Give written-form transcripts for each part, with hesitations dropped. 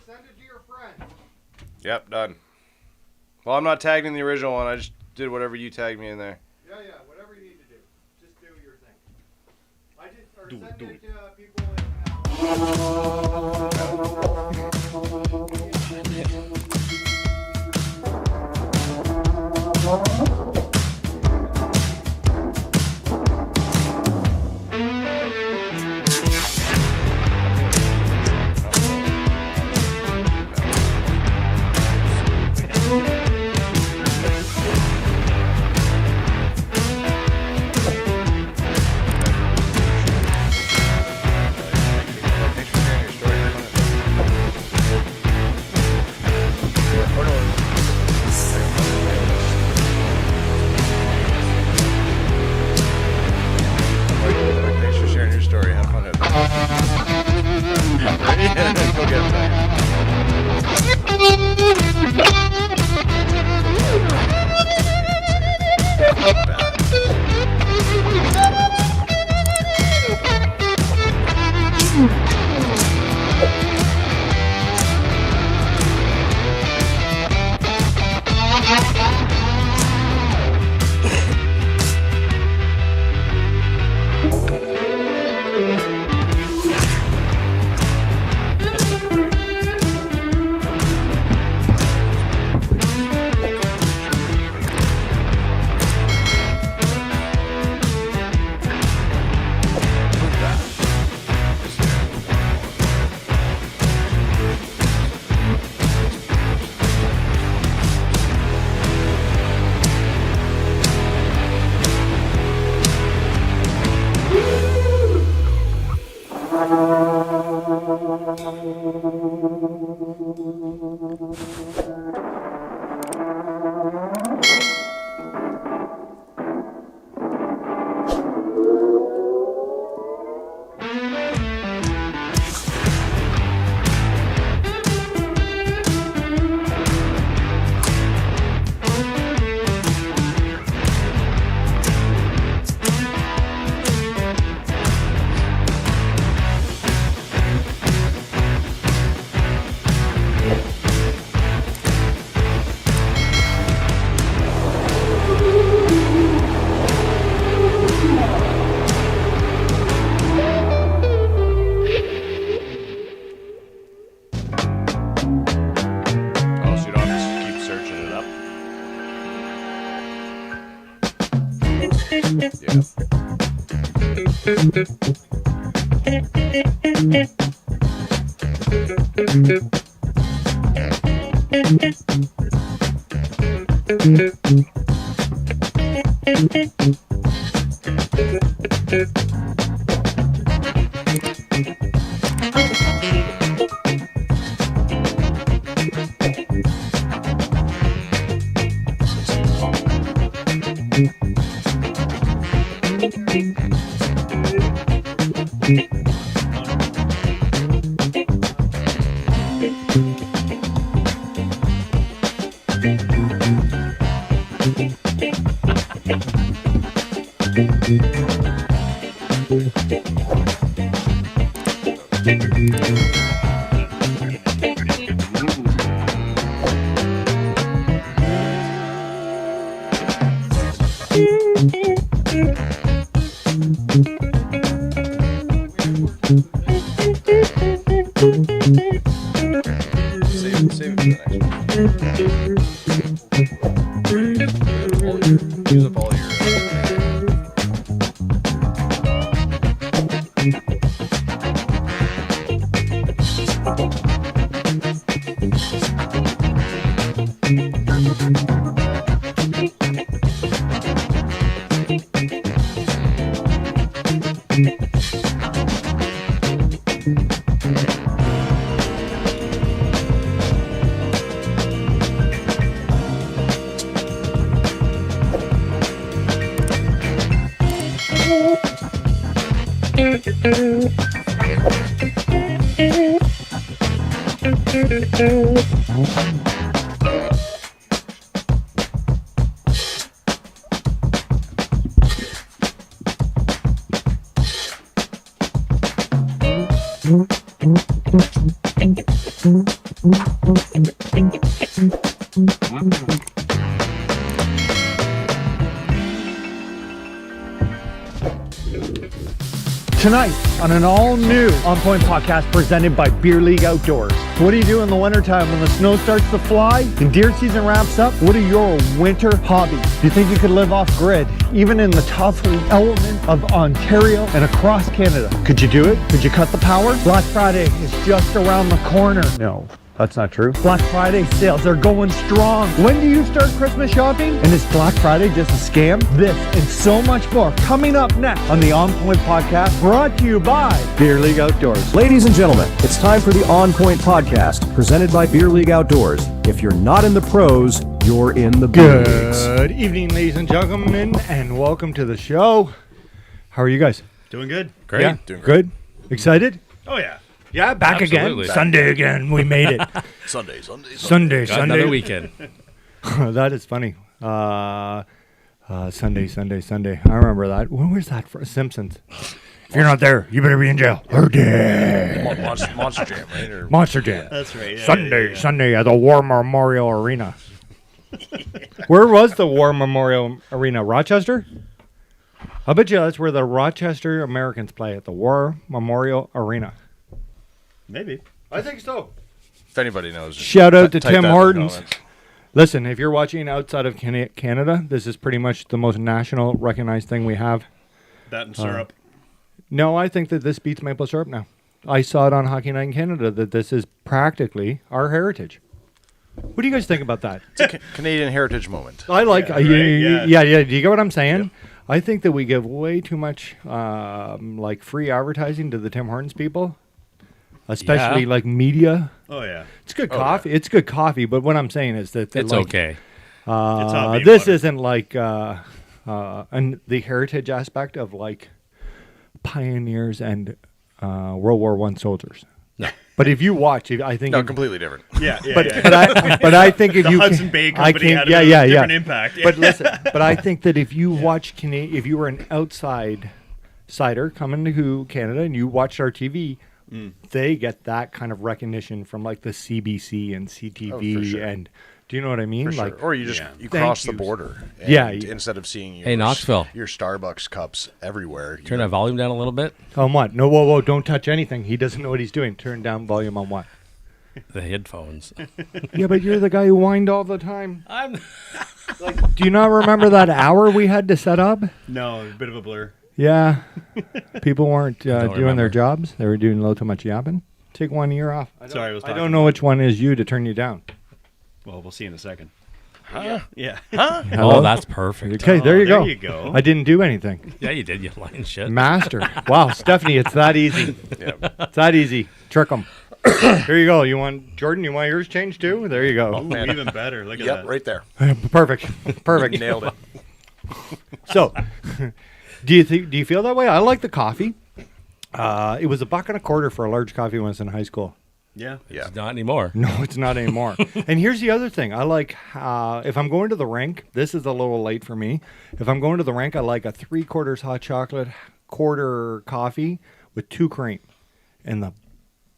send it to your friend. Yep, done. Well, I'm not tagged in the original one. I just did whatever you tagged me in there. Yeah, whatever you need to do. Just do your thing. Do Send it. to people in Thanks for sharing your story. Have fun at it. Go get Use up all your... Tonight, on an all-new OnPoint Podcast presented by Beer League Outdoors. What do you do in the wintertime when the snow starts to fly and deer season wraps up? What are your winter hobbies? Do you think you could live off-grid, even in the tough element of Ontario and across Canada? Could you do it? Could you cut the power? Black Friday is just around the corner. No. That's not true. Black Friday sales are going strong. When do you start Christmas shopping? And is Black Friday just a scam? This and so much more coming up next on the OnPoint Podcast, brought to you by Beer League Outdoors. Ladies and gentlemen, it's time for the OnPoint Podcast, presented by Beer League Outdoors. If you're not in the pros, you're in the beer leagues. Good evening, ladies and gentlemen, and welcome to the show. How are you guys? Doing good. Great. Yeah? Doing great. Good? Excited? Oh, yeah. Yeah, back Absolutely. again. Sunday again. We made it. Sunday. Got another weekend. That is funny. Sunday. I remember that. When was that for? Simpsons. If you're not there, you better be in jail. Or dead. Monster Jam, right? Or Monster Jam. That's right. Yeah, Sunday at the War Memorial Arena. Where was the War Memorial Arena? Rochester? I bet you that's where the Rochester Americans play, at the War Memorial Arena. Maybe. I think so. if anybody knows. Shout out to type Tim that in the Hortons. comments. Listen, if you're watching outside of Canada, this is pretty much the most national recognized thing we have. That and syrup. No, I think that this beats maple syrup now. I saw it on Hockey Night in Canada that this is practically our heritage. What do you guys think about that? It's a Canadian heritage moment. I like, Yeah, right, yeah. yeah. Do you get what I'm saying? Yep. I think that we give way too much like free advertising to the Tim Hortons people, especially like media. Oh, yeah. It's good coffee. It's good coffee, but what I'm saying is that It's like, okay. It's hot bean this butter. isn't like the heritage aspect of like pioneers and World War I soldiers. No. But if you watch, I think No, completely different. Yeah, yeah, but yeah. but I think if The you Hudson Bay I Company had a different impact. But listen, but I think that if you watch if you were an outsider coming to Canada and you watched our TV, they get that kind of recognition from like the CBC and CTV Oh, for sure. and do you know what I mean? For sure. Like, Or you just Yeah. you Thank cross the yous. border. And Yeah. Instead of seeing your, Hey, Knoxville. your Starbucks cups everywhere. you Turn know, that volume down a little bit. on what? No, whoa, don't touch anything. He doesn't know what he's doing. Turn down volume on what? The headphones. Yeah, but you're the guy who whined all the time. I'm. Do you not remember that hour we had to set up? No, a bit of a blur. Yeah. People weren't don't doing their remember. jobs. They were doing a little too much yapping. Take 1 ear off. Sorry, I was I talking. don't know which one is you to turn you down. Well, we'll see in a second. Huh? Yeah. Hello? Oh, that's perfect. Okay, there you go. There you go. I didn't do anything. Yeah, you did. You lying shit. Master. Wow, Stephanie, it's that easy. Yeah. It's that easy. Trick them. Here you go. You want Jordan? You want yours changed too? There you go. Ooh, even better. Look at Yep, that. right there. Perfect. Perfect. Nailed it. So, do you feel that way? I like the coffee. It was $1.25 for a large coffee when I was in high school. Yeah. Yeah. It's not anymore. No, it's not anymore. And here's the other thing. I like if I'm going to the rink, this is a little late for me. If I'm going to the rink, I like a 3/4 hot chocolate, quarter coffee with 2 cream. And the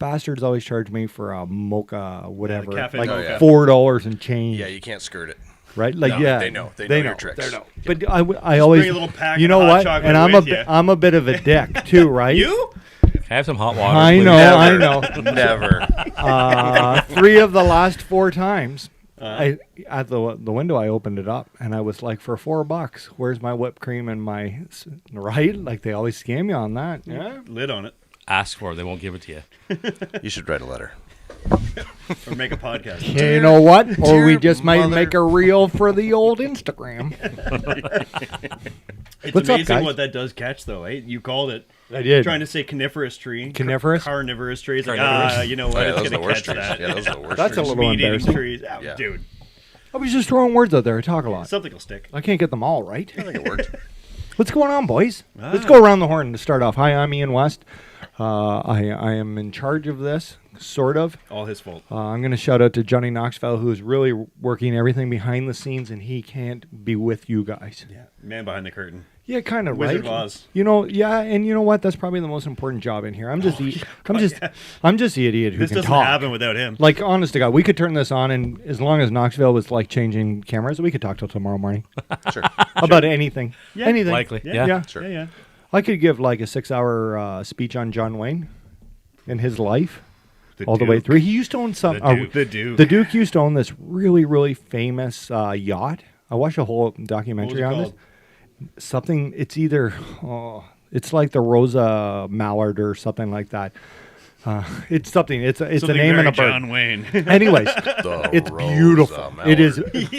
bastards always charge me for a mocha, whatever, cafe like mocha. $4 and change. Yeah, you can't skirt it. Right? Like, No, yeah. they know. They know your tricks. They know. But I always, bring a little pack you of know hot what? chocolate And with you. I'm a bit of a dick too, right? You? Have some hot water. I please. know, I Never. know. Never. 3 of the last 4 times, at the window, I opened it up, and I was like, for $4, where's my whipped cream and my right? Like they always scam you on that. Yeah. Lid on it. Ask for it. They won't give it to you. You should write a letter. Or make a podcast. You know what? Or we dear just might mother. make a reel for the old Instagram. It's What's up, amazing guys? what that does catch, though, eh? You called it. I did. Trying to say coniferous tree. Coniferous? Carnivorous tree. It's like, Carnivorous. you know what? Oh, yeah, It's those are going the to worst catch trees. that. Yeah, those are the worst That's a trees. little Meat-eating embarrassing. trees. Oh, Yeah. dude. I was just throwing words out there. I talk a lot. Something will stick. I can't get them all right. I think it worked. What's going on, boys? Let's go around the horn to start off. Hi, I'm Ian West. I am in charge of this, sort of. All his fault. I'm going to shout out to Johnny Knoxville, who's really working everything behind the scenes, and he can't be with you guys. Yeah, man behind the curtain. Yeah, kind of, Wizard right? of Oz. You know, yeah, and you know what? That's probably the most important job in here. I'm just the idiot who This can doesn't talk. happen without him. Like, honest to God, we could turn this on, and as long as Knoxville was like changing cameras, we could talk till tomorrow morning Sure. about anything. Yeah, Anything. Likely. Yeah. Yeah. Sure. Yeah. I could give like a 6-hour speech on John Wayne and his life The all the way Duke. through. He used to own some. The Duke. The Duke used to own this really, really famous yacht. I watched a whole documentary What was on it this. called? Something. It's either. It's like the Rosa Mallard or something like that. It's something. It's a Something name and a very bird. John Wayne. Anyways, The it's Rosa beautiful. It is Mallard.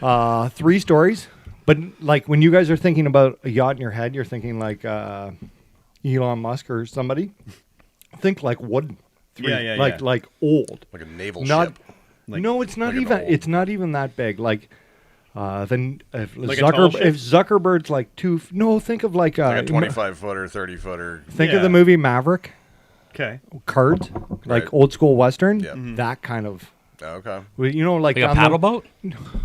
beautiful. 3 stories, but like when you guys are thinking about a yacht in your head, you're thinking like Elon Musk or somebody. Think like wooden. Yeah. Like old. Like a naval Not. ship. Like- No, it's not like an even. old- It's not even that big. Like. Then if, Like a tall ship? if Zuckerberg's like think of like Like a 25-footer, 30-footer. think Yeah. of the movie Maverick, Okay. Cards, like Right. old school Western, Yeah. that kind of, Okay. you know, like Like a on the- paddle boat?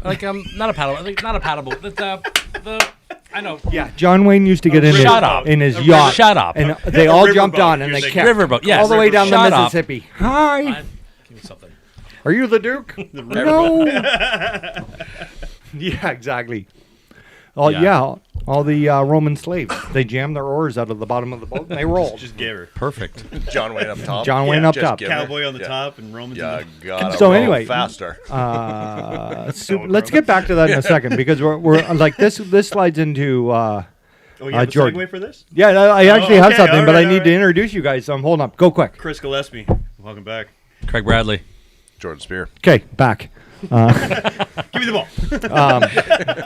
Like not a paddle. Like, not a paddle boat. The I know. Yeah, John Wayne used to get in, Shut up. in his A yacht. Shut up. And they all jumped riverboat, on and you're they thinking. kept Riverboat, yes. all the way down Shut the up. Mississippi. Hi, Give me something. are you the Duke? No. Yeah, exactly. Oh Yeah. all the Roman slaves. They jammed their oars out of the bottom of the boat and they rolled. Just give her. Perfect. John Wayne up top. John Wayne up Just top. give her. Cowboy on the Yeah. top and Romans Yeah, in gotta So roll anyway, faster. Let's get back to that in a second because we're like this slides into the... Oh, you have a Jordan. segue for this? yeah, I actually have okay, something, all but right, I need all to right. introduce you guys. So I'm holding up. Go quick. Chris Gillespie. Welcome back. Craig Bradley. Jordan Spear. Okay, back. Give me the ball.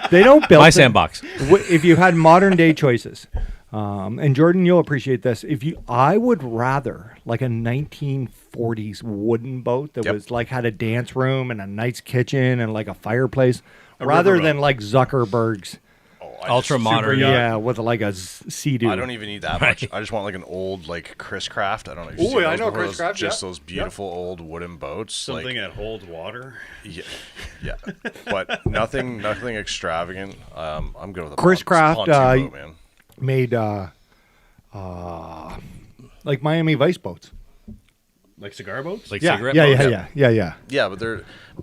They don't build My it- sandbox. If you had modern day choices, and Jordan, you'll appreciate this. I would rather like a 1940s wooden boat that Yep. was like had a dance room and a nice kitchen and like a fireplace, A rather riverboat. than like Zuckerberg's. Oh, Ultra modern. yacht. Yeah, with like a Sea-Doo. I don't even need that Right. much. I just want like an old like Chris Craft. I don't know if you've Ooh, seen I those know before. Chris Those- Craft, Just yeah. those beautiful old wooden boats. Something like, that holds water. yeah, but nothing extravagant. I'm good with a Chris Craft, pontoon boat, man. made like Miami Vice boats. Like cigar boats? Like Yeah, cigarette yeah, boats. yeah. Yeah, but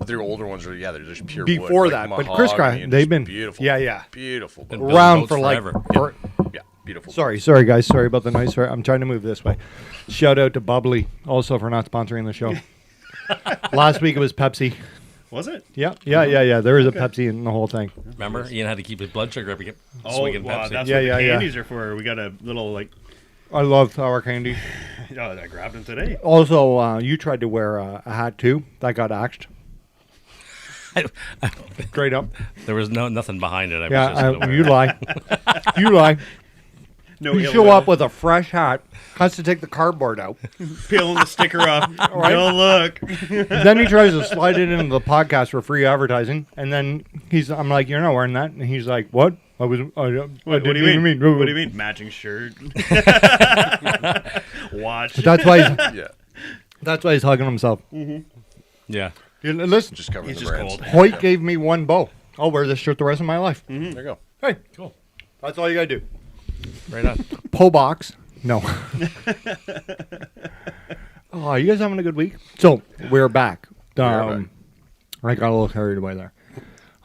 their older ones are they're just pure wood, Before like that, but Chris mahogany Craft, and they've just been beautiful. Yeah. Beautiful. Been boats. building Around boats for like forever. for- Yeah, beautiful. Sorry, guys. Sorry about the noise. Sorry, I'm trying to move this way. Shout out to Bubbly also for not sponsoring the show. Last week it was Pepsi. Was it? Yeah. There was a Pepsi in the whole thing. Remember? Ian had to keep his blood sugar up. He kept Oh, swinging wow, Pepsi. that's Yeah, what yeah, the yeah. candies are for. We got a little, like... I love sour candy. Oh, I grabbed them today. Also, you tried to wear a hat too. That got axed. Straight up. There was nothing behind it. I Yeah, was just gonna you wear lie. You lie. No You ill show will. up with a fresh hat, has to take the cardboard out. Peeling the sticker off. right. Don't look. Then he tries to slide it into the podcast for free advertising, and then I'm like, "You're not wearing that," and he's like, "What? I was. What do you mean? What do you mean? Matching shirt. Watch. That's why. Yeah, That's why he's hugging himself. it. Yeah. Listen, just covering He's the just brands. cold. Hoyt gave me one bow. I'll wear this shirt the rest of my life. There you go. Hey, Cool. that's all you gotta do. Right on. Po box. No. Oh, you guys having a good week? So we're back. back. I got a little carried away there.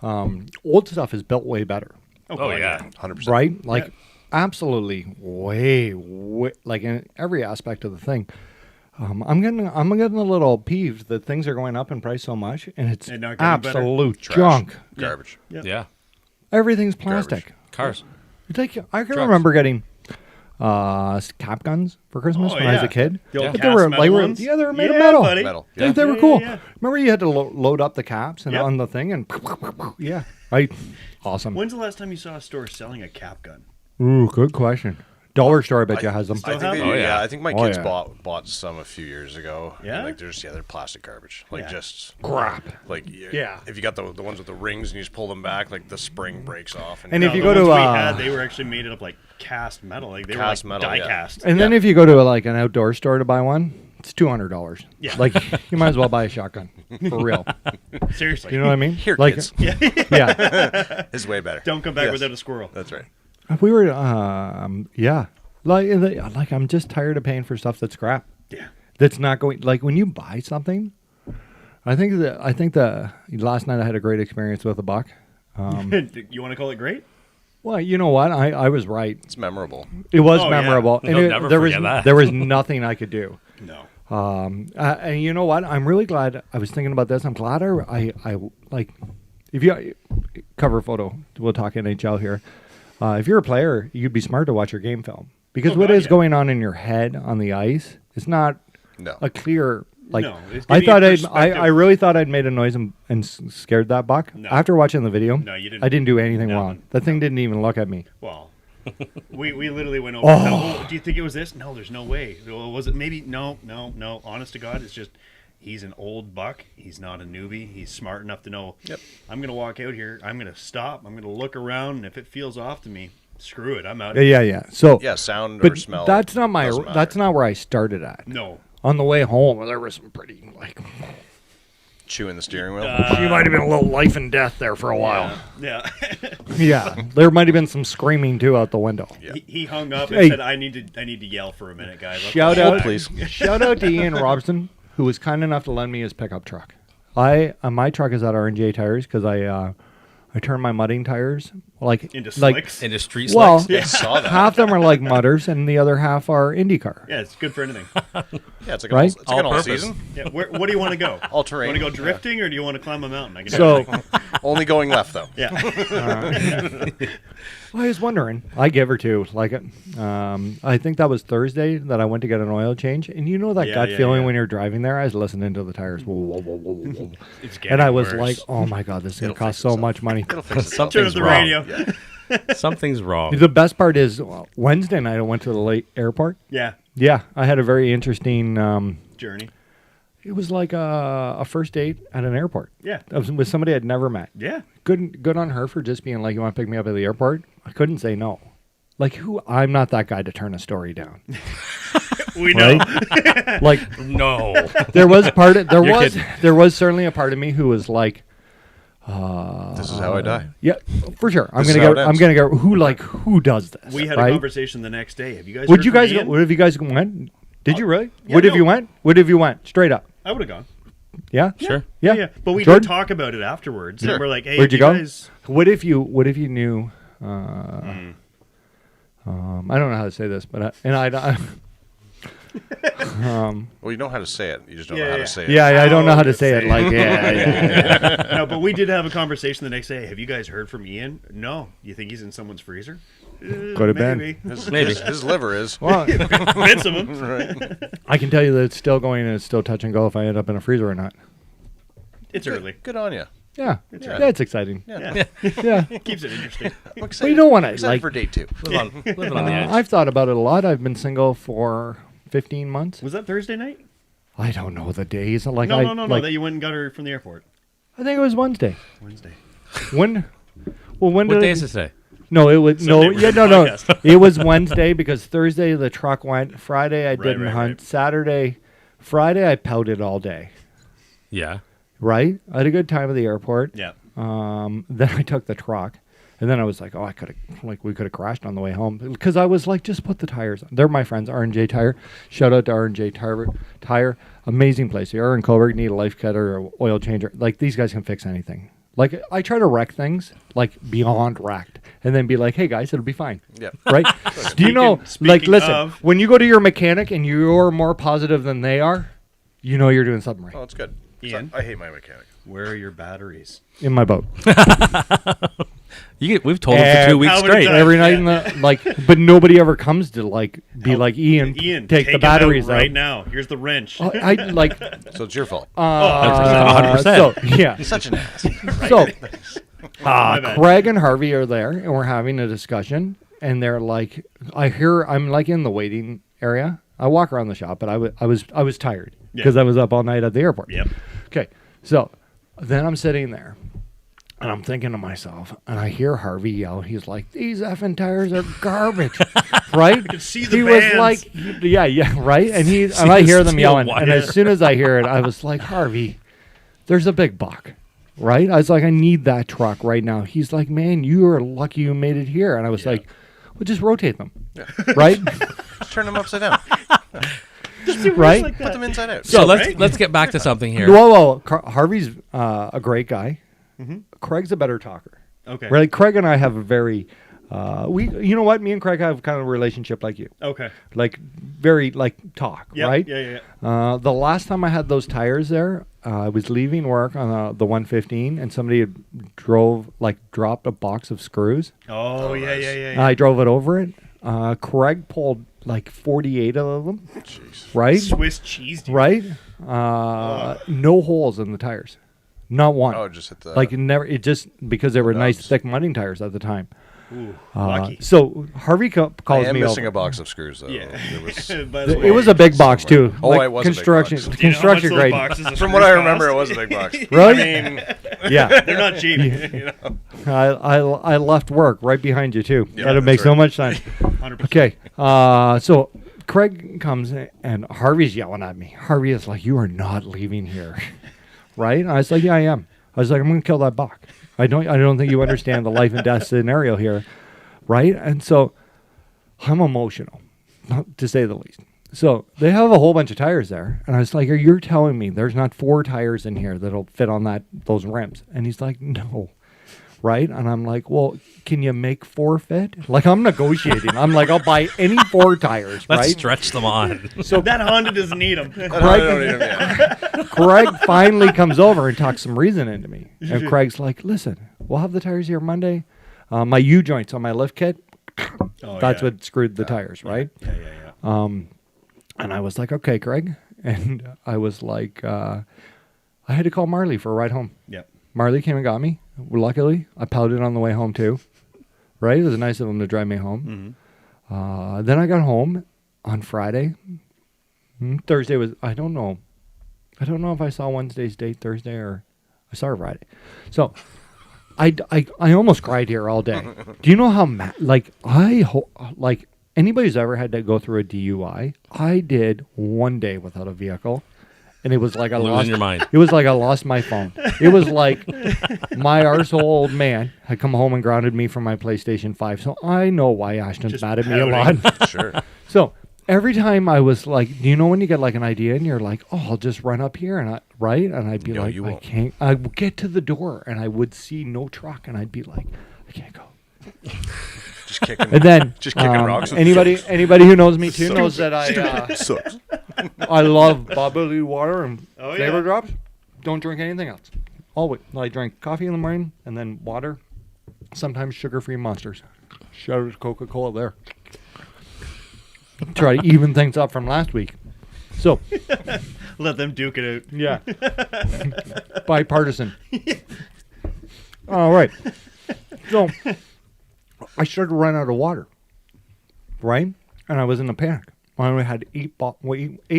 Old stuff is built way better, Oh, yeah. 100%. right? Like absolutely way, like in every aspect of the thing. I'm getting a little peeved that things are going up in price so much, and it's And not getting better. absolute Trash. junk. Garbage. Yeah. Everything's plastic. Cars. It's like I can Trucks. remember getting cap guns for Christmas Oh, when I was yeah. a kid. The old But cast metal ones? they were made of Yeah, metal. buddy. Metal. They, Yeah. they were Yeah, cool. yeah. Remember you had to load up the caps and Yep. on the thing and yeah, right. Awesome. When's the last time you saw a store selling a cap gun? Ooh, good question. Dollar store, I bet you has them. I think have they them? do, Oh, yeah. yeah. I think my Oh, kids yeah. bought some a few years ago. Yeah? And, like they're plastic garbage. Like Yeah. just Crap. like Yeah. If you got the ones with the rings and you just pull them back, like the spring breaks off. And if No, you the go to ones we uh, had, they were actually made up like cast metal. Like they Cast were like metal, die yeah. cast. and then if you go to like an outdoor store to buy one, it's $200. Yeah. Like you might as well buy a shotgun for real. Seriously. You know what I mean? Here, like, kids. yeah. It's way better. Don't come back Yes. without a squirrel. That's right. If we were, yeah. Like I'm just tired of paying for stuff that's crap. Yeah. That's not going. Like when you buy something, I think the last night I had a great experience with a buck. You want to call it great? Well, you know what? I was right. It's memorable. It was Oh, yeah. memorable, He'll and never there was forget that. there was nothing I could do. No. And you know what? I'm really glad. I was thinking about this. I'm glad I like. If you cover photo, we'll talk NHL here. If you're a player, you'd be smart to watch your game film because Oh, what God, is yeah. going on in your head on the ice is not No. a clear. Like No, it's I giving you thought I perspective. really thought I'd made a noise and scared that buck. No. After watching the video, No, you didn't. I didn't do anything No. wrong. That thing didn't even look at me. Well, we literally went over. Do you think it was this? No, there's no way. Well, was it maybe? No. Honest to God, it's just he's an old buck. He's not a newbie. He's smart enough to know. Yep. I'm gonna walk out here. I'm gonna stop. I'm gonna look around, and if it feels off to me, screw it. I'm out. Yeah. So Yeah, sound or but smell. that's not my. doesn't matter. That's not where I started at. No. On the way home, there was some pretty like. Chewing the steering wheel. She might have been a little life and death there for a while. Yeah. Yeah, there might have been some screaming too out the window. Yeah. He hung up and Hey. said, "I need to yell for a minute, guys." Let's Shout go out, back." please. Shout out to Ian Robson, who was kind enough to lend me his pickup truck. My truck is at R&J tires because I turn my mudding tires Into like slicks. Into street well, slicks. I saw that. half them are like mudders and the other half are IndyCar. Yeah, it's good for anything. Yeah, it's like Right? it's like an all All-purpose. season. Yeah, what do you want to go? All terrain. Want to go drifting or do you want to climb a mountain? I can do So anything. Only going left though. Yeah. I was wondering. I give her two. I think that was Thursday that I went to get an oil change, and you know that Yeah, gut yeah, feeling yeah. when you're driving there. I was listening to the tires, whoa, whoa, whoa, whoa, whoa, whoa. It's getting And I was worse. like, "Oh my god, this is gonna It'll cost fix so itself. much money." It'll fix itself. turn up Something's the wrong. radio. Something's wrong. The best part is Wednesday night I went to the late airport. Yeah. Yeah, I had a very interesting. Journey. It was like a first date at an airport. Yeah. I was with somebody I'd never met. Yeah. Good on her for just being like, "You want to pick me up at the airport?" I couldn't say no. Like who? I'm not that guy to turn a story down. We know. Right? Like No. there was You're kidding. there was certainly a part of me who was like, This is how I die. yeah, for sure. I'm This gonna is how get. it I'm ends. gonna get. Who does this? We had right? a conversation the next day. Have you guys Would heard you from guys? Ian? What if you guys went? Did you really? Yeah, What if no. you went? What if you went? Straight up. I would have gone. Yeah. Sure. Yeah. But we Jordan? did talk about it afterwards. Sure. And we're like, hey, Where'd you go? guys... What if you knew? I don't know how to say this, but Well, you know how to say it. You just don't Yeah, know how yeah. to say it. yeah, I don't know how to say it. say Like, yeah. No, but we did have a conversation the next day. Have you guys heard from Ian? No. You think he's in someone's freezer? Could have been. Maybe. Maybe. His liver is. Well, Bits of him. Right. I can tell you that it's still going and it's still touch and go if I end up in a freezer or not. It's early. Good on you. Yeah, right. yeah, it's exciting. Yeah. Yeah, Keeps it interesting. I'm but excited. you don't want to Excited like. for date 2. Living on the edge. I've thought about it a lot. I've been single for 15 months. Was that Thursday night? I don't know the days. Like No, I, no. like, That you went and got her from the airport. I think it was Wednesday. Wednesday. When? Well, when What did day it- is it today? No, it was no. Sunday Yeah, we're no. on podcast. It was Wednesday because Thursday the truck went. Friday I didn't right, hunt. Friday I pouted all day. Yeah. Right, I had a good time at the airport. Yeah. Then I took the truck, and then I was like, "Oh, we could have crashed on the way home," because I was like, "Just put the tires on." They're my friends, R&J Tire. Shout out to R&J Tire, amazing place. You're in Coburg, need a life cutter or oil changer. Like these guys can fix anything. Like I try to wreck things like beyond wrecked, and then be like, "Hey guys, it'll be fine." Yeah. Right? Do you know? Speaking Like, listen, of- when you go to your mechanic and you're more positive than they are, you know you're doing something right. Oh, it's good. Ian? I hate my mechanic. Where are your batteries? In my boat. We've told him for 2 weeks How many straight. times? Every night in the but nobody ever comes to be like Ian. Ian, take the it out batteries right out. now. Here's the wrench. I like. So it's your fault. 100%. So yeah. Such an ass. So My bad. Craig and Harvey are there, and we're having a discussion. And they're like, I'm like in the waiting area. I walk around the shop, but I was tired because Yeah. I was up all night at the airport. Yep. Okay, so then I'm sitting there, And I'm thinking to myself, and I hear Harvey yell. He's like, "These effing tires are garbage," right? I could see the He bands. was like, "Yeah, right." And I hear them steel yelling. wire. And as soon as I hear it, I was like, "Harvey, there's a big buck." Right? I was like, I need that truck right now. He's like, "Man, you are lucky you made it here." And I was like, "Well, just rotate them." Right? Just turn them upside down. Right? Put them inside out. So let's get back to something here. Whoa. Harvey's a great guy. Craig's a better talker. Okay. Right? Craig and I have a very, you know what? Me and Craig have kind of a relationship like you. Okay. Like, very, like, talk, Yep. right? Yeah. The last time I had those tires there, I was leaving work on the 115, and somebody had dropped a box of screws. Oh, yeah. And I drove it over it. Craig pulled like 48 of them. Jeez. Right? Swiss cheese, dude. Right? No holes in the tires. Not one. Oh, just hit the. Like, it just, because they were nice, Nubs. thick mudding tires at the time. Ooh, lucky. So Harvey calls I am me missing over. a box of screws though. Yeah. It was, By the way, It was a big box too. Oh, like it was a big construction, box. do you know how much construction those grade. boxes of from what I screws remember, cost? it was a big box. Really? I mean, Yeah. They're not cheap. You know? I left work right behind you too. Yeah, That'd make that's so right. much sense. 100%. Okay. So Craig comes and Harvey's yelling at me. Harvey is like, "You are not leaving here." Right? And I was like, "Yeah, I am." I was like, "I'm going to kill that buck." I don't think you understand the life and death scenario here. Right? And so I'm emotional, to say the least. So they have a whole bunch of tires there. And I was like, "You're telling me there's not 4 tires in here that'll fit on those rims?" And he's like, "No." Right? And I'm like, "Well, can you make 4 fit?" Like, I'm negotiating. I'm like, I'll buy any 4 tires, Let's right? stretch them on. So that Honda doesn't need them. I don't need 'em yet. Craig finally comes over and talks some reason into me. And Craig's like, "Listen, we'll have the tires here Monday. My U-joints on my lift kit, that's what screwed the tires, right?" Yeah. And I was like, "Okay, Craig." And I was like, I had to call Marley for a ride home. Yep. Marley came and got me. Luckily, I pouted on the way home too. Right? It was nice of him to drive me home. Then I got home on Friday. Thursday was, I don't know if I saw Wednesday's date Thursday or I saw it Friday. So I almost cried here all day. Do you know how anybody who's ever had to go through a DUI? I did one day without a vehicle, and it was like I Losing lost your mind. It was like I lost my phone. It was like my arsehole old man had come home and grounded me from my PlayStation 5. So I know why Ashton's Just mad at me a lot. pouting. Sure. So every time I was like, do you know when you get like an idea and you're like, "Oh, I'll just run up here," and I'd be No, like, you "I won't. can't." I would get to the door and I would see no truck and I'd be like, "I can't go." Just kicking. And then Just kicking rocks. Anybody who knows me too knows that I Sucks. I love bubbly water and Oh, flavor yeah. drops. Don't drink anything else. Always. I drink coffee in the morning and then water. Sometimes sugar-free Monsters. Shout out to Coca-Cola there. Try to even things up from last week. So, Let them duke it out. yeah. Bipartisan. All right. So, I started to run out of water. Right? And I was in a panic. I only had 8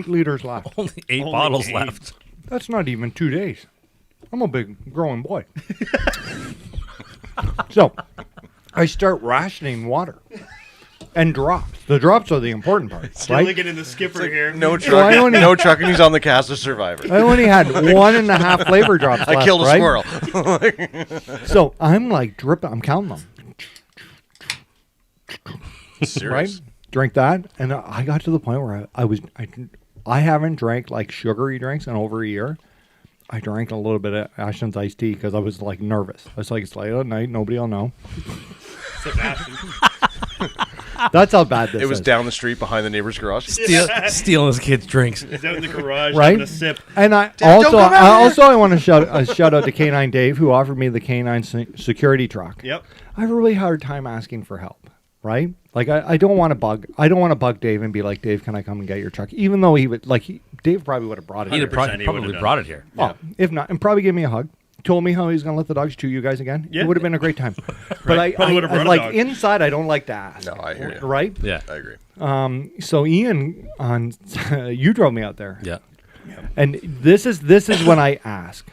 liters left. Only 8 Only bottles 8. left. That's not even 2 days. I'm a big growing boy. So, I start rationing water and drops. The drops are the important part, Still right? looking in the skipper here. No I trucking. only- No trucking. He's on the cast of Survivor. I only had 1.5 flavor drops left, I killed a right? squirrel. So, I'm like dripping. I'm counting them, right? Serious. Drink that, and I got to the point where I haven't drank like sugary drinks in over a year. I drank a little bit of Ashton's iced tea because I was like nervous. I was like, it's late at night, nobody will know. That's how bad this is. It was down the street behind the neighbor's garage. Stealing his kids' drinks. It's out in the garage Right? having a sip. And I Dad, also, don't come out here. I want to shout out to K9 Dave, who offered me the K9 security truck. Yep. I have a really hard time asking for help, right? Like I don't want to bug Dave and be like, "Dave, can I come and get your truck?" Even though he would Dave probably would have brought it. He'd here. have 100% he probably would've done brought it. it here. Oh, if not, and probably give me a hug. Told me how he's going to let the dogs chew you guys again. Yeah. It would have been a great time. But I Probably would've brought a like dog. inside, I don't like to ask. No, I hear you. Right? Yeah. I agree. So Ian, you drove me out there. Yeah. And this is when I ask,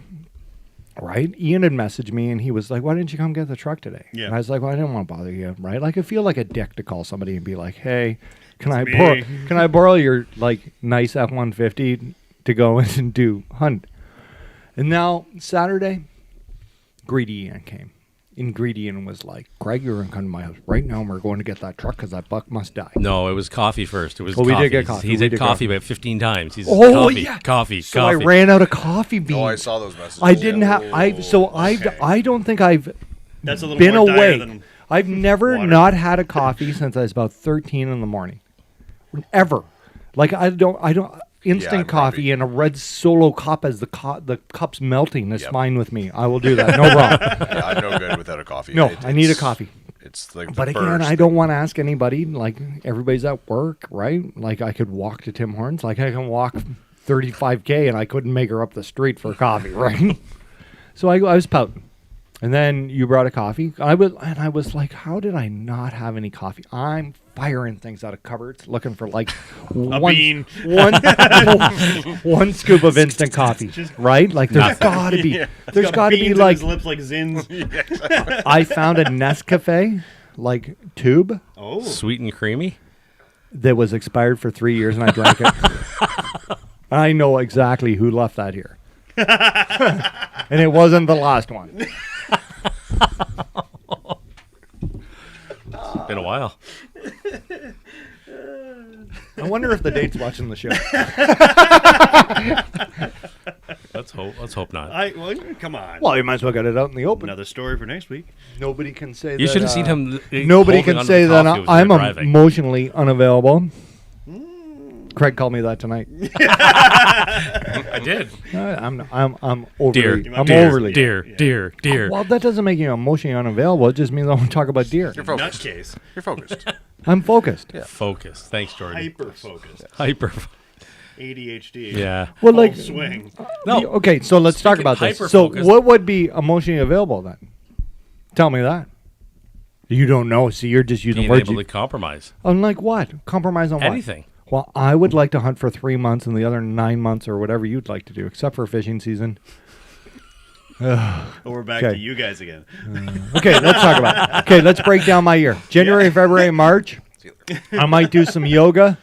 right? Ian had messaged me and he was like, why didn't you come get the truck today? Yeah. And I was like, well, I didn't want to bother you, right? Like, I feel like a dick to call somebody and be like, hey, can me. I borrow your like nice F-150 to go in and do hunt? And now Saturday, Greedy Ian came. And Greedy Ian was like, Greg, you're going to come to my house right now and we're going to get that truck because that buck must die. No, it was coffee first. It was Well, coffee. we did get coffee. He's We had did coffee coffee. about 15 times. He's Oh, coffee, yeah. coffee, So coffee. I ran out of coffee beans. Oh, I saw those messages. I didn't have. okay. I don't think I've That's a little been more dire awake. than I've never water. not had a coffee since I was about 13 in the morning. Ever. Like I don't instant I'm coffee probably- in a red Solo cup as the cup's melting is Yep. fine with me. I will do that. No problem. Yeah, I'm no good without a coffee. No, I need a it's- coffee. It's like But the again, burst. I don't want to ask anybody. Like everybody's at work, right? Like I could walk to Tim Hortons. Like I can walk 35K and I couldn't make her up the street for coffee, right? So I was pouting. And then you brought a coffee. I was like, how did I not have any coffee? I'm firing things out of cupboards looking for like bean. one scoop of instant coffee, right? Like there's got to be there's got to be beans in like his lips like Zins. I found a Nescafe like tube Oh, Sweet and creamy. that was expired for 3 years and I drank it. I know exactly who left that here. And it wasn't the last one. It's been a while. I wonder if the date's watching the show. Let's hope not. well, come on. Well, you might as well get it out in the open. Another story for next week. Nobody can say You that, should have seen him. Nobody holding can onto say the that coffee as I'm we were driving. emotionally unavailable. Craig called me that tonight. I did. I'm overly. Deer, I'm deer, overly. deer. Well, that doesn't make you emotionally unavailable. It just means I want to talk about deer. You're focused. Nutcase. You're focused. I'm focused. Focus. Thanks, Jordan. Hyper focused. Hyper. ADHD. Yeah. Well, Full like, swing. No. okay, so let's talk Speaking about this. So, hyper-focused- what would be emotionally available then? Tell me that. You don't know. See, you're just using Being words. able to compromise. Unlike what? Compromise on what? Anything. Well, I would like to hunt for 3 months and the other 9 months or whatever you'd like to do, except for fishing season. Oh, we're back Okay. to you guys again. Okay, let's talk about it. Okay, let's break down my year. January, February, March. I might do some yoga,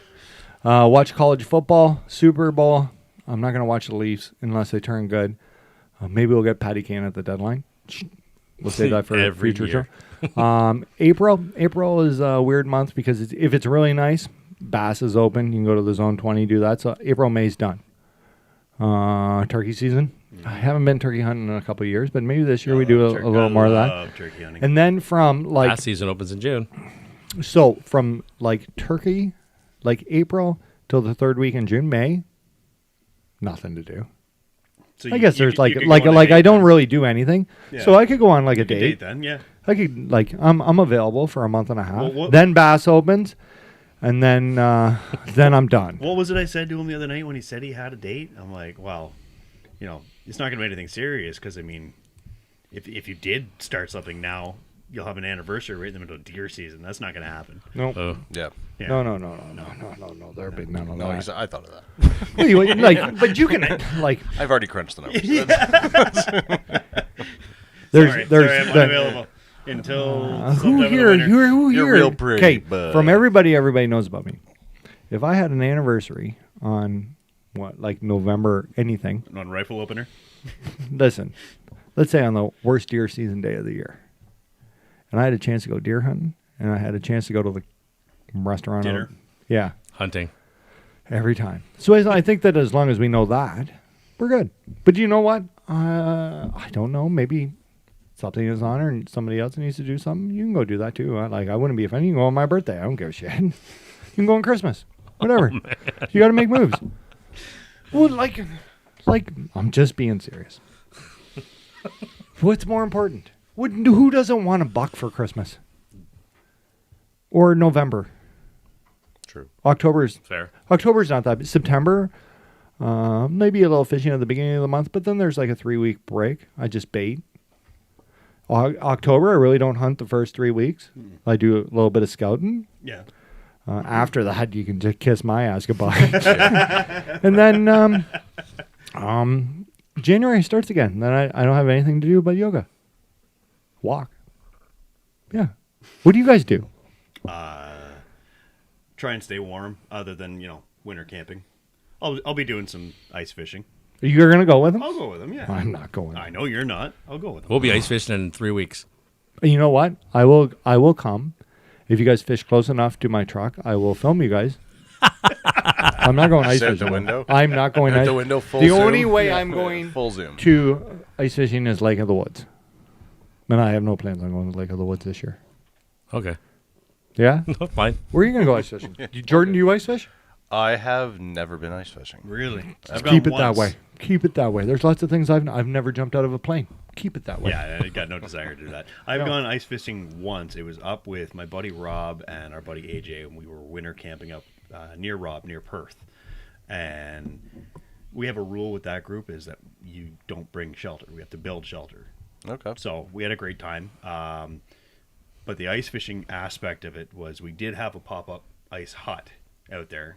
watch college football, Super Bowl. I'm not going to watch the Leafs unless they turn good. Maybe we'll get Patty Kane at the deadline. We'll save that for a Every future year. show. April is a weird month because if it's really nice, Bass is open. You can go to the Zone 20, do that. So April, May's done. Turkey season. I haven't been turkey hunting in a couple of years, but maybe this year we do a little more of that. Love turkey hunting. And then from like Last season opens in June. so from like turkey, like April till the third week in June, May, nothing to do. So I guess there's you like could go on a I date don't then. really do anything, Yeah. so I could go on like a You could date. date then, yeah. I could like I'm available for a month and a half. Well, what- Then Bass opens, and then I'm done. What was it I said to him the other night when he said he had a date? I'm like, well, it's not going to be anything serious because, I mean, if you did start something now, you'll have an anniversary right in the middle of deer season. That's not going to happen. No, Oh, Yeah. Yeah. no. There'll be none of No, that. I thought of that. Wait, like, but you can like. I've already crunched the numbers. Sorry, There's I'm the- unavailable until who sometime in the here? winter. Who You're here? real pretty, Okay, bud. from everybody knows about me. If I had an anniversary on like November anything, On rifle opener. listen, let's say on the worst deer season day of the year, and I had a chance to go deer hunting, and I had a chance to go to the restaurant. Dinner. Yeah, hunting. every time. So I think that as long as we know that, we're good. But you know what? I don't know. Maybe something is on or somebody else needs to do something. You can go do that too. I wouldn't be offended. You can go on my birthday. I don't give a shit. You can go on Christmas. Whatever. You got to make moves. Well, like I'm just being serious. What's more important? Who doesn't want a buck for Christmas? Or November? True. October's Fair. not that. September, maybe a little fishing at the beginning of the month, but then there's like a 3-week break. I just bait. October, I really don't hunt the first 3 weeks. I do a little bit of scouting. Yeah. After that, you can just kiss my ass goodbye. And then, January starts again. Then I don't have anything to do but yoga. Walk. Yeah. What do you guys do? Try and stay warm, other than winter camping. I'll be doing some ice fishing. You're gonna go with them? I'll go with them. Yeah, I'm not going. I know you're not. I'll go with them. We'll be ice fishing in 3 weeks. You know what? I will come. If you guys fish close enough to my truck, I will film you guys. I'm not going ice Sit at fishing. the window? I'm not going At ice. the window, full The zoom? only way I'm going Full zoom. to ice fishing is Lake of the Woods. And I have no plans on going to Lake of the Woods this year. Okay. Yeah? Fine. Where are you going to go ice fishing? Jordan, do you ice fish? I have never been ice fishing. Really? Keep it that way. Keep it that way. There's lots of things I've never jumped out of a plane. Keep it that way. Yeah, I got no desire to do that. I've gone ice fishing once. It was up with my buddy Rob and our buddy AJ, and we were winter camping up near Perth. And we have a rule with that group is that you don't bring shelter. We have to build shelter. Okay. So we had a great time. But the ice fishing aspect of it was we did have a pop-up ice hut out there,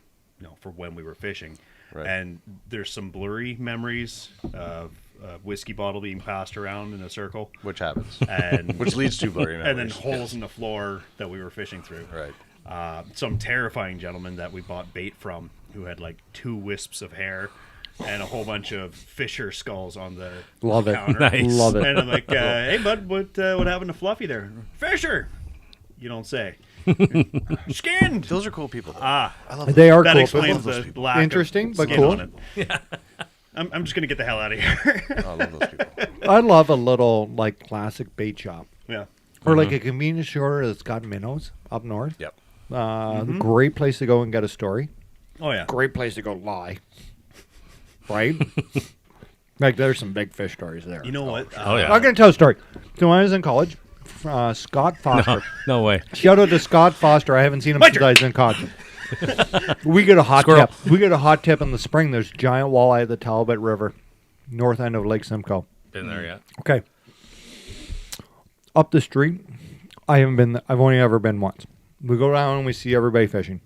for when we were fishing. Right. And there's some blurry memories of a whiskey bottle being passed around in a circle. Which happens. And Which leads to blurry and then memories. holes in the floor that we were fishing through. Right. Some terrifying gentleman that we bought bait from who had like 2 wisps of hair and a whole bunch of fisher skulls on the Love it. counter. Nice. Love it. And I'm like, hey, bud, what happened to Fluffy there? Fisher! You don't say. Skinned! Those are cool people. Though. I love They are that cool. explains those the people. lack Interesting, of but skin cool. on it. I'm just going to get the hell out of here. I love those people. I love a little like classic bait shop. Yeah. Or like a convenience store that's got minnows up north. Yep. Great place to go and get a story. Oh, yeah. Great place to go lie. Right? Like there's some big fish stories there. You know what? Oh, yeah. I'm going to tell a story. So when I was in college, Scott Foster. No way. Shout out to Scott Foster. I haven't seen him since I was in college. We get a hot Squirrel. tip. We get a hot tip in the spring. There's giant walleye at the Talbot River, north end of Lake Simcoe. Been there yet? Okay. Up the street, I haven't been. I've only ever been once. We go down and we see everybody fishing.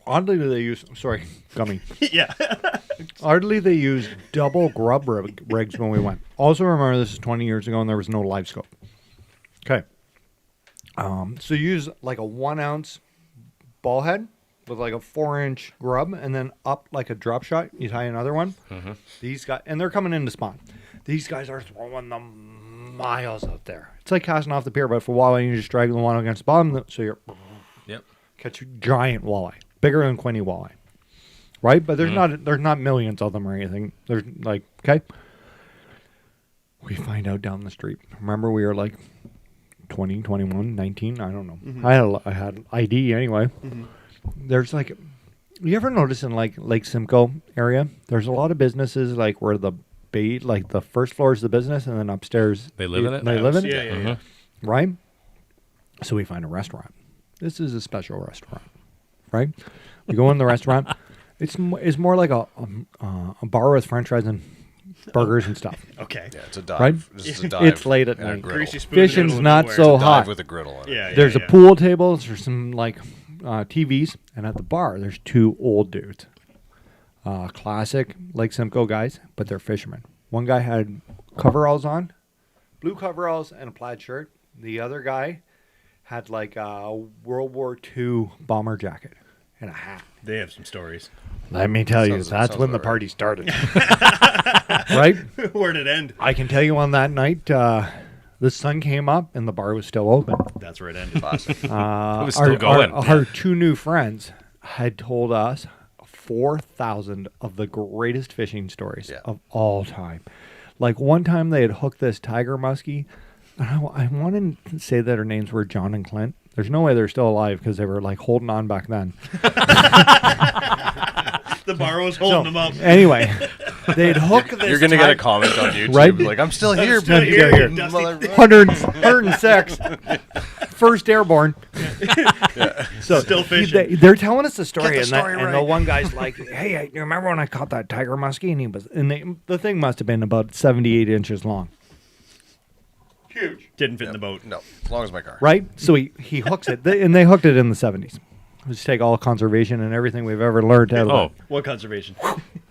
Oddly, they use. Sorry, gummy. Yeah. Oddly, they used double grub rigs when we went. Also, remember this is 20 years ago and there was no live scope. Okay. So you use like a 1 ounce ball head with like a 4-inch grub, and then up like a drop shot, you tie another one. Mm-hmm. These guys, and they're coming in to spawn. These guys are throwing them miles out there. It's like casting off the pier, but for walleye, you just drag the one against the bottom, so you're Yep. catch a giant walleye, bigger than Quinny walleye, right? But there's not millions of them or anything. There's like, okay. We find out down the street. Remember, we were like 20, 21, 19, I don't know. Mm-hmm. I had ID anyway. Mm-hmm. There's like, you ever notice in like Lake Simcoe area, there's a lot of businesses like where the bait, like the first floor is the business and then upstairs They live in it? They live in it, Yeah, yeah, yeah. right? So we find a restaurant. This is a special restaurant, right? We go in the restaurant. It's more like a bar with French fries and burgers and stuff. Okay. Yeah, it's a dive. Right? This is a dive. It's late at and a night. griddle. Greasy spoon in the Fishing's middle of not nowhere. so Dive hot. with a griddle on it. Yeah, There's yeah. a pool table. There's some like TVs, and at the bar there's 2 old dudes, classic Lake Simcoe guys, but they're fishermen. One guy had coveralls on, blue coveralls and a plaid shirt. The other guy had like a World War II bomber jacket and a hat. They have some stories. Let me tell you, Sounds that's when the about right. party started. Right? Where'd it end? I can tell you on that night, the sun came up and the bar was still open. That's where it ended. Classic. It was still going. Our 2 new friends had told us 4,000 of the greatest fishing stories of all time. Like one time they had hooked this tiger muskie. I want to say that her names were John and Clint. There's no way they're still alive because they were like holding on back then. The bar was holding them up. Anyway, they'd hook this. You're gonna get a comment on YouTube, Right? like I'm still here, still baby. here, You Dusty. motherfucker. 106. First airborne. So Still fishing. they're telling us the story, Get the story and the right. one guy's like, "Hey, you remember when I caught that tiger muskie?" And the thing must have been about 78 inches long, Huge. Didn't fit in the boat. No, as long as my car. right? So he hooks it, and they hooked it in the 70s. Let's take all conservation and everything we've ever learned out of Oh, it. What conservation?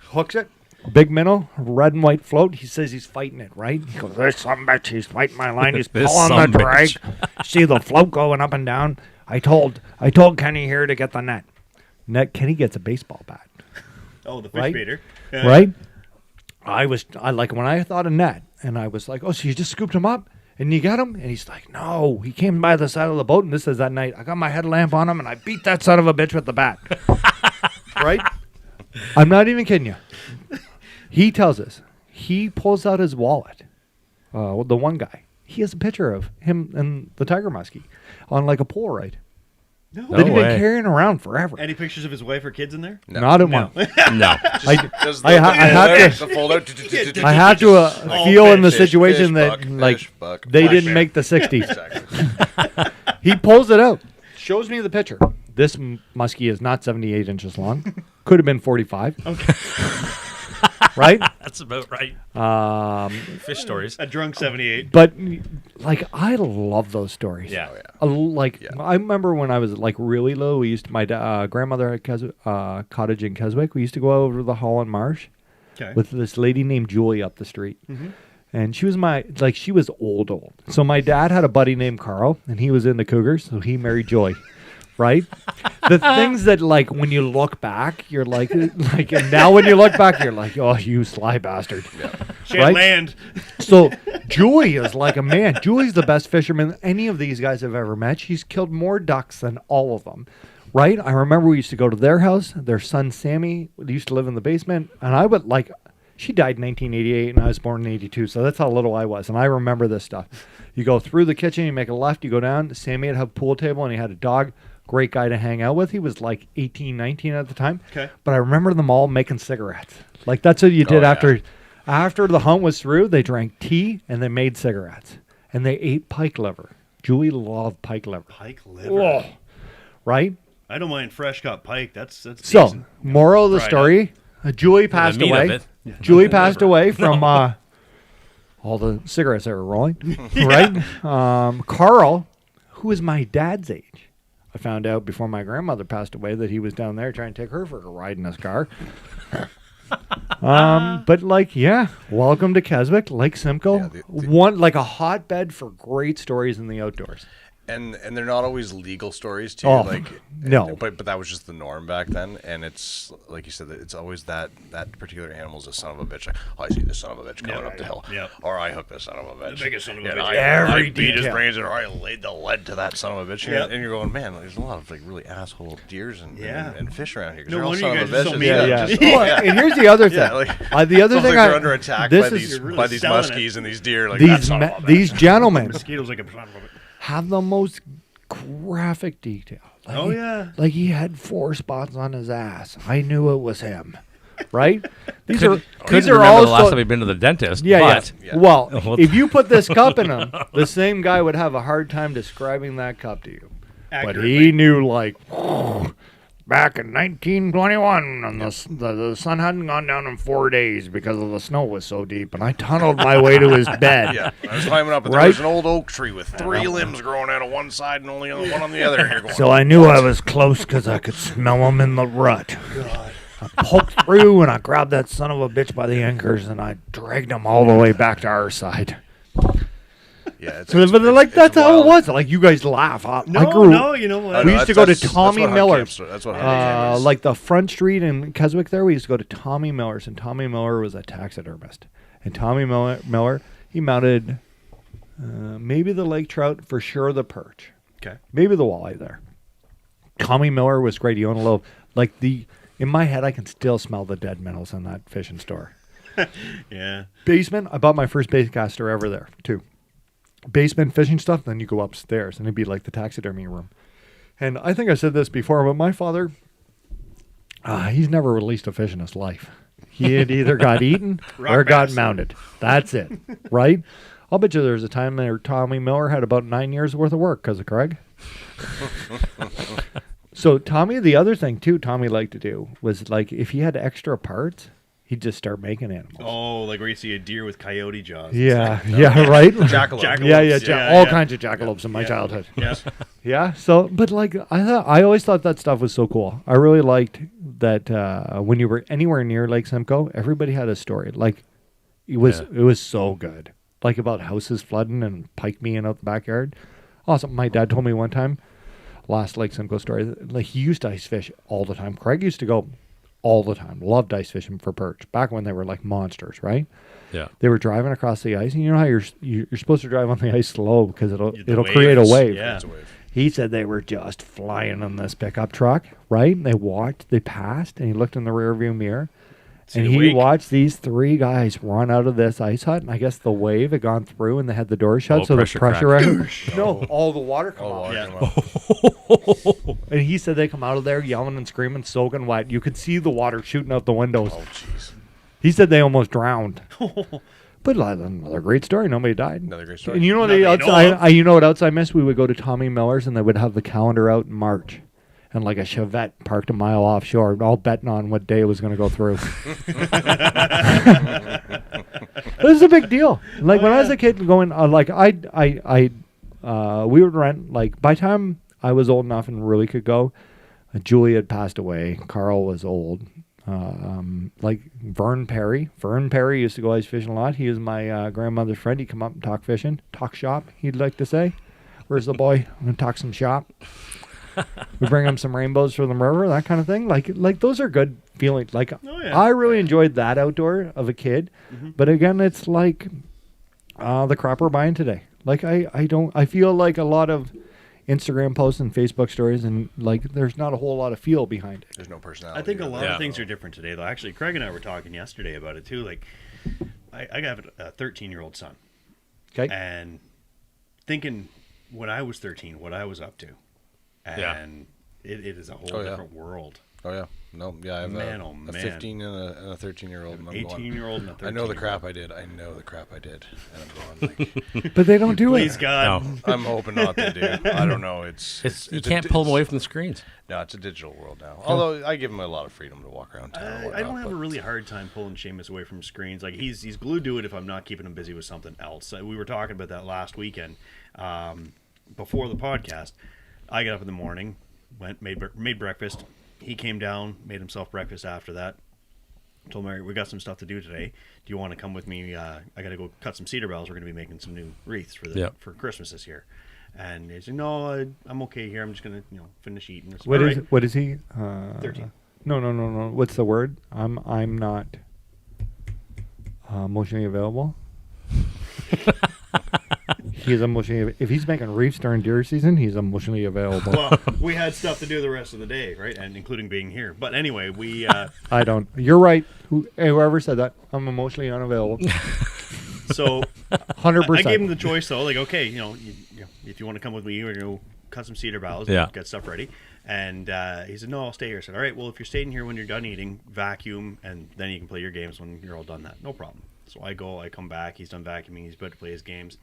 Hooks it, Big minnow, red and white float. He says he's fighting it, right? He goes, "This some bitch, he's fighting my line. He's This pulling the sumbitch." drag. See the float going up and down. I told Kenny here to get the net. Kenny gets a baseball bat, Oh, the fish Right? baiter. right? I like when I thought of net, and I was like, "Oh, so you just scooped him up and you got him?" And he's like, "No, he came by the side of the boat." And this is that night. I got my headlamp on him, and I beat that son of a bitch with the bat. Right? I'm not even kidding you. He tells us he pulls out his wallet. The one guy, he has a picture of him and the tiger muskie on like a Polaroid No. that he's been way. carrying around forever. Any pictures of his wife or kids in there? Not in one. No. Does I have the fold out. I have to feel in the Fish, situation fish, that buck, like fish, buck, they black didn't bear. make the 60s. Exactly. He pulls it out, shows me the picture. This muskie is not 78 inches long. Could have been 45. Okay. Right? That's about right. Fish stories. A drunk 78. But like I love those stories. Yeah. I remember when I was like really little, we used to, my grandmother had cottage in Keswick. We used to go over to the Holland Marsh Okay. with this lady named Julie up the street. And she was she was old. So my dad had a buddy named Carl, and he was into cougars, so he married Joy. Right? The things that, like, when you look back, you're like, and now when you look back, you're like, oh, you sly bastard. She had right? land. So Julie is like a man. Julie's the best fisherman any of these guys have ever met. She's killed more ducks than all of them. Right? I remember we used to go to their house. Their son, Sammy, used to live in the basement. And I would, like, she died in 1988, and I was born in 82. So that's how little I was. And I remember this stuff. You go through the kitchen, you make a left, you go down. Sammy had a pool table, and he had a dog. Great guy to hang out with. He was like 18, 19 at the time. Okay. But I remember them all making cigarettes. Like, that's what you did after the hunt was through. They drank tea, and they made cigarettes. And they ate pike liver. Julie loved pike liver. Pike liver. Oh, right? I don't mind fresh cut pike. That's So, decent. moral of the Fried story, Julie passed meat of away. it. Julie passed away from all the cigarettes that were rolling, right? Carl, who is my dad's age, I found out before my grandmother passed away that he was down there trying to take her for a ride in his car. But like, yeah, welcome to Keswick, Lake Simcoe. Yeah, One like a hotbed for great stories in the outdoors. And they're not always legal stories too. Oh, like no. but that was just the norm back then. And it's like you said, it's always that particular animal's a son of a bitch. Like, oh, I see this son of a bitch coming up the hill, or I hooked this son of a bitch. The biggest son of a Yeah, bitch. Every I beat his detail. brains, or I laid the lead to that son of a bitch. Yep. And you're going, man, there's a lot of like really asshole deers and fish around here. 'Cause No they're all wonder son you of a guys are so bitches. mean. Yeah. Just- Well, and here's the other thing. Yeah, like, the other sounds thing like they're under attack this by is- these really by these selling it. muskies and these deer. Like that these son of a bitch. these gentlemen Mosquitoes like a son of a bitch. have the most graphic detail. Like Oh, yeah. like he had 4 spots on his ass. I knew it was him, right? These Couldn't these are remember all the last so- time he'd been to the dentist. yeah, but yeah. Well, Well, if you put this cup in him, the same guy would have a hard time describing that cup to you. But he knew, like, back in 1921, and the sun hadn't gone down in 4 days because of the snow was so deep, and I tunneled my way to his bed. Yeah, I was climbing up, and Right? there was an old oak tree with 3 limbs growing out of one side and only one on the other. And you're going, So I knew I was close because I could smell him in the rut. I poked through and I grabbed that son of a bitch by the anchors and I dragged him all the way back to our side. yeah, it's, But like that's how it was. Like you guys laugh. I grew. No, you know what? We used to go to Tommy Miller's. That's what hunting is. Like the front street in Keswick there, we used to go to Tommy Miller's, and Tommy Miller was a taxidermist. And Tommy Miller, he mounted maybe the lake trout, for sure the perch. Okay. Maybe the walleye there. Tommy Miller was great. He owned a little, like in my head, I can still smell the dead minnows in that fishing store. Yeah. Basement, I bought my first baitcaster ever there, too. Basement fishing stuff, then you go upstairs, and it'd be like the taxidermy room. And I think I said this before, but my father, he's never released a fish in his life. He had either got eaten or got bass. mounted. That's it, right? I'll bet you there's a time there Tommy Miller had about 9 years worth of work because of Craig. So Tommy, the other thing too, Tommy liked to do was like if he had extra parts, he'd just start making animals. Oh, like where you see a deer with coyote jaws. Yeah, yeah, right. Jackalope. Yeah, all kinds of jackalopes in my childhood. Yeah. Yeah. So, but like I always thought that stuff was so cool. I really liked that when you were anywhere near Lake Simcoe, everybody had a story. Like it was so good. Like about houses flooding and pike being out the backyard. Awesome. My dad told me one time, last Lake Simcoe story, like he used to ice fish all the time. Craig used to go all the time. Loved ice fishing for perch back when they were like monsters, right? Yeah. They were driving across the ice, and you know how you're supposed to drive on the ice slow because it'll waves, create a wave. yeah. It's a wave. He said they were just flying on this pickup truck, right? They walked, they passed, and he looked in the rearview mirror, and the he wake. watched these three guys run out of this ice hut, and I guess the wave had gone through, and they had the door shut, Oh, so the pressure pressure. No, all the water come out. Yeah. And he said they come out of there yelling and screaming, soaking wet. You could see the water shooting out the windows. Oh, jeez. He said they almost drowned. But another great story. Nobody died. Another great story. And you know what Nothing the to know outside? You know what else I missed? We would go to Tommy Miller's and they would have the calendar out in March, and like a Chevette parked a mile offshore, all betting on what day it was going to go through. It was a big deal. Like when I was a kid, going like we would rent. Like by the time I was old enough and really could go, Julie had passed away. Carl was old. Like Vern Perry used to go ice fishing a lot. He was my grandmother's friend. He'd come up and talk fishing, talk shop, he'd like to say. Where's the boy? I'm going to talk some shop. We bring him some rainbows from the river, that kind of thing. Like those are good feelings. Like I really enjoyed that outdoor of a kid. But again, it's like the crap we're buying today. Like I feel like a lot of Instagram posts and Facebook stories, and like there's not a whole lot of feel behind it. There's no personality. I think a lot Yeah. of things are different today, though. Actually, Craig and I were talking yesterday about it, too. Like, I have a 13-year-old son. Okay. And thinking when I was 13, what I was up to. And it is a whole different world. Oh, yeah. No, yeah, I have Man, a, oh, a man. 15 and a 13-year-old. and I'm going, 18-year-old and a 13-year-old. I know the crap I did. And I'm going, like, But they don't do Please, it. God. No. I'm hoping not to do. I don't know. You can't pull them away from the screens. No, it's a digital world now. Although I give him a lot of freedom to walk around town. and I whatnot, don't have a but- really hard time pulling Seamus away from screens. Like he's glued to it if I'm not keeping him busy with something else. We were talking about that last weekend before the podcast. I got up in the morning, went made breakfast. He came down, made himself breakfast after that. Told Mary, we got some stuff to do today. Do you want to come with me? I got to go cut some cedar boughs. We're going to be making some new wreaths for Christmas this year. And he said, no, I'm okay here. I'm just going to finish eating. Said, What is he? 13. No. What's the word? I'm not emotionally available. He's emotionally. If he's making reefs during deer season, he's emotionally available. Well, we had stuff to do the rest of the day, right? And including being here. But anyway, we... I don't. You're right. Whoever said that, I'm emotionally unavailable. So 100%. I gave him the choice, though. Like, okay, if you want to come with me, we're going to cut some cedar boughs and get stuff ready. And he said, no, I'll stay here. I said, all right, well, if you're staying here when you're done eating, vacuum, and then you can play your games when you're all done that. No problem. So I go, I come back. He's done vacuuming. He's about to play his games.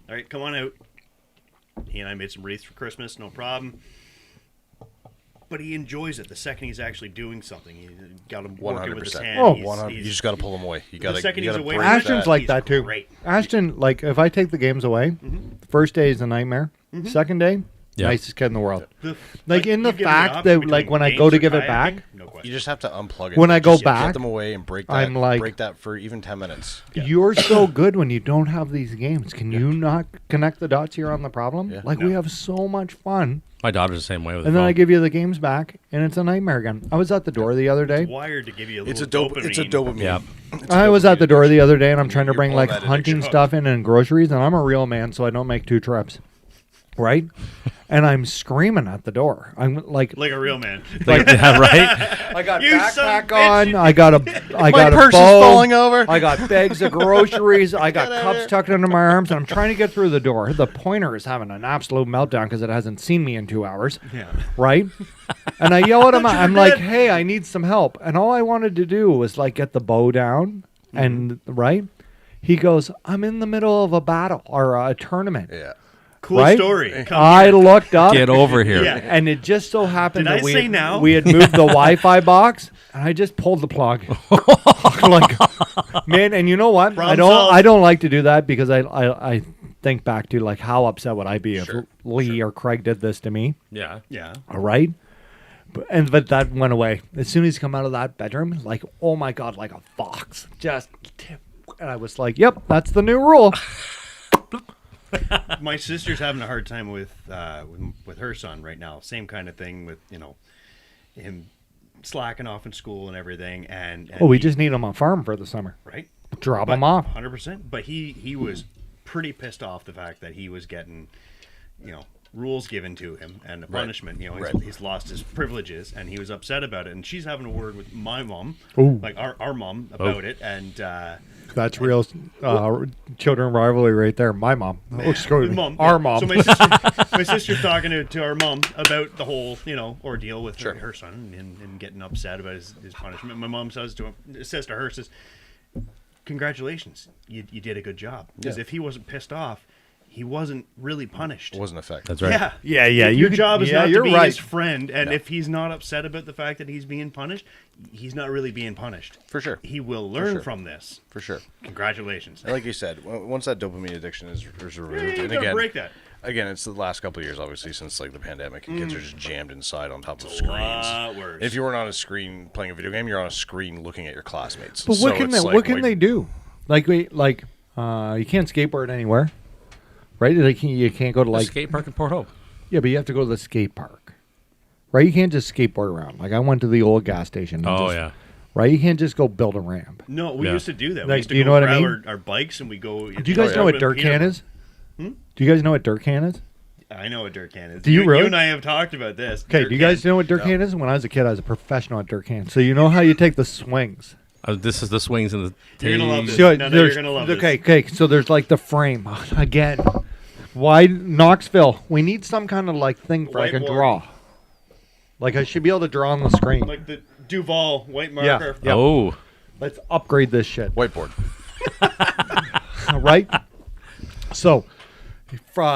All right, come on out. He and I made some wreaths for Christmas. No problem. But he enjoys it the second he's actually doing something. He got him working with his 100%. hand. Oh, He's- 100. he's- You just got to pull them away. You got to. second he's away break from it, Ashton's that. like He's that too. great. Ashton, like if I take the games away, first day is a nightmare. Second day, Yeah. nicest kid in the world. Like in the you give me fact option that, like, between when I games go to or give it kayaking, back, no question. You just have to unplug it. When I go Just back, get them away and break that. I'm like- break that for even 10 minutes. You're so good when you don't have these games. Can you not connect the dots here on the problem? Yeah. Like we have so much fun, My daughter's the same way with and the then I phone. give you the games back, and it's a nightmare again. I was at the door the other day. Wired to give you a little It's a dope. It's a dopamine. Yeah. I was at the door the other day, and I'm trying to You're bring pulling like that hunting addiction. stuff in and groceries, and I'm a real man, so I don't make 2 trips, right? And I'm screaming at the door. I'm like Like a real man. Yeah, right? I got You son of a backpack bitch, on. you- I got a purse is bow. falling over. I got bags of groceries. I got cups tucked under my arms, and I'm trying to get through the door. The pointer is having an absolute meltdown because it hasn't seen me in 2 hours. Yeah. Right? And I yell at him. I'm like, "Hey, I need some help." And all I wanted to do was like get the bow down, and right. He goes, "I'm in the middle of a battle or a tournament." Yeah. Cool right? story. Come I here. looked up. Get over here. Yeah. And it just so happened Did that I we say had, now? we had moved the Wi-Fi box, and I just pulled the plug. Like, man, and you know what? Problem solved. I don't like to do that because I think back to like how upset would I be if Lee or Craig did this to me. Yeah. Yeah. All right. But that went away as soon as he come out of that bedroom. Like, oh my god, like a fox, and I was like, "Yep, that's the new rule." My sister's having a hard time with her son right now. Same kind of thing with him slacking off in school and everything. And Well, we he- just need him on farm for the summer. right. Drop him off. 100%. But he was pretty pissed off the fact that he was getting, rules given to him and a punishment. He's lost his privileges, and he was upset about it. And she's having a word with my mom, Ooh. like our mom, about it. And That's real children rivalry right there. My mom. Oh, screw me. mom, Our yeah. mom. So my sister's talking to our mom about the whole, ordeal with her son and getting upset about his punishment. My mom says to her, "Congratulations, you did a good job." Because if he wasn't pissed off, he wasn't really punished. It wasn't effective. That's right. Yeah. Your job is not to you're be right. his friend, and if he's not upset about the fact that he's being punished, he's not really being punished. For sure. He will learn sure. from this. For sure. Congratulations. And like you said, once that dopamine addiction is removed, you and gotta again, break that. Again, it's the last couple of years, obviously, since like the pandemic, and kids are just jammed inside on top of a screens. lot worse. If you weren't on a screen playing a video game, you're on a screen looking at your classmates. But So what can it's they? like, What can they do? You can't skateboard anywhere, right? You can't go to Like, skate park in Port Hope. yeah, but you have to go to the skate park, right? You can't just skateboard around. Like I went to the old gas station. and Oh, just- yeah. right. You can't just go build a ramp. No, we Yeah. used to do that. Like, We used to do you go know what I grab mean? our bikes and we go. Do you guys know what dirt can is? Do you guys know what dirt can is? I know what dirt can is. Do you really? You and I have talked about this. Okay, Dirt do you guys can. know what dirt can is? When I was a kid, I was a professional at dirt can. So you know how you take the swings. This is the swings and the. You're gonna love this. So No, you're there's- gonna love okay, this. okay. So there's like the frame again. Why Knoxville? We need some kind of like thing for I can Whiteboard. draw. Like I should be able to draw on the screen. Like the Duval white marker. Yeah. Oh. Let's upgrade this shit. Whiteboard. Right? So,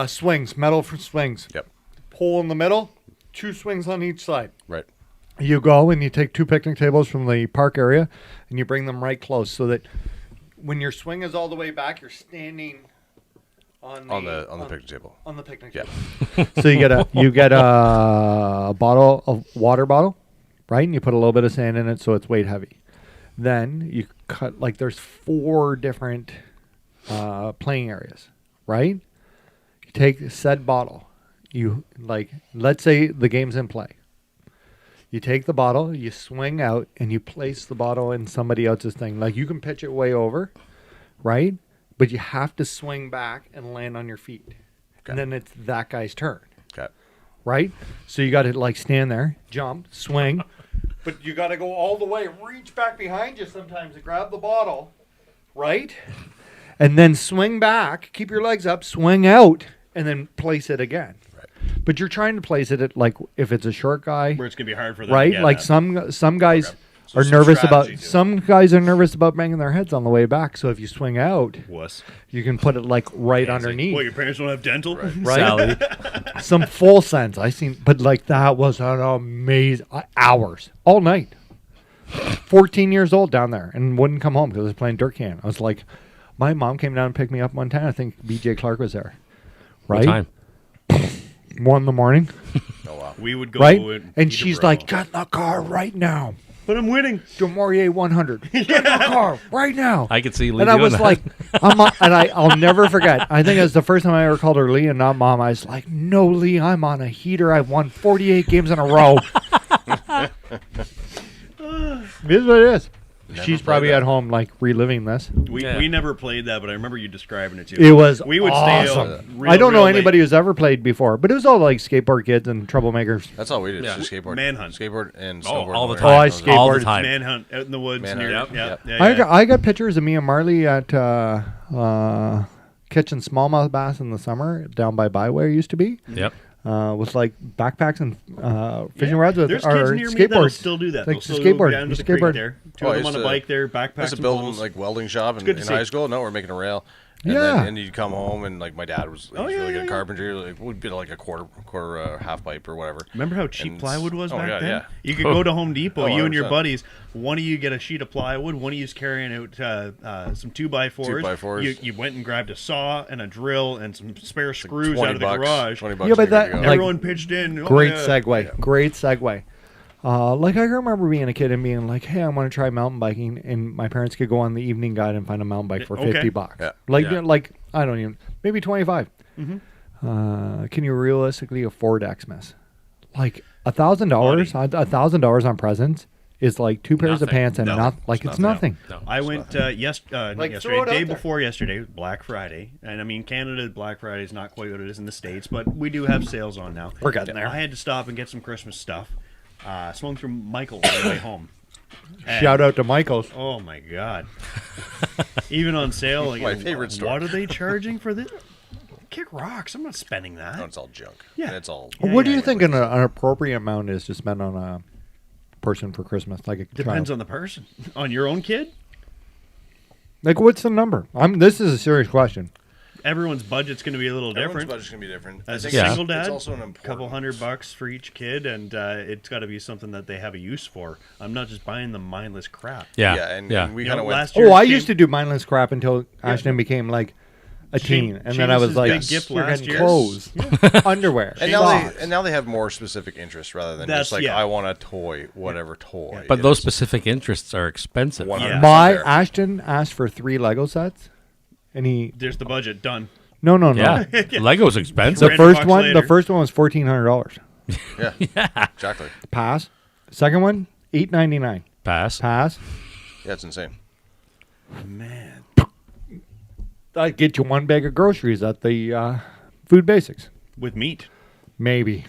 swings, metal for swings. Yep. Pole in the middle, 2 swings on each side. Right. You go and you take 2 picnic tables from the park area and you bring them right close so that when your swing is all the way back, you're standing on On the picnic table. on the picnic Yeah. table. So you get a water bottle, right? And you put a little bit of sand in it so it's weight heavy. Then you cut there's 4 different playing areas, right? You take said bottle. You let's say the game's in play. You take the bottle, you swing out, and you place the bottle in somebody else's thing. Like you can pitch it way over, right? But you have to swing back and land on your feet. Okay. And then it's that guy's turn, Okay. right? So you got to stand there, jump, swing, but you got to go all the way, reach back behind you sometimes to grab the bottle, right? And then swing back, keep your legs up, swing out, and then place it again. Right. But you're trying to place it at if it's a short guy, Where it's gonna be hard for them. right? To get Like at. some guys So are some nervous strategy to it. some guys are nervous about banging their heads on the way back. So if you swing out, Wuss. you can put it right underneath. What, your parents don't have dental? Right? Sally. Some full sense. I seen, but that was an amazing hours all night. 14 years old down there and wouldn't come home because I was playing dirt can. I was like, my mom came down and picked me up one time. I think BJ Clark was there. Right? What time? 1 a.m. Oh wow. We would go Right? and And eat a she's bro. like, get in the car right now. But I'm winning. Demorier 100. Get in the car right now. I could see Lee And I doing was that. like, I'll never forget. I think it was the first time I ever called her Lee and not Mom. I was like, no, Lee, I'm on a heater. I've won 48 games in a row. It is what it is. She's played probably that. at home reliving this. We never played that, but I remember you describing it too. It was We would awesome. stay up I don't know real anybody late. who's ever played before, but it was all skateboard kids and troublemakers. That's all we did. Yeah. Just skateboard. Manhunt. Skateboard and Oh, snowboard. all the and time. Oh, I everything. All the skateboarded. time. Manhunt out in the woods Manhunt. near. Yep. Yeah. I got pictures of me and Marley at catching smallmouth bass in the summer down by Byway used to be. Yep. With backpacks and fishing rods with There's our kids near me that'll skateboards. still do that. Like They'll still skateboard, go down to the the creek skateboard. there. Two Oh, of I them on used a to- bike there, I backpacks used to and build poles. welding shop in good to see. high school. No, we're making a rail. And Yeah. then, and you'd come home and like my dad was Oh, he's yeah, really good yeah, at carpentry. Like we'd get like a quarter half pipe or whatever. Remember how cheap And plywood was oh, back yeah, then? yeah. You could go to Home Depot, Oh, you and your 100%. buddies. One of you get a sheet of plywood. One of you's carrying out some 2x4s. 2x4s. You went and grabbed a saw and a drill and some spare screws 20 out of the bucks, garage. 20 bucks. Yeah, but and you're that- good to go. like- Everyone pitched in. Oh, Great yeah. segue. Great segue. Like I remember being a kid and being like, "Hey, I want to try mountain biking," and my parents could go on the evening guide and find a mountain bike for Okay. $50. Yeah. Like I don't even maybe 25. Can you realistically afford Xmas? Like $1,000, $1,000 on presents is like two pairs of Nothing. pants and No, not like it's it's nothing. No. I went Like, yesterday, throw it out day there. before yesterday, Black Friday, and I mean Canada Black Friday is not quite what it is in the States, but we do have sales on now. We're getting there. I had to stop and get some Christmas stuff. Swung through Michael's on the way home. And- Shout out to Michael's. Oh my god! Even on sale, like, My favorite store. What are they charging for this? Kick rocks! I'm not spending that. No, it's all junk. Yeah. And it's all. What do you think an appropriate amount is to spend on a person for Christmas? Like a Depends child? on the person. On your own kid, Like what's the number? This is a serious question. everyone's budget's going to be a little Everyone's different. budget's gonna be different. As I a think single it's dad, also an a important couple $100 for each kid, and it's got to be something that they have a use for. I'm not just buying them mindless crap. Yeah. Yeah, and, yeah. and we You kind know, of went. last year Oh, I Shane- used to do mindless crap until Ashton became like a teen, and then I was Seamus's like, big gift "You're last getting year." clothes, underwear, And now they have more specific interests rather than That's- just like yeah. I want a toy, whatever toy. But It those is specific interests are expensive. 100% Yeah. My there. Ashton asked for 3 Lego sets, and he There's the budget done. no. Yeah. Lego's expensive. The $300 first one, later. the first one was $1,400. Yeah, exactly. Pass. Second one, $899. Pass. Pass. Yeah, it's insane. Man, I'd get you 1 bag of groceries at the Food Basics. with meat. Maybe.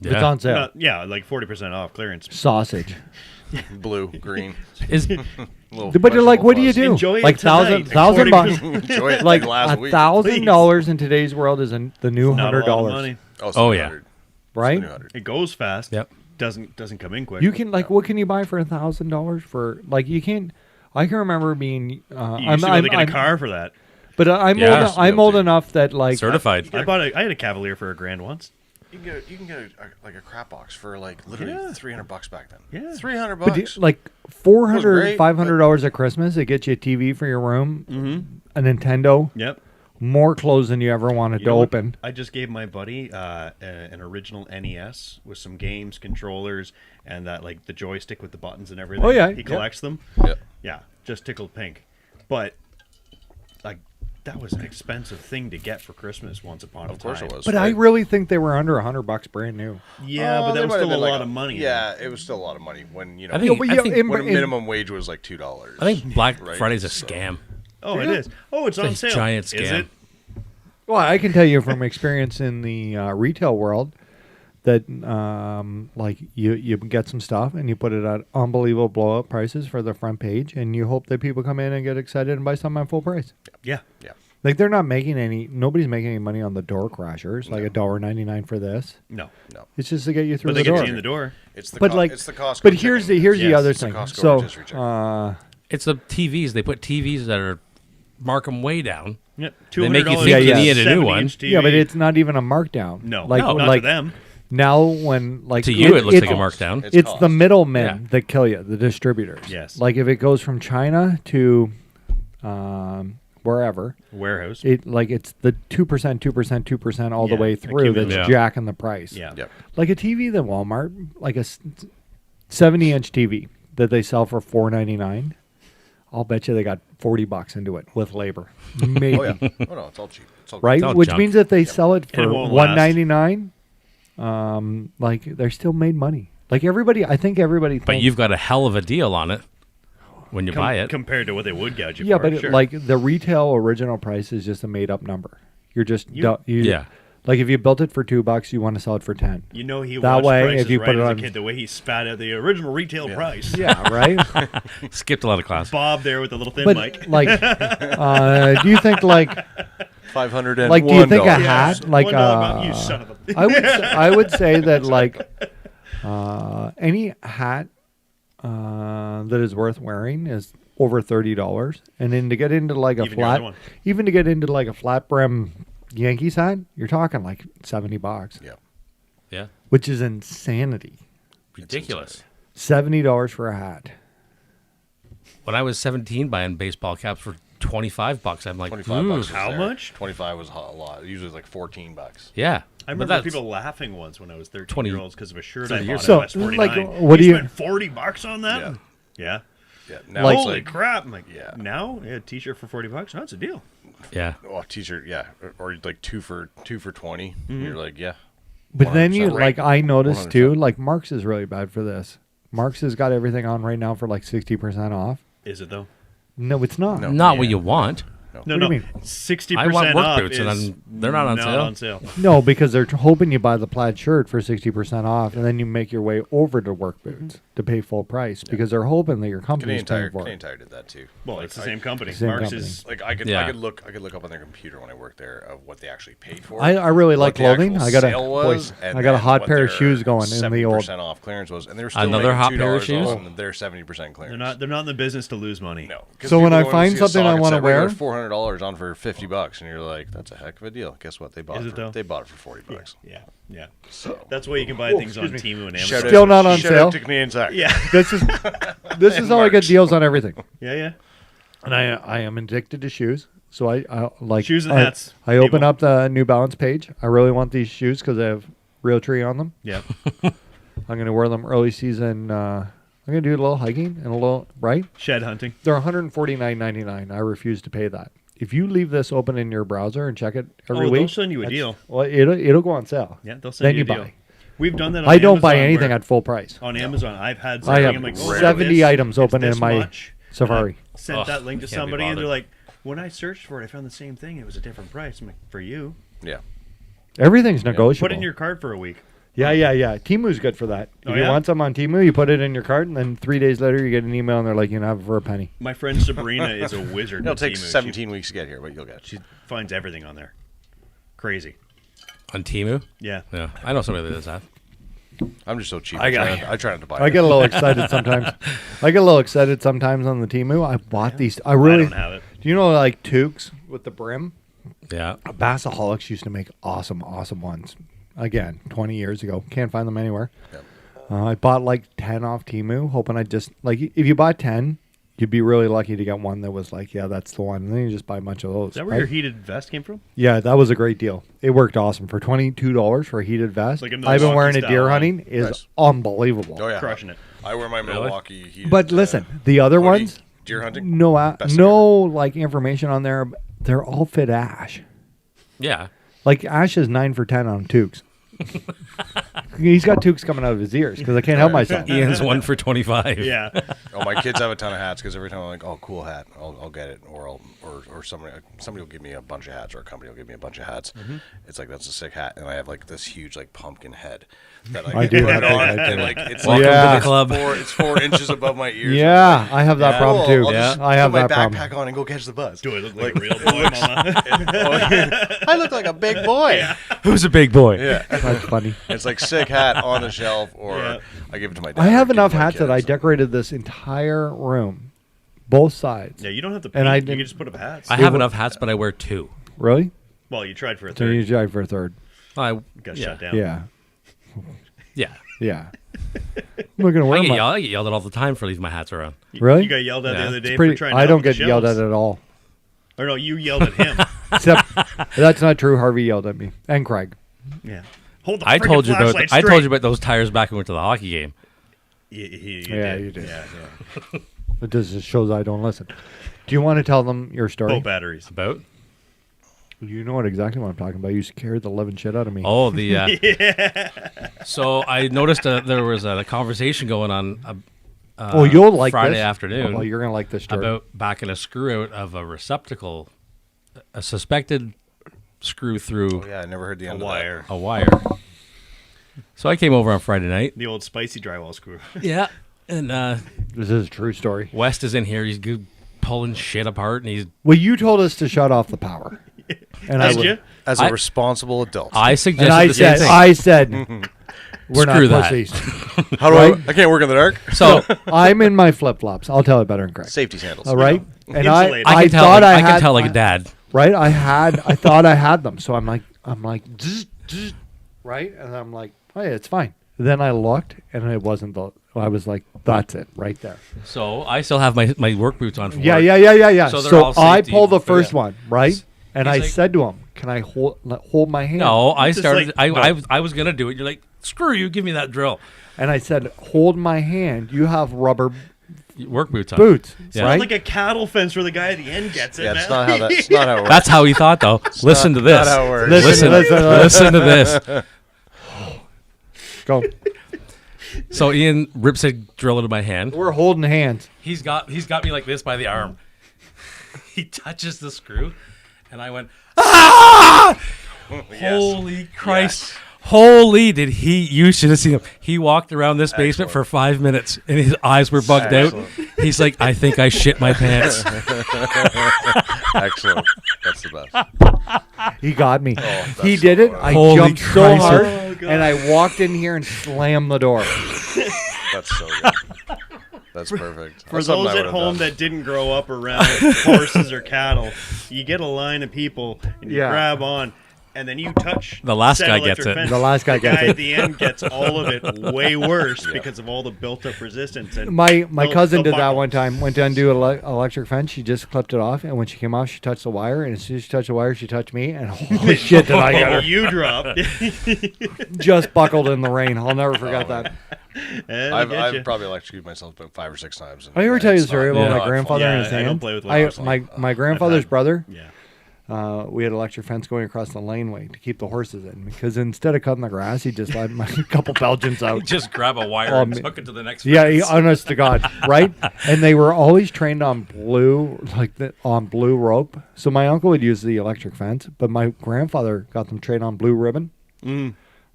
Yeah. It's on sale. Yeah, like 40% off clearance. Sausage. Blue, green. Is Little But you're like, what do you do? Enjoy it like tonight. thousand bucks. Enjoy it Like last week. $1,000 in today's world is the new Not a lot of $100, money. Oh, yeah. right? It goes fast. Yep. Doesn't come in quick. You can what can you buy for $1,000 for like you can't. I can remember being. You used to be able to get a car for that. But I'm Yeah. old. I'm old enough that like certified. I had a Cavalier for $1,000 once. You can get like a crap box for like literally Yeah. $300 back then. Yeah. $300 But bucks. like great, $400, $500 at Christmas, it gets you a TV for your room, a Nintendo, Yep. more clothes than you ever wanted You to know what? open. I just gave my buddy an original NES with some games, controllers, and that like the joystick with the buttons and everything. Oh, yeah. He collects them. Yep. Yeah, just tickled pink. But like that was an expensive thing to get for Christmas once upon a time. Of course it was. But I right? really think they were under $100 brand new. Yeah, but they that was might have still a been like lot of money. Yeah, it was still a lot of money when I think- but when minimum wage was like $2. I think Black Right? Friday's a So- scam. Oh, it is. Oh, it's on a sale. giant Is scam. it? Well, I can tell you from experience in the retail world that like you get some stuff and you put it at unbelievable blowout prices for the front page, and you hope that people come in and get excited and buy something at full price. Yeah. Yeah. Like they're not making nobody's making any money on the door crashers. Like $1.99 for this. No. It's just to get you through But they the get door. you in the door. It's the But like, it's the Costco. but here's the chicken. Yes, other it's the thing. Costco So rotisserie chicken. It's the TVs. They put TVs that are mark them way down. Yep. They make you $200 think you need a new 70 one. inch TV. yeah, but it's not even a markdown. no, like not like to them. now when like To you, it looks like a cost. markdown. It's It's cost. the middlemen Yeah. that kill you, the distributors. Yes. Like if it goes from China to wherever, Warehouse. it's the 2% all the Yeah, way through that's accumulated. jacking the price. Yeah. Yep. Like a TV that Walmart, like a 70-inch TV that they sell for $4.99. I'll bet you they got $40 into it with labor, maybe. Oh yeah. Oh no, it's all cheap. It's all Right, It's all which junk. means that they sell it And it for won't last. $1.99. Like they're still made money. Like everybody, I think everybody. But thinks, you've got a hell of a deal on it when you buy it. Compared to what they would gouge you yeah, for. but sure. like the retail original price is just a made up number. You're just Yeah. Like if you built it for $2, you want to sell it for 10. you know he that watched way, Price if is you Right put it as a on- kid, the way he spat out the original retail price. Yeah, right. Skipped a lot of class. Bob there with the little thin but mic. like, do you think like $501. like do you think a Yes. hat like $1 you son of a. I would say that like any hat that is worth wearing is over $30, and then to get into like a Even your other one. even to get into like a flat brim Yankees hat, you're talking like $70, Yeah. Yeah. which is insanity. Ridiculous. $70 for a hat. When I was 17, buying baseball caps for $25, I'm like, $25 was How there. much? 25 was a lot. Usually it's like $14. Yeah. I But remember that's- people laughing once when I was 13 20 years old because of a shirt 30 I years bought ago. at West 49. Like, what do you- spent $40 on that? Yeah. Yeah. Yeah. Now Like- it's Holy like, crap! I'm like, Yeah. Now a t-shirt for $40. That's a deal. Yeah. oh, t-shirt, yeah, or like two for 20. Mm-hmm. You're like, yeah. But then you 100%. like I noticed 100%. too, like Marks is really bad for this. Marks has got everything on right now for like 60% off. Is it though? No, it's not. No. Not what you want. No, What do you no. mean? 60% I want work off boots, is and they're not on sale. No, because they're hoping you buy the plaid shirt for 60% off, and then you make your way over to work boots to pay full price because they're hoping that your company's paying for Canadian it. Tire did that too. Well, Like, it's the I- same company. Same Marks company. is Like I could Yeah. look up on their computer when I worked there of what they actually paid for. I really what like the clothing. actual I got a sale was, boys, and I got a then hot what pair of their shoes going in the old. 70% off clearance was, and they were still Another making hot pair of $2 shoes? off, and they're 70% clearance. they're not in the business to lose money. No. 'Cause So when people I go and find see a something I sock wanna set, regular wear- $400 on for $50, and you're like, that's a heck of a deal. Guess what? They bought Is it it though? they bought it for $40. Yeah. So That's why you can buy things on Temu and Amazon. shout Still out, not on shout sale? out to Canadian Tire. Yeah. This is how I get Marks. deals on everything. Yeah. And I am addicted to shoes. So I like Shoes and hats. I open People. up the New Balance page. I really want these shoes because they have real tree on them. Yeah. I'm going to wear them early season. I'm going to do a little hiking and a little, right? Shed hunting. They're $149.99. I refuse to pay that. If you leave this open in your browser and check it every They'll week, send you a deal. well, it'll go on sale. Yeah, they'll send Then you you a deal. buy. We've done that on I don't buy Amazon anything where- at full price. on Amazon. I've had I something. have I'm like, 70 this, items it's open this in my much. Safari. And I sent Ugh, that link to can't be somebody, and they're bothered. like, when I searched for it, I found the same thing. It was a different price. I'm like, for you. Yeah. Everything's negotiable. Put in your card for a week. Yeah. Timu's good for that. If Oh, you yeah? want some on Timu, you put it in your cart, and then 3 days later, you get an email, and they're like, you can have it for a penny. My friend Sabrina is a wizard. It'll with take Temu. 17 weeks to get here, but you'll get it. She finds everything on there. Crazy. On Temu? Yeah. Yeah. I know somebody that does that. I'm just so cheap. I got- I try not to buy I it. get a little excited sometimes. I get a little excited sometimes on the Timu. I bought these. I I really. don't have it. Do you know like toques with the brim? Yeah. Bassaholics used to make awesome ones. Again, 20 years ago. Can't find them anywhere. Yep. I bought like 10 off Timu, hoping I just like if you bought 10, you'd be really lucky to get one that was like, yeah, that's the one. And then you just buy a bunch of those. Is that where right? your heated vest came from? Yeah, that was a great deal. It worked awesome for $22 for a heated vest. Like a I've been wearing it Milwaukee deer style hunting. Is Nice. unbelievable. Oh, yeah. Crushing it. I wear my Milwaukee heated, But listen, the other hoodie, ones, deer hunting. no, Best no, like information on there. They're all fit Ash. Yeah. Like Ash is 9 for 10 on toques. He's got toques coming out of his ears because I can't help myself. Ian's 1 for 25. Yeah. Oh, my kids have a ton of hats because every time I'm like, oh, cool hat, I'll get it, or somebody will give me a bunch of hats, or a company will give me a bunch of hats. It's like that's a sick hat, and I have like this huge like pumpkin head that I do put have on, big heads, and too. like it's Welcome like to the club. It's 4 inches above my ears. Yeah, I have that problem too. I'll just I have put my that backpack problem. on and go catch the buzz. Do I look like a real boy, mama? I look like a big boy. Who's a big boy? Yeah. That's funny. It's like sick hat on the shelf, or Yeah. I give it to my dad. I have or give enough it to my hats that I kids. decorated this entire room, both sides. Yeah, you don't have to And paint. I You didn't- can just put up hats. I have enough hats, but I wear 2. Really? Well, you tried for a So you third. tried for a third. Got yeah. shut down. Yeah. Yeah. Yeah. I'm not gonna I wear get my. yelled at all the time for leaving my hats around. Really? You got yelled at Yeah. the other It's day Pretty, for trying to I help don't with get the yelled shelves. at at all. Or no, you yelled at him. Except that's not true. Harvey yelled at me and Craig. Yeah. Hold the I frickin' told you about flashlight I told straight. you about those tires back when we went to the hockey game. Yeah, you did. Yeah. It just shows I don't listen. Do you want to tell them your story? Boat batteries. About? You know exactly what I'm talking about. You scared the living shit out of me. Oh, the So I noticed there was a conversation going on You'll like Friday this. afternoon Oh, you're gonna like this story. about backing a screw out of a receptacle, a suspected screw through Oh, yeah, I never heard the end Wire. a wire. So I came over on Friday night. The old spicy drywall screw. Yeah. And This is a true story. West is in here. He's pulling shit apart, and he's. Well, you told us to shut off the power, and Did you? As a responsible adult. I And suggested I the same said, thing. I said, We're Screw not that. pussies. How do I can't work in the dark. So I'm in my flip flops. I'll tell it better than Craig. Safety sandals. All right, and Insulated. I can tell. thought I had, can tell like a dad. Right, I thought I had them, so I'm like, zzz, zzz, right, and I'm like, oh yeah, it's fine. Then I looked, and it wasn't the. I was like, that's it, right there. So I still have my work boots on. For Yeah. So they're So all I safety. pulled the Yeah. first one, right, and He's I like- said to him, "Can I hold my hand?" No, I Just started. like, I was gonna do it. You're like, screw you. Give me that drill. And I said, "Hold my hand. You have rubber Work boots on. boots, Yeah. right?" Like a cattle fence where the guy at the end gets it. Yeah, man. it's not how that. It's not how it works. That's how he thought, though. Listen to this. Not how it works. Listen. Listen to this. Go. So Ian rips a drill into my hand. We're holding hands. He's got me like this by the arm. He touches the screw, and I went, ah! Holy Christ. Holy, did he? You should have seen him. He walked around this basement for 5 minutes, and his eyes were bugged out. He's like, I think I shit my pants. Excellent. That's the best. He got me. that's He did it. so I Holy jumped so Christ. hard, Oh, God. and I walked in here and slammed the door. That's so good. That's perfect. For That's something those I at would've home done. that didn't grow up around horses or cattle, you get a line of people and you Yeah. grab on, and then you touch The last said guy gets electric it. fence. The last guy gets guy it. at the end gets all of it way worse because of all the built-up resistance. And My they'll- cousin they'll did that buckle. one time. Went to undo electric fence. She just clipped it off, and when she came off, she touched the wire. And as soon as she touched the wire, she touched me. And holy shit, did I get her! You dropped. Just buckled in the rain. I'll never forget that. And I've probably electrocuted myself about 5 or 6 times. and I ever tell you the it's story not- about not my fun. grandfather Yeah, and his I don't hand? play with wires like My grandfather's brother. Yeah. We had electric fence going across the laneway to keep the horses in, because instead of cutting the grass, he just let a couple Belgians out. Just grab a wire Oh, and man. hook it to the next Yeah, fence. honest to God, right? And they were always trained on blue, on blue rope. So my uncle would use the electric fence, but my grandfather got them trained on blue ribbon.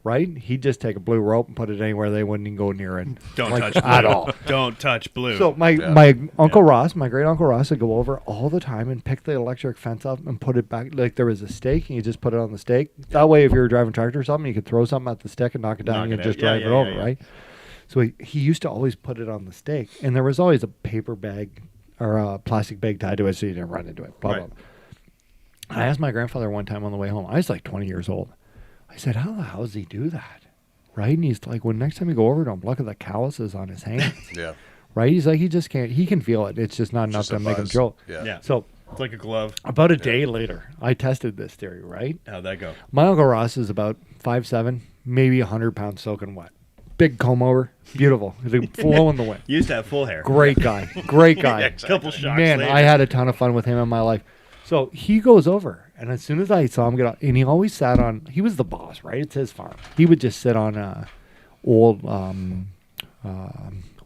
Right? He'd just take a blue rope and put it anywhere they wouldn't even go near it. Don't like, touch blue. at all. Don't touch blue. So my Uncle Ross, my great Uncle Ross, would go over all the time and pick the electric fence up and put it back. Like there was a stake, and you just put it on the stake. That way, if you were driving a tractor or something, you could throw something at the stick and knock it down, Knock and you it could just out. Yeah, drive yeah, it over, yeah, yeah. right? So he used to always put it on the stake, and there was always a paper bag or a plastic bag tied to it so you didn't run into it. Blah, Right. blah. I asked my grandfather one time on the way home. I was like 20 years old. I said, "How the hell does he do that?" Right? And he's like, "Well, next time you go over, don't look at the calluses on his hands." Yeah. Right? He's like, he just can't. He can feel it. It's just not enough Just to a make him buzz. drill. Yeah. yeah, So it's like a glove. about a day later, I tested this theory. Right? How'd that go? My Uncle Ross is about 5'7", maybe 100 pounds soaking wet. Big comb over, beautiful. He's flow in the wind. You used to have full hair. Great guy. Great guy. Couple shots Man, later. I had a ton of fun with him in my life. So he goes over, and as soon as I saw him get out, and he always sat on. He was the boss, right? It's his farm. He would just sit on old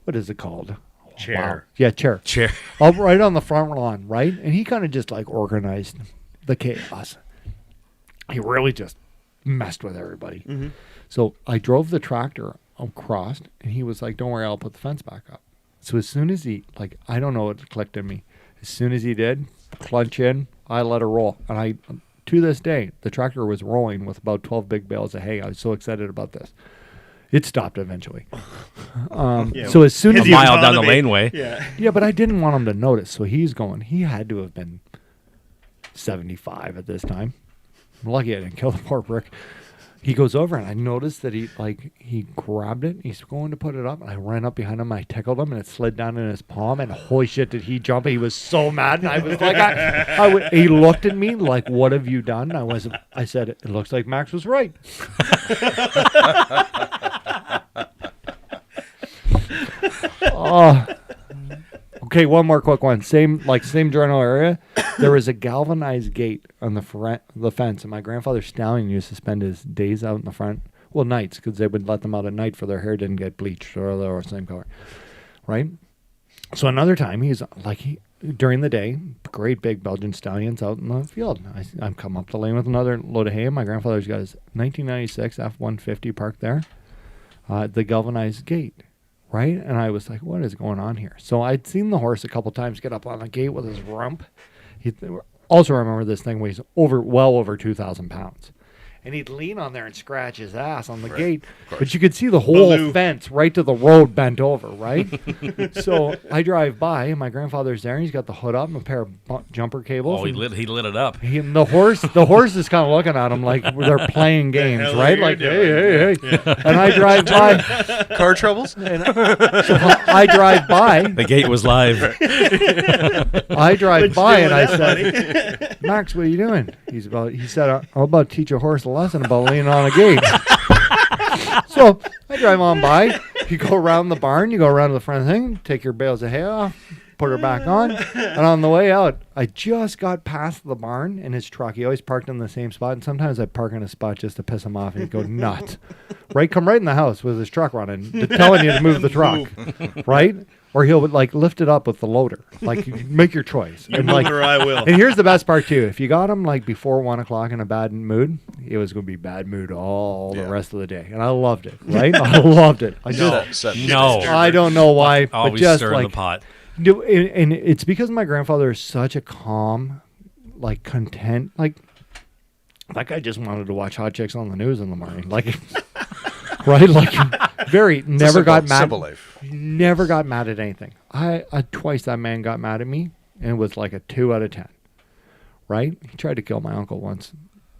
what is it called? Chair. Yeah, chair. Chair. Up right on the front lawn, right? And he kind of just like organized the chaos. He really just messed with everybody. Mm-hmm. So I drove the tractor across, and he was like, "Don't worry, I'll put the fence back up." So as soon as he, like, I don't know what clicked in me. As soon as he did, clunch in, I let her roll. And to this day, the tractor was rolling with about 12 big bales of hay. I was so excited about this. It stopped eventually. Yeah. So as soon as A he mile down the economy. laneway. Yeah. yeah, but I didn't want him to notice. So he's going. He had to have been 75 at this time. I'm lucky I didn't kill the poor brick. He goes over, and I noticed that he grabbed it. He's going to put it up, and I ran up behind him. I tickled him, and it slid down in his palm. And holy shit, did he jump! He was so mad. And I was like, he looked at me like, "What have you done?" I said, "It looks like Max was right." Oh. Okay, one more quick one. Same general area. There was a galvanized gate on the fence, and my grandfather's stallion used to spend his days out in the front. Well, nights, because they would let them out at night for their hair didn't get bleached or they were the same color, right? So another time, during the day, great big Belgian stallions out in the field. I'm come up the lane with another load of hay. And my grandfather's got his 1996 F-150 parked there, the galvanized gate. Right? And I was like, what is going on here? So I'd seen the horse a couple times get up on the gate with his rump. Also remember this thing weighs well over 2,000 pounds. and he'd lean on there and scratch his ass on the gate. But you could see the whole fence right to the road bent over, right? So I drive by, and my grandfather's there, and he's got the hood up and a pair of jumper cables. Oh, he lit it up. And the horse is kind of looking at him like they're playing games, right? Like, hey. And I drive by. Car troubles? And I drive by. The gate was live. I drive by and I said, Max, what are you doing? He said, I'm about to teach a horse a lesson about leaning on a gate. So I drive on by. You go around the barn, you go around to the front thing, take your bales of hay off, put her back on. And on the way out, I just got past the barn in his truck. He always parked in the same spot. And sometimes I park in a spot just to piss him off and he'd go nuts. Right? Come right in the house with his truck running, telling you to move the truck. Right? Or he'll like lift it up with the loader. Like, make your choice. You move it or I will. And here's the best part too. If you got him like before 1 o'clock in a bad mood, it was going to be bad mood all the rest of the day. And I loved it. Right? I loved it. I don't know why, but Always just stirring like the pot. and it's because my grandfather is such a calm, like content, like that guy just wanted to watch hot chicks on the news in the morning, like right, like never got mad. Simple life. Never got mad at anything. I twice that man got mad at me, and it was like a 2 out of 10. Right? He tried to kill my uncle once,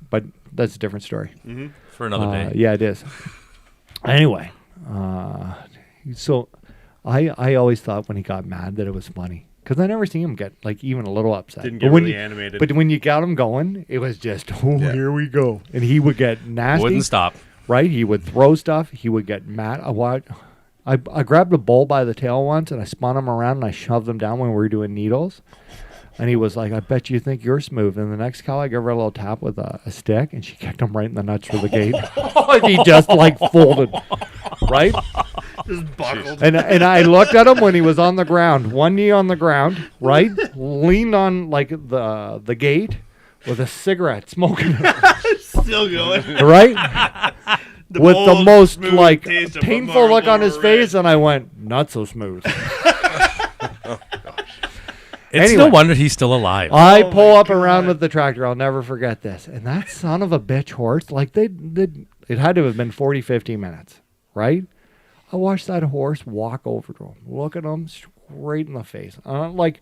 but that's a different story. For another day. Yeah, it is. Anyway, so I always thought when he got mad that it was funny because I never seen him get like even a little upset. Didn't get really animated. But when you got him going, it was just here we go, and he would get nasty. Wouldn't stop. Right? He would throw stuff. He would get mad. I grabbed a bull by the tail once and I spun him around and I shoved him down when we were doing needles. And he was like, I bet you think you're smooth. And the next cow, I gave her a little tap with a stick, and she kicked him right in the nuts for the gate. He just like folded, right? Just buckled. And I looked at him when he was on the ground, one knee on the ground, right? Leaned on like the gate with a cigarette, smoking it, Still going. right? With the bold, most smooth like taste of painful look on his Marlboro face, and I went, not so smooth. It's Anyway. no wonder he's still alive. I pull up around with the tractor. I'll never forget this. And that son of a bitch horse, like it had to have been 40, 50 minutes, right? I watched that horse walk over to him, look at him straight in the face. Like,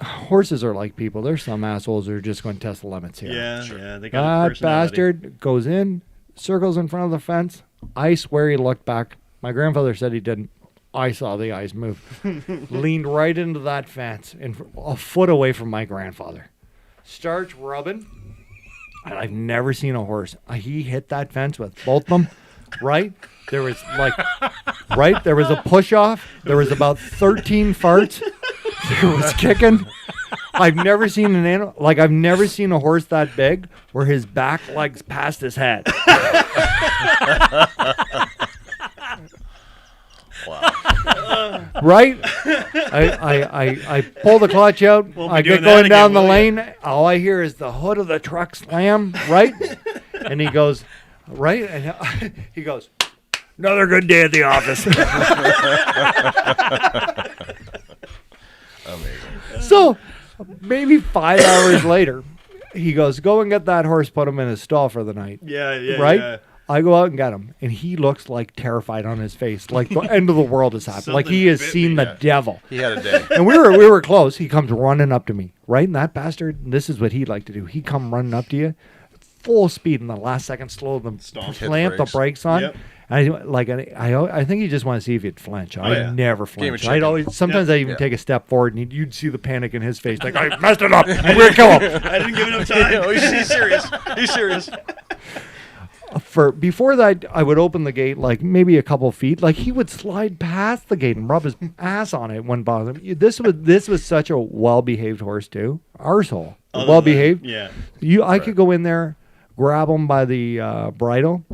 horses are like people. There's some assholes who are just going to test the limits here. Yeah, they got a That personality. bastard goes in, circles in front of the fence. I swear he looked back. My grandfather said he didn't. I saw the eyes move. Leaned right into that fence and a foot away from my grandfather. Starts rubbing. And I've never seen a horse. He hit that fence with both of them, right? There was like, right? There was a push off. There was about 13 farts. There was kicking. I've never seen an animal, like I've never seen a horse that big where his back legs past his head. Right? I pull the clutch out. I get going down the lane. All I hear is the hood of the truck slam, right? And he goes, right? And he goes, another good day at the office. Amazing. So maybe 5 hours later, he goes, go and get that horse, put him in his stall for the night. Yeah. Right? Yeah. I go out and get him, and he looks like terrified on his face, like the end of the world has happened, like he has Something bit seen me. the devil. He had a day. And we were close. He comes running up to me, right? And that bastard, this is what he'd like to do. He'd come running up to you, full speed, in the last second, slow them, Stomp. clamp the brakes on. Yep. And I think he just wanted to see if you'd flinch. I never Game of flinch. I'd chicken. always, sometimes I even Yeah. take a step forward, and you'd see the panic in his face, like I messed it up. I'm gonna kill him. I didn't give enough time. He's serious. He's serious. Before that, I would open the gate like maybe a couple feet. Like he would slide past the gate and rub his ass on it when bothering him. This was such a well-behaved horse too. Arsehole, well-behaved. Yeah. I could go in there, grab him by the bridle,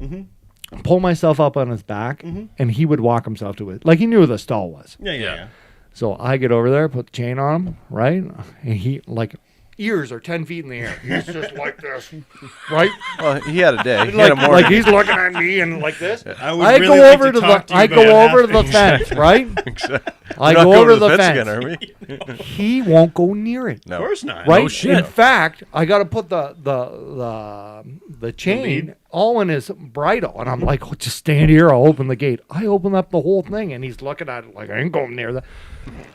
pull myself up on his back, and he would walk himself to it. Like he knew where the stall was. Yeah. So I get over there, put the chain on him, right, and he like. Ears are 10 feet in the air. He's just like this, right? Well, he had a day. He had a morning. Like he's looking at me and like this. I would I really go like over to to talk the to you I about go over to the happening. fence, right? I We're not go going over to the fence fence. again, are we? He won't go near it. No. Of course not. Right? No shit. In fact, I got to put the chain lead? all in his bridle, and I'm like, oh, just stand here. I'll open the gate. I open up the whole thing, and he's looking at it like, I ain't going near that.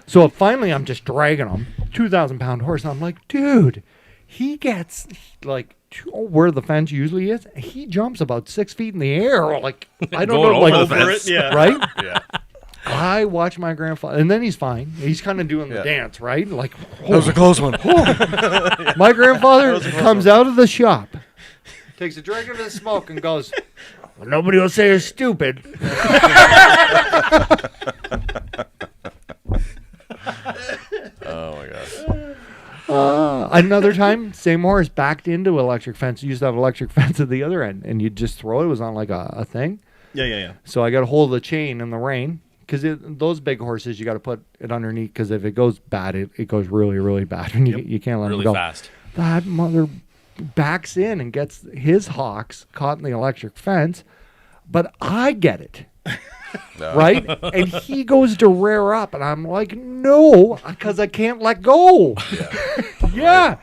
So finally, I'm just dragging him, 2,000-pound horse, and I'm like, dude, he gets like where the fence usually is. He jumps about 6 feet in the air, like I don't Going know, over like the fence. Yeah. right? Yeah. I watch my grandfather, and then he's fine. He's kind of doing the Yeah. dance, right? Like, That was a close one. my grandfather comes out of the shop, takes a drink of his smoke, and goes, well, nobody will say you're stupid. Oh my gosh. Another time, same horse backed into electric fence. You used to have electric fence at the other end, and you'd just throw it. It was on like a thing. Yeah. So I got a hold of the chain in the rain, because those big horses, you got to put it underneath, because if it goes bad, it goes really, really bad, and you can't let Really him go. fast. That mother backs in and gets his hocks caught in the electric fence, but I get it. No. Right? And he goes to rear up, and I'm like, no, because I can't let go. Yeah.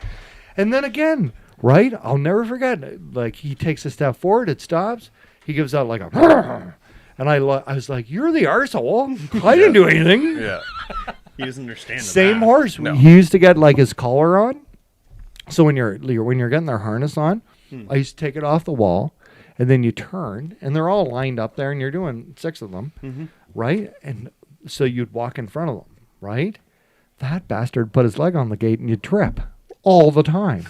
And then again, right? I'll never forget. Like, he takes a step forward, it stops. He gives out like a, and I was like, you're the arsehole. I didn't do anything. Yeah. He doesn't understand the Same math. horse. No. He used to get like his collar on. So when you're getting their harness on, I used to take it off the wall, and then you turn, and they're all lined up there, and you're doing 6 of them, right? And so you'd walk in front of them, right? That bastard put his leg on the gate, and you'd trip all the time.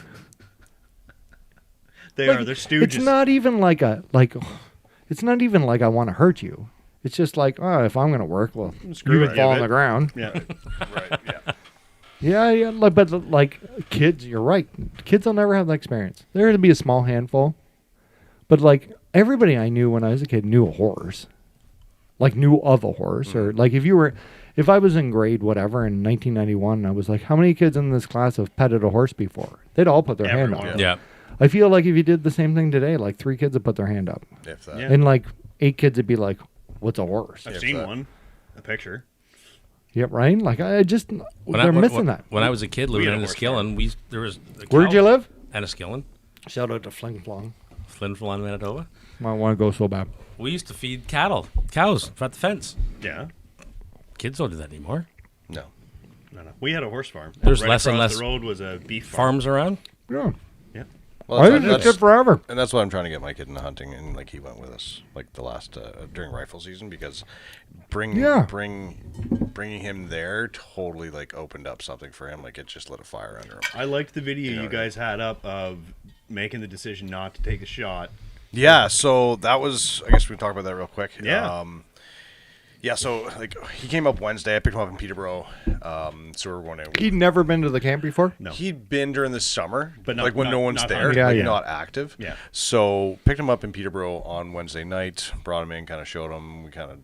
They're stooges. It's not even like it's not even like I want to hurt you. It's just like, oh, if I'm going to work, well, Screw you it, would fall yeah, on the ground. Yeah. Right. Yeah. Yeah, but kids, you're right. Kids will never have that experience. There to be a small handful, but like everybody I knew when I was a kid knew a horse, like knew of a horse, or like if I was in grade whatever in 1991, I was like, how many kids in this class have petted a horse before? They'd all put their hand Everyone. up. Yeah. I feel like if you did the same thing today, like 3 kids would put their hand up, If that. Yeah. and like 8 kids would be like, what's a horse? I've If seen that. one, a picture. Yep, right. Like I just they're missing that. When I was a kid living had a in horse Enniskillen, there was a Where'd cow- you live? Enniskillen, Shout out to Fling Flong. Flin Flon, Manitoba. I want to go so bad. We used to feed cows at the fence. Yeah. Kids don't do that anymore. No. No. We had a horse farm. There's right less and across less the road was a beef farm. Farms around. Yeah. Yeah. Well, I that's, did this shit forever. and that's why I'm trying to get my kid into hunting, and like he went with us like the last during rifle season, because bringing him there totally like opened up something for him. Like it just lit a fire under him. I liked the video know you what I mean? guys had up of making the decision not to take a shot. Yeah, so that was. I guess we can talk about that real quick. Yeah. Yeah, so like he came up Wednesday. I picked him up in Peterborough. So we were going to. He'd never been to the camp before? No. He'd been during the summer, But not- like when not- no one's not there, hunting. Yeah, like yeah. not active. Yeah. So picked him up in Peterborough on Wednesday night. Brought him in, kind of showed him. We kind of,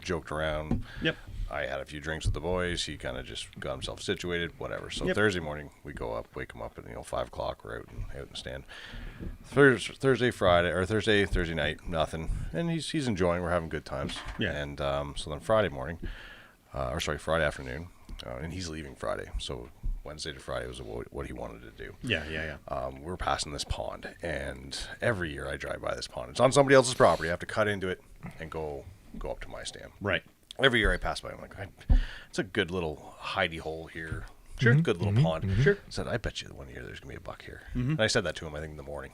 joked around. Yep. I had a few drinks with the boys. He kind of just got himself situated, whatever. So Yep. Thursday morning we go up, wake him up at 5 o'clock. We're out in the stand. Thursday night, nothing, and he's enjoying. We're having good times. Yeah. And so then Friday Friday afternoon, and he's leaving Friday. So Wednesday to Friday was what he wanted to do. Yeah. We were passing this pond, and every year I drive by this pond. It's on somebody else's property. I have to cut into it and go up to my stand. Right. Every year I pass by, I'm like, it's a good little hidey hole here. Sure. Good little pond. Sure. I said, I bet you one year there's going to be a buck here. And I said that to him, I think, in the morning.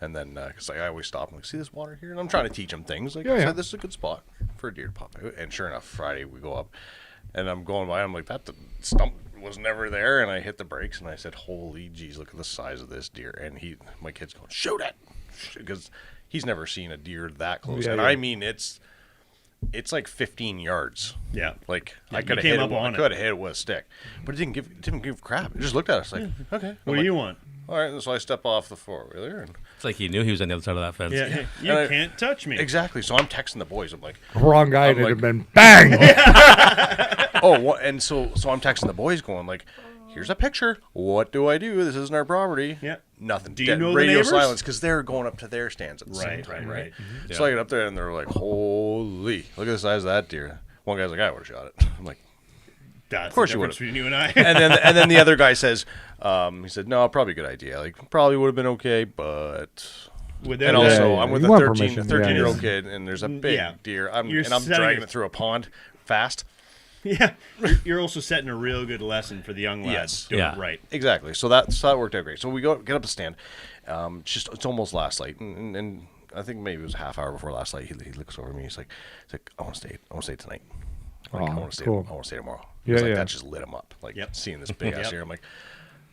And then, because I always stop and like, see this water here? And I'm trying to teach him things. Like, I said, this is a good spot for a deer to pop out. And sure enough, Friday we go up, and I'm going by, I'm like, the stump was never there. And I hit the brakes, and I said, holy jeez, look at the size of this deer. And my kid's going, shoot it! Because he's never seen a deer that close. Yeah, and yeah. I mean, it's like 15 yards. Yeah. Like Yeah, I you could have came hit it. up on I it. could have hit it with a stick, but it didn't give crap. It just looked at us like, okay. What I'm do like, you want? All right, so I step off the four-wheeler and It's like he knew he was on the other side of that fence. Yeah. Hey, you And I- can't touch me. exactly. So I'm texting the boys. I'm like, Wrong guy, I'm it'd like- have been bang. and so I'm texting the boys, going like, here's a picture. What do I do? This isn't our property. Yeah. Nothing. Do you Dead know the radio neighbors? silence because they're going up to their stands at the same Right, time, right, right? right. So I get up there and they're like, holy, look at the size of that deer. One guy's like, I would have shot it. I'm like, That's of course the you difference would've. between you and I. and then the other guy says, he said, no, probably a good idea. Like, probably would have been okay, but. Without And that- also, yeah. I'm with You a want 13 permission, 13-year-old yeah. kid, and there's a big Yeah. deer. You're I'm setting dragging it- it through a pond fast. yeah, you're also setting a real good lesson for the young lads. Yes. Doing Yeah. it right. Exactly. So that worked out great. So we get up the stand. It's almost last light, and I think maybe it was a half hour before last light. He looks over at me. He's like, I want to stay tonight. Like, I Oh, want to stay. cool. I want to stay tomorrow. Yeah, He's like, yeah. that just lit him up. Like Yep. seeing this big ass Yep. deer. I'm like,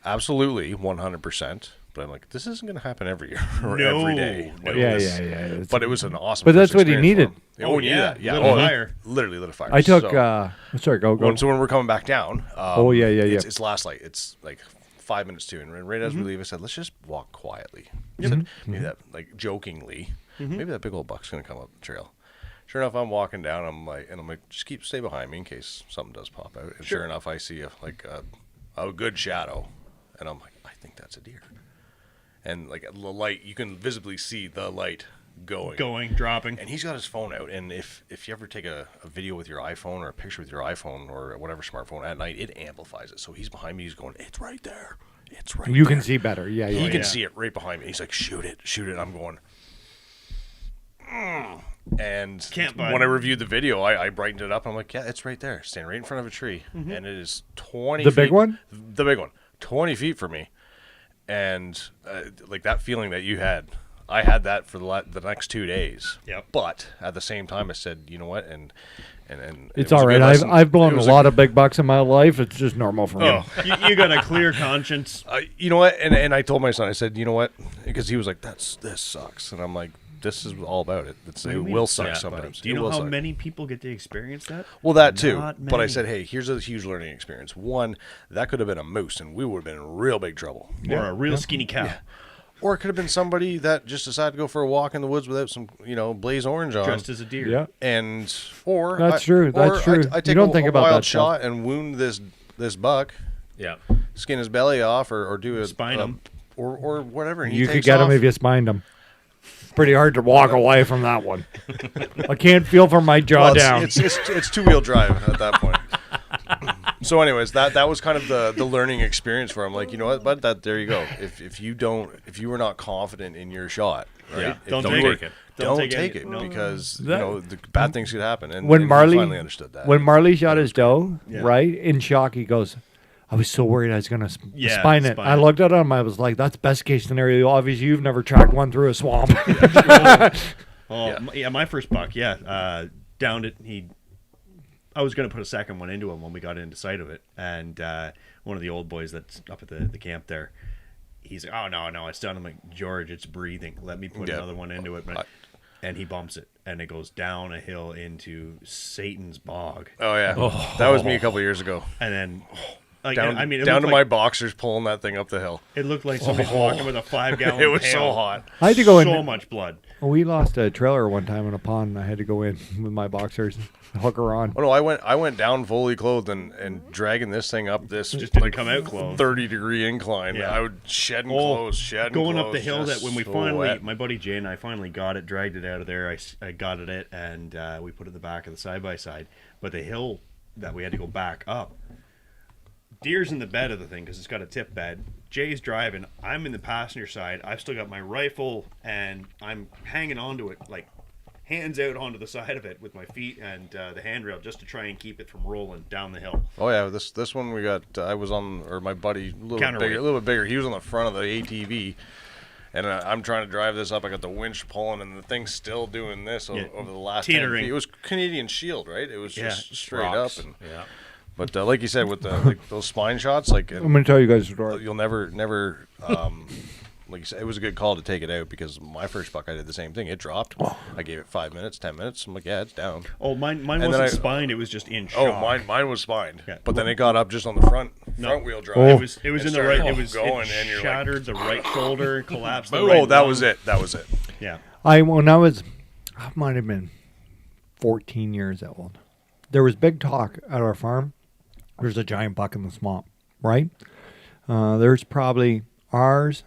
absolutely, 100%. But I'm like, this isn't going to happen every year or No. every day. But Yeah, it was, yeah. It's- But it was an awesome. But that's first what he experience for needed. him. Oh, he needed yeah. that. Yeah. Lit a Oh, fire. literally lit a fire. I took. So, Sorry, go. so when we're coming back down. Yeah. It's last light. It's like 5 minutes to, and right as we leave, I said, let's just walk quietly. I said, maybe that, like jokingly, maybe that big old buck's gonna come up the trail. Sure enough, I'm walking down. I'm like, just stay behind me in case something does pop out. And sure enough, I see a good shadow, and I'm like, I think that's a deer. And like the light, you can visibly see the light going. Dropping. And he's got his phone out, and if you ever take a video with your iPhone or a picture with your iPhone or whatever smartphone at night, it amplifies it. So he's behind me, he's going, it's right there. It's right You there. can see better. Yeah, yeah. He can yeah. see it right behind me. He's like, shoot it. I'm going, And Can't bud. when I reviewed the video, I brightened it up. I'm like, yeah, it's right there. Standing right in front of a tree. And it is 20 The feet. big one? The big one. 20 feet from me. And like that feeling that you had, I had that for the next 2 days. Yep. But at the same time, I said, you know what? And It's it was a all right. good lesson. I've blown It a was lot of big bucks in my life. It's just normal for me. Oh. you got a clear conscience. You know what? And I told my son, I said, you know what? Because he was like, this sucks. And I'm like, this is all about it. It will suck Yeah, sometimes. buddy. Do you It know will how suck. many people get to experience that? Well, that too. Not But I many. said, hey, here's a huge learning experience. One, that could have been a moose, and we would have been in real big trouble. Or a real skinny cow. Or it could have been somebody that just decided to go for a walk in the woods without some, blaze orange on. Dressed as a deer. Yeah. And or That's true. That's true. I You take don't a, think a about wild that stuff. shot and wound this buck, Yeah. skin his belly off, or do a Spine him. or whatever. And he You could takes get off. him if you spined him. Pretty hard to walk away from that one. I can't feel from my jaw Well, down. it's two-wheel drive at that point. So, anyways, that was kind of the learning experience for him. Like, you know what, bud? There you go. If you were not confident in your shot, right? Yeah. If Don't you take were- it. Don't Don't take take it it. because That- the bad things could happen. And when and Marley he finally understood that. When Marley shot his doe, Yeah. right in shock, he goes, "I was so worried I was gonna Yeah, spine it." spine I it. looked at him. I was like, "That's best case scenario." Obviously, you've never tracked one through a swamp. My first buck, downed it. I was going to put a second one into him when we got into sight of it, and one of the old boys that's up at the camp there, he's like, "Oh no, it's done." I'm like, "George, it's breathing. Let me put Yeah. another one into it." And he bumps it, and it goes down a hill into Satan's bog, Oh yeah, that was me a couple years ago. and then. Like, Down, I mean, it down looked to my like, boxers pulling that thing up the hill. It looked like somebody's walking with a 5-gallon. It was pail. so hot. I had to go in. So much blood. We lost a trailer one time in a pond. And I had to go in with my boxers, hook her on. Oh no, I went down fully clothed and dragging this thing up this Just didn't come out clothed. 30-degree incline. Yeah. I would shedding clothes, Going up the clothes, hill that just when we so finally, wet. my buddy Jay and I finally got it, dragged it out of there. I got it, and we put it in the back of the side-by-side. But the hill that we had to go back up, deer's in the bed of the thing because it's got a tip bed. Jay's driving. I'm in the passenger side. I've still got my rifle, and I'm hanging onto it, like hands out onto the side of it with my feet and the handrail just to try and keep it from rolling down the hill. Oh yeah, this one we got. I was on, or my buddy, a little bit bigger. He was on the front of the ATV, and I'm trying to drive this up. I got the winch pulling, and the thing's still doing this over the last 10 teetering. feet. It was Canadian Shield, right? It was just straight Rocks. up. And, Yeah. But like you said, with the those spine shots, like I'm going to tell you guys a story. you'll never, like you said, it was a good call to take it out because my first buck, I did the same thing. It dropped. I gave it 5 minutes, 10 minutes. I'm like, yeah, it's down. Oh, mine then wasn't I- spined. It was just in Oh, shock. mine was spined. Yeah. But then it got up just on the front wheel drive. Oh. It was And in the right. started It was going, it and you're like, shattered the right shoulder, collapsed. The oh, right that lung. was it. That was it. Yeah. I might have been 14 years old. There was big talk at our farm. There's a giant buck in the swamp, right? There's probably ours,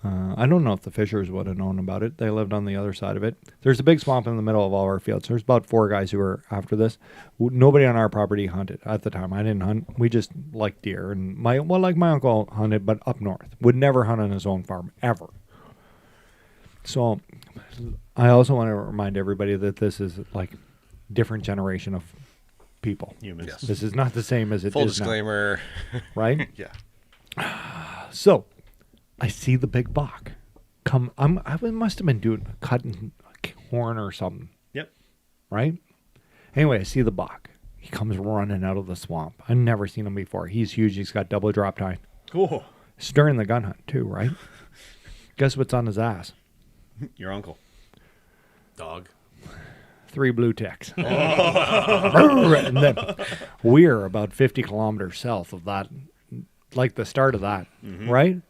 I don't know if the Fishers would have known about it. They lived on the other side of it. There's a big swamp in the middle of all our fields. There's about 4 guys who were after this. Nobody on our property hunted at the time. I didn't hunt. We just liked deer. And my uncle hunted, but up north. Would never hunt on his own farm, ever. So I also want to remind everybody that this is like different generation of people. Humans. Yes. This is not the same as it Full is now, disclaimer. right? Yeah. So I see the big buck come. I must have been cutting corn or something, Yep. right? Anyway, I see the buck. He comes running out of the swamp. I've never seen him before. He's huge. He's got double drop tine. Cool. It's during the gun hunt too, right? Guess what's on his ass? Your uncle. Dog. 3 blue ticks. And then we're about 50 kilometers south of that, like the start of that, right?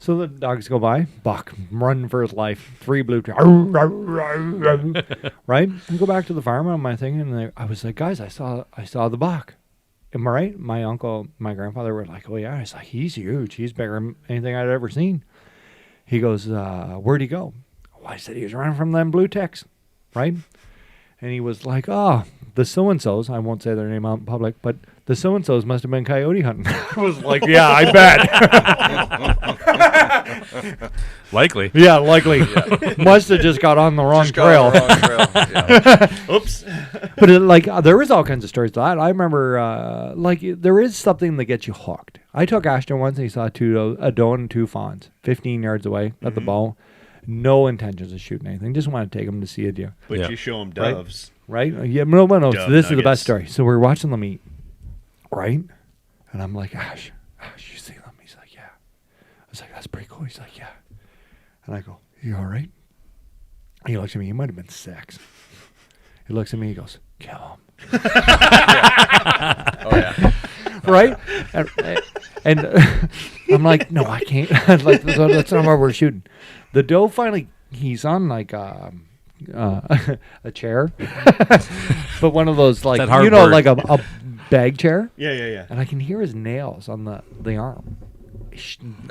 So the dogs go by, buck, running for his life, 3 blue ticks, right? I go back to the farm on my thing, and I was like, guys, I saw the buck. Am I right? My uncle, my grandfather were like, oh yeah. I was like, he's huge. He's bigger than anything I'd ever seen. He goes, where'd he go? Oh, I said he was running from them blue ticks, right? And he was like, the so-and-sos, I won't say their name out in public, but the so-and-sos must have been coyote hunting. I was like, yeah, I bet. Likely. Yeah, likely. Must have just got on the wrong Just got trail. on the wrong trail. Yeah. Oops. But there is all kinds of stories to that. I remember, there is something that gets you hooked. I took Ashton once and he saw a doe and 2 fawns, 15 yards away at the bow. No intentions of shooting anything. Just want to take them to see a deer. But Yeah. you show them Right? doves. Right? Yeah, no. So Dove this is the best nuggets. story. So we're watching them eat, right? And I'm like, Ash, you see them? He's like, yeah. I was like, that's pretty cool. He's like, yeah. And I go, you all right? He looks at me. He might have been 6. He looks at me. He goes, kill him. Oh yeah. Right? And I'm like, no, I can't. Like, so that's not where we're shooting. The doe finally, he's on like a chair, but one of those like, That hard you know, work. like a bag chair. Yeah. And I can hear his nails on the arm.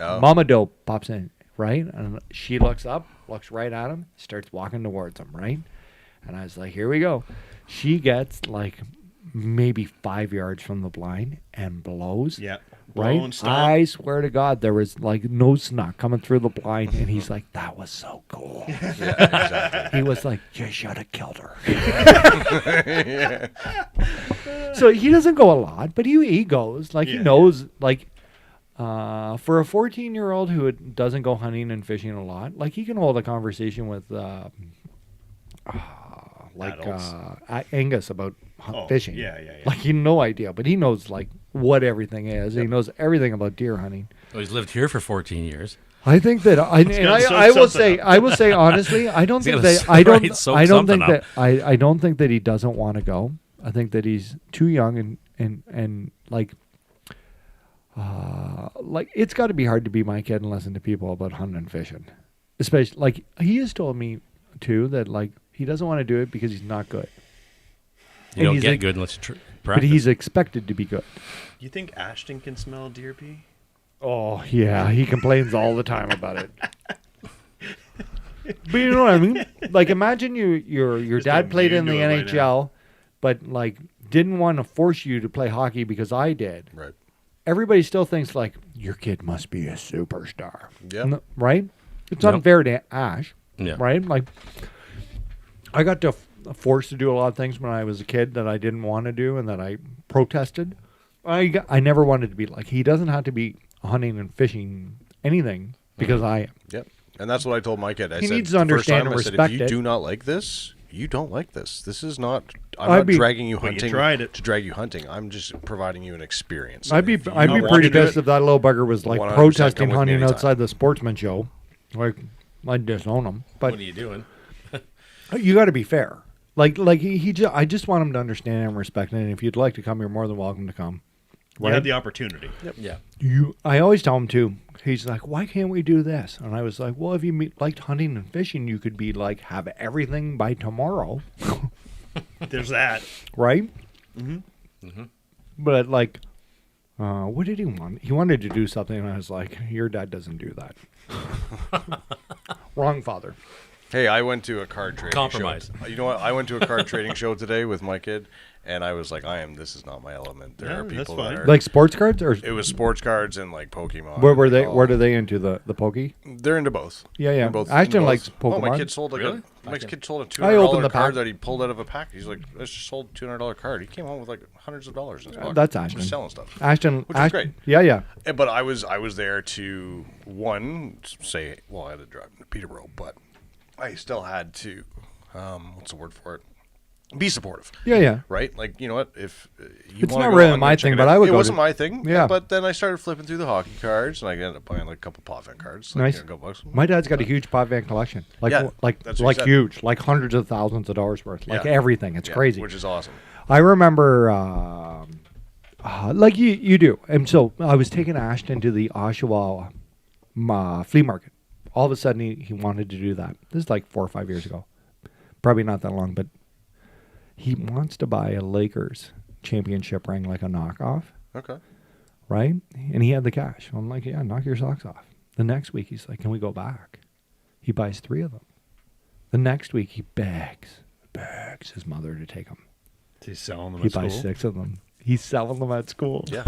Oh. Mama doe pops in, right? And she looks up, looks right at him, starts walking towards him, right? And I was like, here we go. She gets like maybe 5 yards from the blind and blows. Yeah. Right? Blown, stomp. I swear to God, there was like no snuck coming through the blind. And he's like, that was so cool. Yeah, exactly. He was like, you should have killed her. So he doesn't go a lot, but he goes. Like, he Yeah, knows, like, for a 14-year-old who doesn't go hunting and fishing a lot, like, he can hold a conversation with, Adults. Angus about fishing. Yeah. Like, he no idea, but he knows, like, what everything is. He knows everything about deer hunting. Oh, he's lived here for 14 years. I think that I will say honestly, I don't He's think gotta that I don't soak I don't something think that I don't think that he doesn't want to go. I think that he's too young and like it's got to be hard to be my kid and listen to people about hunting and fishing. Especially like he has told me too that like he doesn't want to do it because he's not good. You don't he's get like- good unless you But practice. he's expected to be good. You think Ashton can smell deer pee? Oh yeah, he complains all the time about it. But you know what I mean? Like imagine your Just dad played in the immune to it right NHL, but like didn't want to force you to play hockey because I did. Right. Everybody still thinks like your kid must be a superstar. Yep. Right? It's Yep. unfair to Ash. Yeah. Right? Like I got to forced to do a lot of things when I was a kid that I didn't want to do and that I protested. I never wanted to be like he doesn't have to be hunting and fishing anything because I am. Yep. And that's what I told my kid. I He said, needs to the first understand time, and I said, respect if you it. do not like this, you don't like this. This is not. I'm I'd not be- dragging you But you hunting tried it. to drag you hunting. I'm just providing you an experience. I'd be If you pretty want to do pissed it, if that little bugger was like 100% protesting come with me hunting anytime. outside the sportsman show. Like I'd disown him. But What are you doing? you got to be fair. Like I just want him to understand and respect it. And if you'd like to come, you're more than welcome to come. You Right? had the opportunity. Yeah. I always tell him too. He's like, why can't we do this? And I was like, well, if you liked hunting and fishing, you could be like, have everything by tomorrow, There's that. right? Mm-hmm. But like, What did he want? He wanted to do something, and I was like, your dad doesn't do that. Wrong father. Hey, I went to a card trading Compromise. show. You know what? I went to a card trading show today with my kid, and I was like, this is not my element. There Yeah, are that's people fine. that are... Like sports cards? Or It was sports cards and like Pokemon. where were they? Oh. What are they into? The pokey? They're into both. Yeah, yeah. In both, Ashton in both. likes Oh, my Pokemon. kid sold Really? my kid sold a I opened the $200 card pack. that he pulled out of a pack. He's like, I just sold a $200 card. He came home with like hundreds of dollars in his pocket. That's Just Ashton. selling stuff. Ashton, Which is great. Yeah, yeah. But I was there to say, well, I had to drive to Peterborough, but I still had to, what's the word for it? Be supportive. Yeah, yeah. Right? Like, you know what? If you It's wanna not go, really I'm my gonna check thing, it but out. I would It go wasn't to- my thing. Yeah. But then I started flipping through the hockey cards, and I ended up buying like a couple pot fan cards. Like, Nice. a couple bucks. My dad's got a huge pot van collection. Like, Yeah, like, that's what he said. huge. Like hundreds of thousands of dollars worth. Like Yeah. everything. It's Yeah, crazy. Which is awesome. I remember, like you do. And so I was taking Ashton to the Oshawa flea market. All of a sudden, he wanted to do that. This is like 4 or 5 years ago. Probably not that long, but he wants to buy a Lakers championship ring, like a knockoff, Okay. right? And he had the cash. I'm like, yeah, knock your socks off. The next week, he's like, can we go back? He buys 3 of them. The next week, he begs his mother to take them. He's selling them He at buys school. 6 of them. He's selling them at school. Yeah.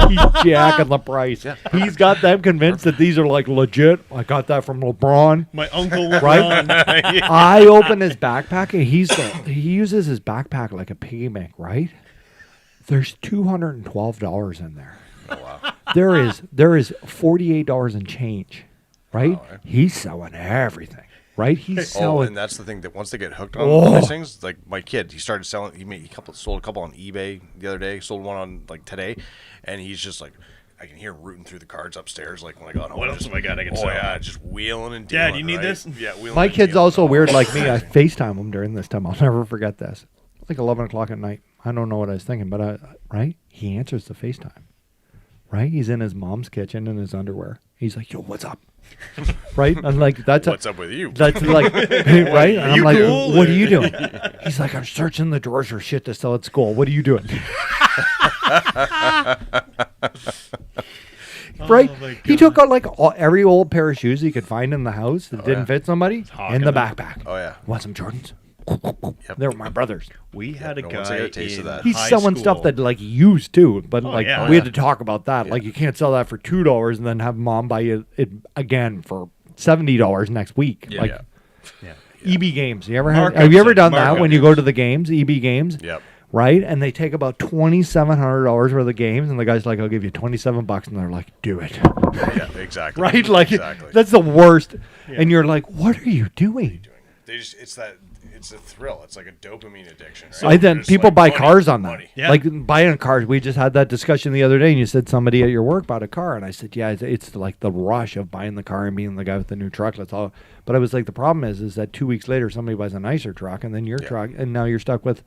He's jacking the price. Yeah. He's got them convinced that these are like legit. I got that from LeBron. My uncle Right? LeBron. I open his backpack and he uses his backpack like a piggy bank, right? There's $212 in there. Oh, wow. There is $48 in change, right? Wow, eh? He's selling everything, right? He's Oh, selling. and that's the thing that once they get hooked on Oh. these things, like my kid, he started selling. Sold a couple on eBay the other day. Sold one on like today, and he's just like, I can hear him rooting through the cards upstairs. Like when I got home, What else just, have I got I can oh sell? yeah, just wheeling and Dad, dealing. you need right? this? Yeah, wheeling. My and kid's dealing. also Oh, weird like it's me. I amazing. FaceTime him during this time. I'll never forget this. Like 11 o'clock at night. I don't know what I was thinking, but right? He answers the FaceTime. Right? He's in his mom's kitchen in his underwear. He's like, yo, what's up? Right? I'm like, that's What's up with you? That's like, right? And I'm You like, cool, what or- are you doing? He's like, I'm searching the drawers for shit to sell at school. What are you doing? Right? Oh, my He God. took out like every old pair of shoes he could find in the house that didn't yeah. fit somebody hawking in the them. backpack. Oh yeah. Want some Jordans? They were my brothers. We had a no, guy once I get a taste of in that. He's high selling stuff school- that like used too, but like yeah. we had to talk about that. Like you can't sell that for $2 and then have mom buy you it again for $70 next week. Yeah. Like Yeah. EB games. Have you ever Markups done and that when you go to the games, EB games? Yep. Right? And they take about $2,700 worth of games, and the guy's like, I'll give you $27, and they're like, do it. Yeah. Exactly. Right? Like, exactly. that's the worst. And you're like, what are you doing? They just it's a thrill. It's like a dopamine addiction. Right? So then Just people like buy money, cars on that. money. Yeah. Like buying cars. We just had that discussion the other day, and you said somebody at your work bought a car, and I said, yeah, it's like the rush of buying the car and being the guy with the new truck. That's all. But I was like, the problem is that 2 weeks later somebody buys a nicer truck, and then your truck, and now you're stuck with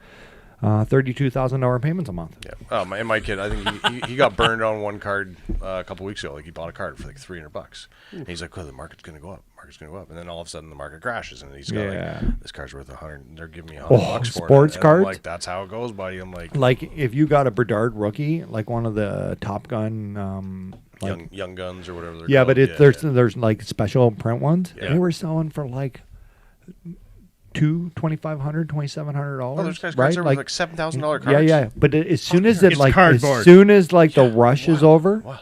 $32,000 payments a month. Yeah. Oh, my kid, I think he got burned on one card a couple weeks ago. Like he bought a card for like $300. And he's like, "Oh, the market's gonna go up. Market's gonna go up." And then all of a sudden, the market crashes, and he's got Yeah. like, "This card's worth $100. They're giving me $100 for sports it." And cards? I'm like, that's how it goes, buddy. I'm like, Like if you got a Bedard rookie, like one of the Top Gun, like young guns or whatever. They're yeah, called. but there's like special print ones. Yeah. They were selling for like $2,500, $2,700. Oh, there's guys right? cards that were like $7,000 cards. Yeah, yeah. But as soon as It's cardboard. as soon as like the rush is over, Wow.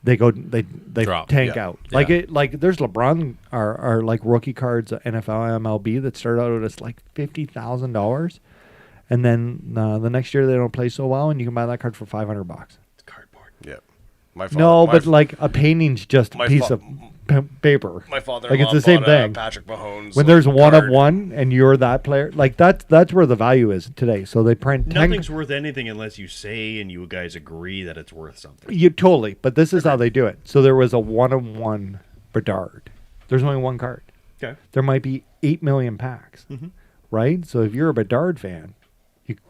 they Drop. tank Yeah. out. Yeah. Like there's LeBron are like rookie cards, NFL, MLB that start out at like $50,000, and then the next year they don't play so well, and you can buy that card for $500. Cardboard. Yeah. My No, my but like a painting's just a my piece fa- of paper. my father. like it's the same thing. Patrick Mahomes. When there's one of card. one and you're that player, like that's where the value is today. So they print Nothing's worth anything unless you say and you guys agree that it's worth something. You totally, but this is how they do it. So there was a one-on-one Bedard. There's only one card. Okay. There might be 8 million packs, right? So if you're a Bedard fan,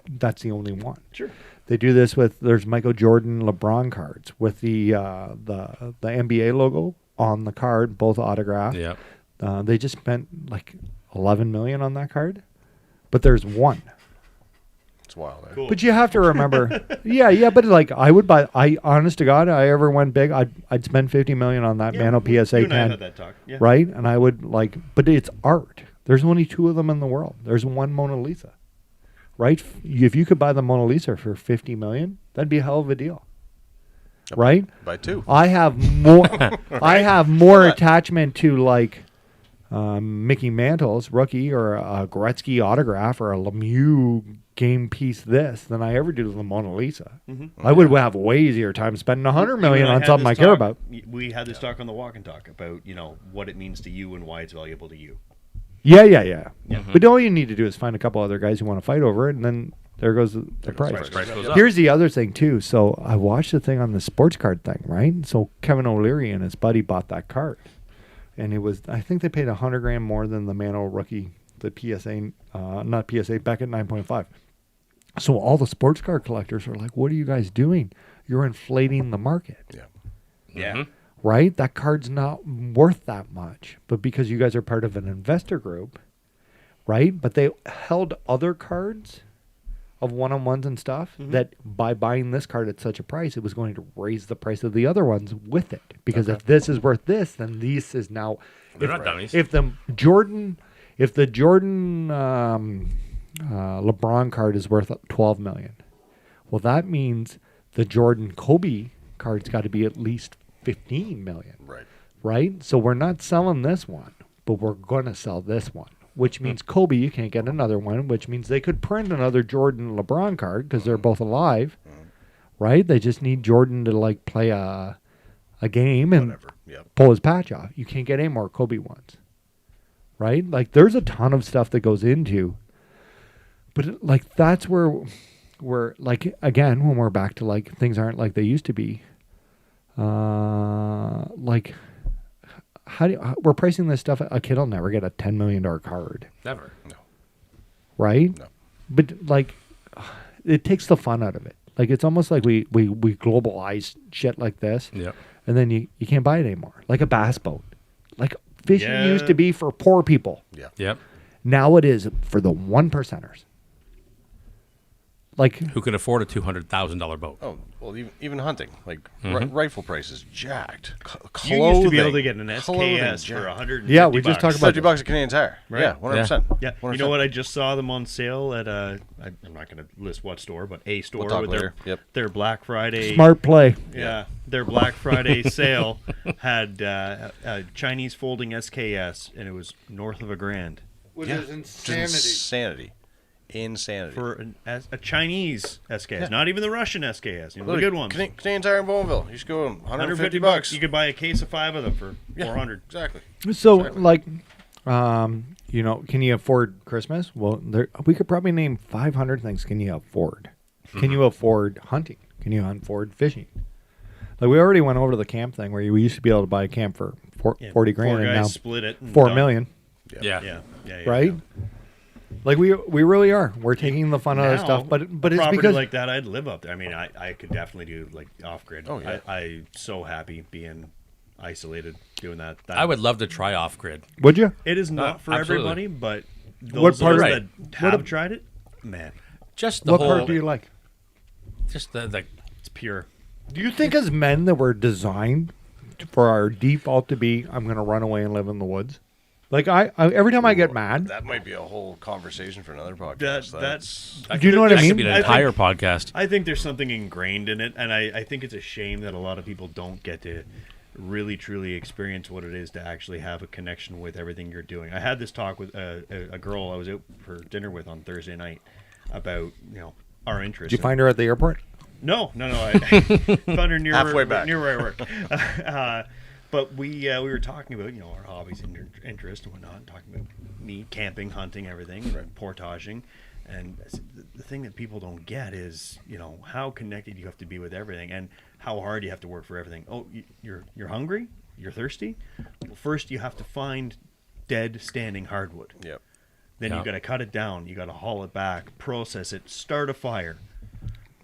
that's the only one. Sure. They do this with there's Michael Jordan, LeBron cards with the NBA logo on the card, both autographed. Yeah. They just spent like 11 million on that card, but there's one. It's wild. Eh? Cool. But you have to remember, yeah. But like, I would buy. Honest to God, I ever went big, I'd spend $50 million on that Mano you PSA and I can, had that talk. Yeah. right? And I would like, but it's art. There's only 2 of them in the world. There's one Mona Lisa, right? If you could buy the Mona Lisa for $50 million, that'd be a hell of a deal, right? Buy 2. I have more. I have more attachment to like Mickey Mantle's rookie or a Gretzky autograph or a Lemieux game piece this than I ever do to the Mona Lisa. Mm-hmm. I would have way easier time spending $100 million You and on had something this I care talk- about. We had this talk on the walk and talk about what it means to you and why it's valuable to you. Yeah. But all you need to do is find a couple other guys who want to fight over it, and then there goes the price. Price goes up. Here's the other thing too. So I watched the thing on the sports card thing, right? So Kevin O'Leary and his buddy bought that card, and it was, I think they paid $100,000 more than the Mano rookie, the PSA, not PSA, back at 9.5. So all the sports card collectors are like, "What are you guys doing? You're inflating the market." Yeah. Yeah. Right? That card's not worth that much. But because you guys are part of an investor group, right? But they held other cards of one-on-ones and stuff that by buying this card at such a price, it was going to raise the price of the other ones with it. Because if this is worth this, then this is now... They're not dummies. If the Jordan LeBron card is worth $12 million, well, that means the Jordan Kobe card's got to be at least $15 million. Right? So we're not selling this one, but we're going to sell this one, which means Kobe, you can't get another one, which means they could print another Jordan LeBron card because they're both alive, right? They just need Jordan to like play a game and pull his patch off. You can't get any more Kobe ones, right? Like there's a ton of stuff that goes into, but like that's where we're like, again, when we're back to like things aren't like they used to be. Like, we're pricing this stuff. A kid will never get a $10 million card, Never. No. right? No. But like, it takes the fun out of it. Like, it's almost like we globalize shit like this, Yep. and then you can't buy it anymore. Like a bass boat. Like fishing Yeah. used to be for poor people. Yep. Now it is for the 1%ers. Like, Who can afford a $200,000 boat? Oh, well, even hunting. Like, rifle prices jacked. You used to be able to Clothing. get an Clothing SKS for jacked. $150. Yeah, we just talked about $50 a Canadian Tire. Right. Yeah, 100%. Yeah, you know what? I just saw them on sale at I'm not going to list what store, but a store We'll talk with later. their Black Friday. smart play. Yeah, their Black Friday sale had a Chinese folding SKS, and it was north of $1,000 Which Yeah. is insanity. Insanity. for a Chinese SKS, not even the Russian SKS. You know, the Look, good ones. Canadian Tire in Bowmanville. You should go $150. You could buy a case of 5 of them for $400. Exactly. So, like, you know, can you afford Christmas? Well, we could probably name 500 things. Can you afford? Can you afford hunting? Can you afford fishing? Like, we already went over to the camp thing where we used to be able to buy a camp for 40 grand, Four and guys now split it. And 4 done. million, Yeah. Yeah. right? Like, we really are. We're taking the fun out of Now, stuff, but a it's property because like that, I'd live up there. I mean, I could definitely do like off grid. Oh, yeah. I'm so happy being isolated doing that. I would love to try off grid. would you? It is not for absolutely. everybody, but What those part of us right. that have tried it, man, Just the What whole. part do you like? Just the it's pure. Do you think as men that we're designed for our default to be, I'm going to run away and live in the woods? Like, I every time I get mad, That might be a whole conversation for another podcast. That's. do you know what I that mean? could be an I think- entire podcast. I think there's something ingrained in it, and I think it's a shame that a lot of people don't get to really truly experience what it is to actually have a connection with everything you're doing. I had this talk with a girl I was out for dinner with on Thursday night about our interests. Did you find her at the airport? No. I found her near Halfway back. near where I work. But we were talking about our hobbies and interests and whatnot, talking about me camping, hunting, everything, portaging, and the thing that people don't get is how connected you have to be with everything and how hard you have to work for everything. Oh, you're hungry, you're thirsty. Well, first you have to find dead standing hardwood. Yep. Then Yeah. you got to cut it down. You got to haul it back, process it, start a fire.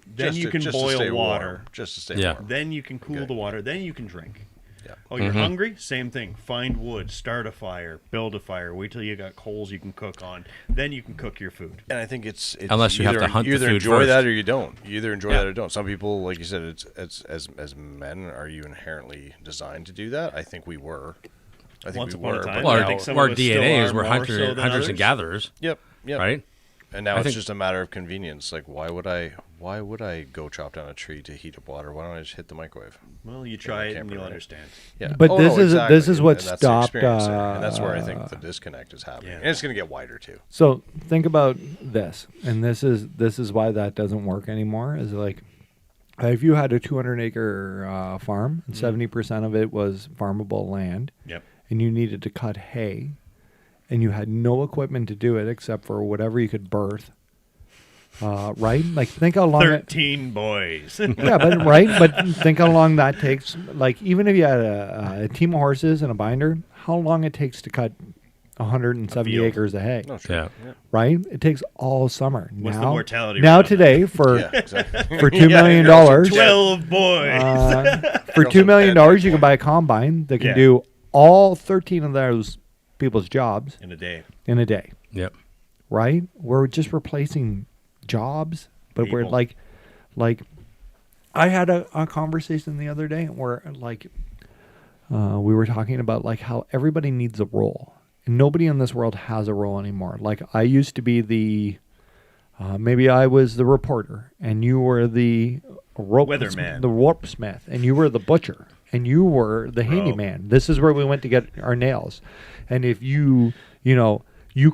Then you can just to stay boil water. warm. Just to stay Yeah. warm. Then you can cool Good. the water. Then you can drink. Oh, you're hungry? Same thing. Find wood, start a fire, build a fire. Wait till you got coals you can cook on. Then you can cook your food. And I think it's Unless you have to hunt the you either food enjoy first. that or you don't. You either enjoy that or don't. Some people, like you said, it's as men, are you inherently designed to do that? I think we were. I think Once we upon a were. time. but Well, I now- think some our of us still DNA is are we're more hunters so than and others. gatherers, Yep. right? And now I it's think- just a matter of convenience. Like, why would I go chop down a tree to heat up water? Why don't I just hit the microwave? Well, you try it and camper, you'll right? understand. Yeah. But Oh, this no, is exactly. this is what And that's the stopped. experience there. And that's where I think the disconnect is happening. Yeah. And it's going to get wider too. So think about this, and this is why that doesn't work anymore. Is like, if you had a 200-acre farm and 70% of it was farmable land, Yep. and you needed to cut hay, and you had no equipment to do it except for whatever you could birth, right? Like think how long. 13 boys. Yeah, but right, but think how long that takes. Like even if you had a team of horses and a binder, how long it takes to cut 170 field. acres of hay, No, sure. Yeah. right? It takes all summer. What's now, the mortality now rate on today for Yeah, exactly. for $2 million dollars, 12 boys. for $2 million dollars, you can buy a combine that can Yeah. do all 13 of those people's jobs in a day. in a day. Yep. Right? We're just replacing jobs, but we're People. like I had a conversation the other day where like we were talking about like how everybody needs a role and nobody in this world has a role anymore. Like I used to be the maybe I was the reporter and you were the Weatherman. the warpsmith, and you were the butcher, and you were the handyman. This is where we went to get our nails. And if you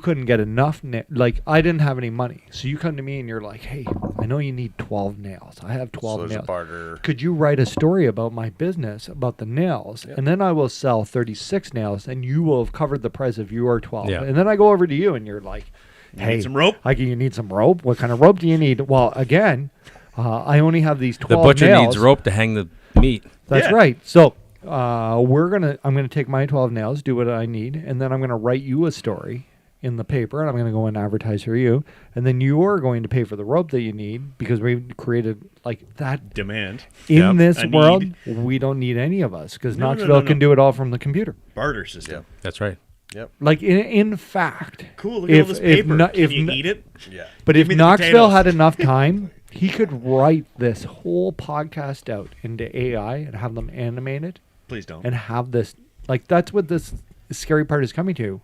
couldn't get enough, like I didn't have any money, so you come to me and you're like, hey, I know you need 12 nails. I have 12 So there's a nails. barter. Could you write a story about my business, about the nails, and then I will sell 36 nails, and you will have covered the price of your 12. Yeah. And then I go over to you, and you're like, hey, need some rope? You need some rope? What kind of rope do you need? Well, again, I only have these 12 The butcher nails. needs rope to hang the meat. That's Yeah. right. So I'm gonna take my 12 nails, do what I need, and then I'm gonna write you a story in the paper, and I'm gonna go and advertise for you, and then you are going to pay for the rope that you need because we've created like that. Demand. In Yep. this A world, need. we don't need any of us because No, no, Knoxville no, can no. do it all from the computer. Barter system. Yep. That's right. Yep. Like in fact, Cool. Look at all this paper. Can you eat it? Yeah. But Give if me the Knoxville potatoes. had enough time, he could write this whole podcast out into AI and have them animate it Please don't. and have this. Like that's what this scary part is coming to.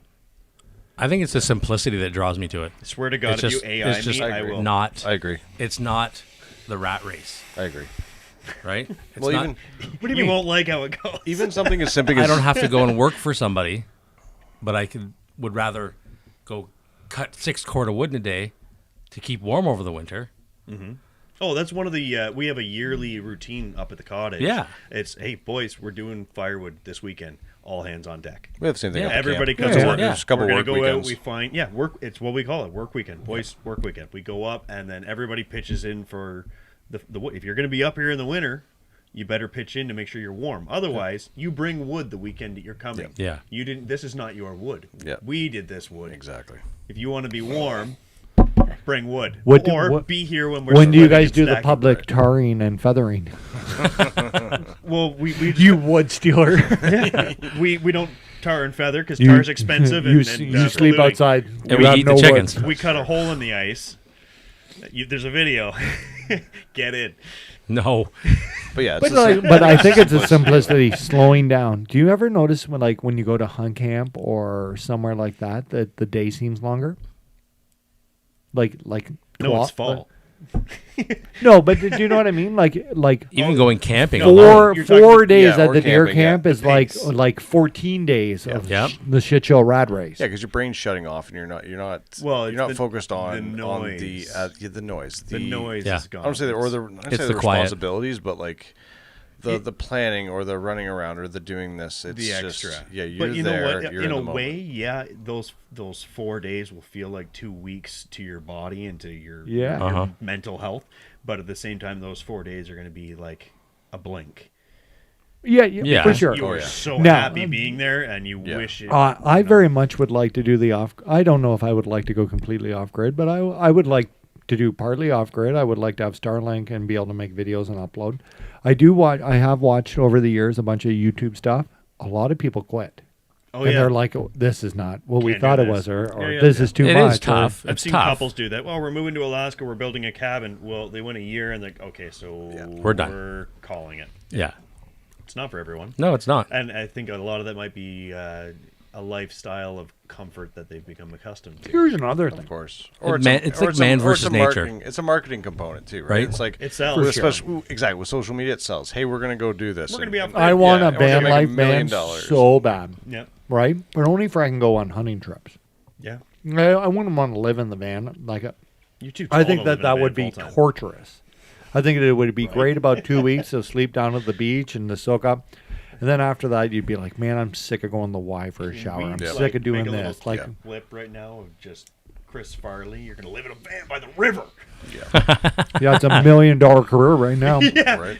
I think it's the simplicity that draws me to it. I swear to God, It's if just- you AI it's just me, I will. Not. I agree. It's not the rat race, I agree. right? It's Well, not, even What do You won't like how it goes. even something as simple as I don't have to go and work for somebody, but I would rather go cut 6 cord of wood in a day to keep warm over the winter. Oh, that's one of the. We have a yearly routine up at the cottage. Yeah. It's hey boys, we're doing firewood this weekend. All hands on deck. We have the same thing. Yeah. up at Everybody camp. comes Yeah, to yeah. work. Yeah. There's a couple We're gonna work go weekends. out. We find work. It's what we call it, work weekend. Boys, work weekend. We go up and then everybody pitches in for the wood. If you're going to be up here in the winter, you better pitch in to make sure you're warm. Otherwise, you bring wood the weekend that you're coming. Yeah. You didn't. This is not your wood. Yeah. We did this wood. Exactly. If you want to be warm, bring wood. What or do- what- be here when we're. When do you splitting guys and do the stacking public wood. tarring and feathering? Well, we just, You wood stealer. we don't tar and feather because tar's expensive. You, and, s- and, you for sleep living. outside. And You we have eat no the wood. chickens. We cut a hole in the ice. There's a video. Get in. No. But yeah, it's But the same- but I think it's a simplicity, slowing down. Do you ever notice when you go to hunt camp or somewhere like that the day seems longer? Like No, it's fall. No, but do you know what I mean? Like Even going camping. four alone. You're talking- 4 days yeah, at or the deer camping, yeah. camp is The like pace. 14 days of Yep. the shit show rad race. Yeah, because your brain's shutting off, and you're not Well, you're it's not the- focused on the on the noise. the noise. The noise Yeah. is gone. I don't say that, or the I It's say the the quiet. responsibilities, but like the planning or the running around or the doing this. It's the just extra. yeah, you're but you there. know what? You're in a the moment. way, yeah, those 4 days will feel like 2 weeks to your body and to your, Yeah. your Uh-huh. mental health. But at the same time, those 4 days are going to be like a blink. Yeah, Yeah. for sure. You are yeah. so Now- happy being there, and you Yeah. wish it. I very much would like to do the off. I don't know if I would like to go completely off grid, but I would like to do partly off grid. I would like to have Starlink and be able to make videos and upload. I have watched over the years a bunch of YouTube stuff. A lot of people quit. Oh, and yeah. they're like, oh, this is not what we Can't do thought it this. was, or Yeah, this yeah. is too It much. is tough. I've It's seen tough. couples do that. Well, we're moving to Alaska. We're building a cabin. Well, they went a year and they're like, okay, so We're done. We're calling it. Yeah. It's not for everyone. No, it's not. And I think a lot of that might be a lifestyle of comfort that they've become accustomed to. Here's another thing. Of course. It's like man versus nature. It's a marketing component too, right? Right. It's like It sells. with For especially exactly with social media, it sells. Hey, we're gonna go do this. We're gonna and- be up and- I want yeah, a and we're gonna van make life $1 million van so bad, Yeah. right? But only if I can go on hunting trips. Yeah. I wouldn't want to live in the van. You're too I tall think to live in a that van would be full-time. torturous. I think it would be great about 2 weeks to sleep down at the beach and to soak up. And then after that, you'd be like, man, I'm sick of going to the Y for a shower. I'm Yeah. sick of doing make a little this. Like, clip right now of just Chris Farley. You're gonna live in a van by the river. yeah, it's $1 million career right now. Right.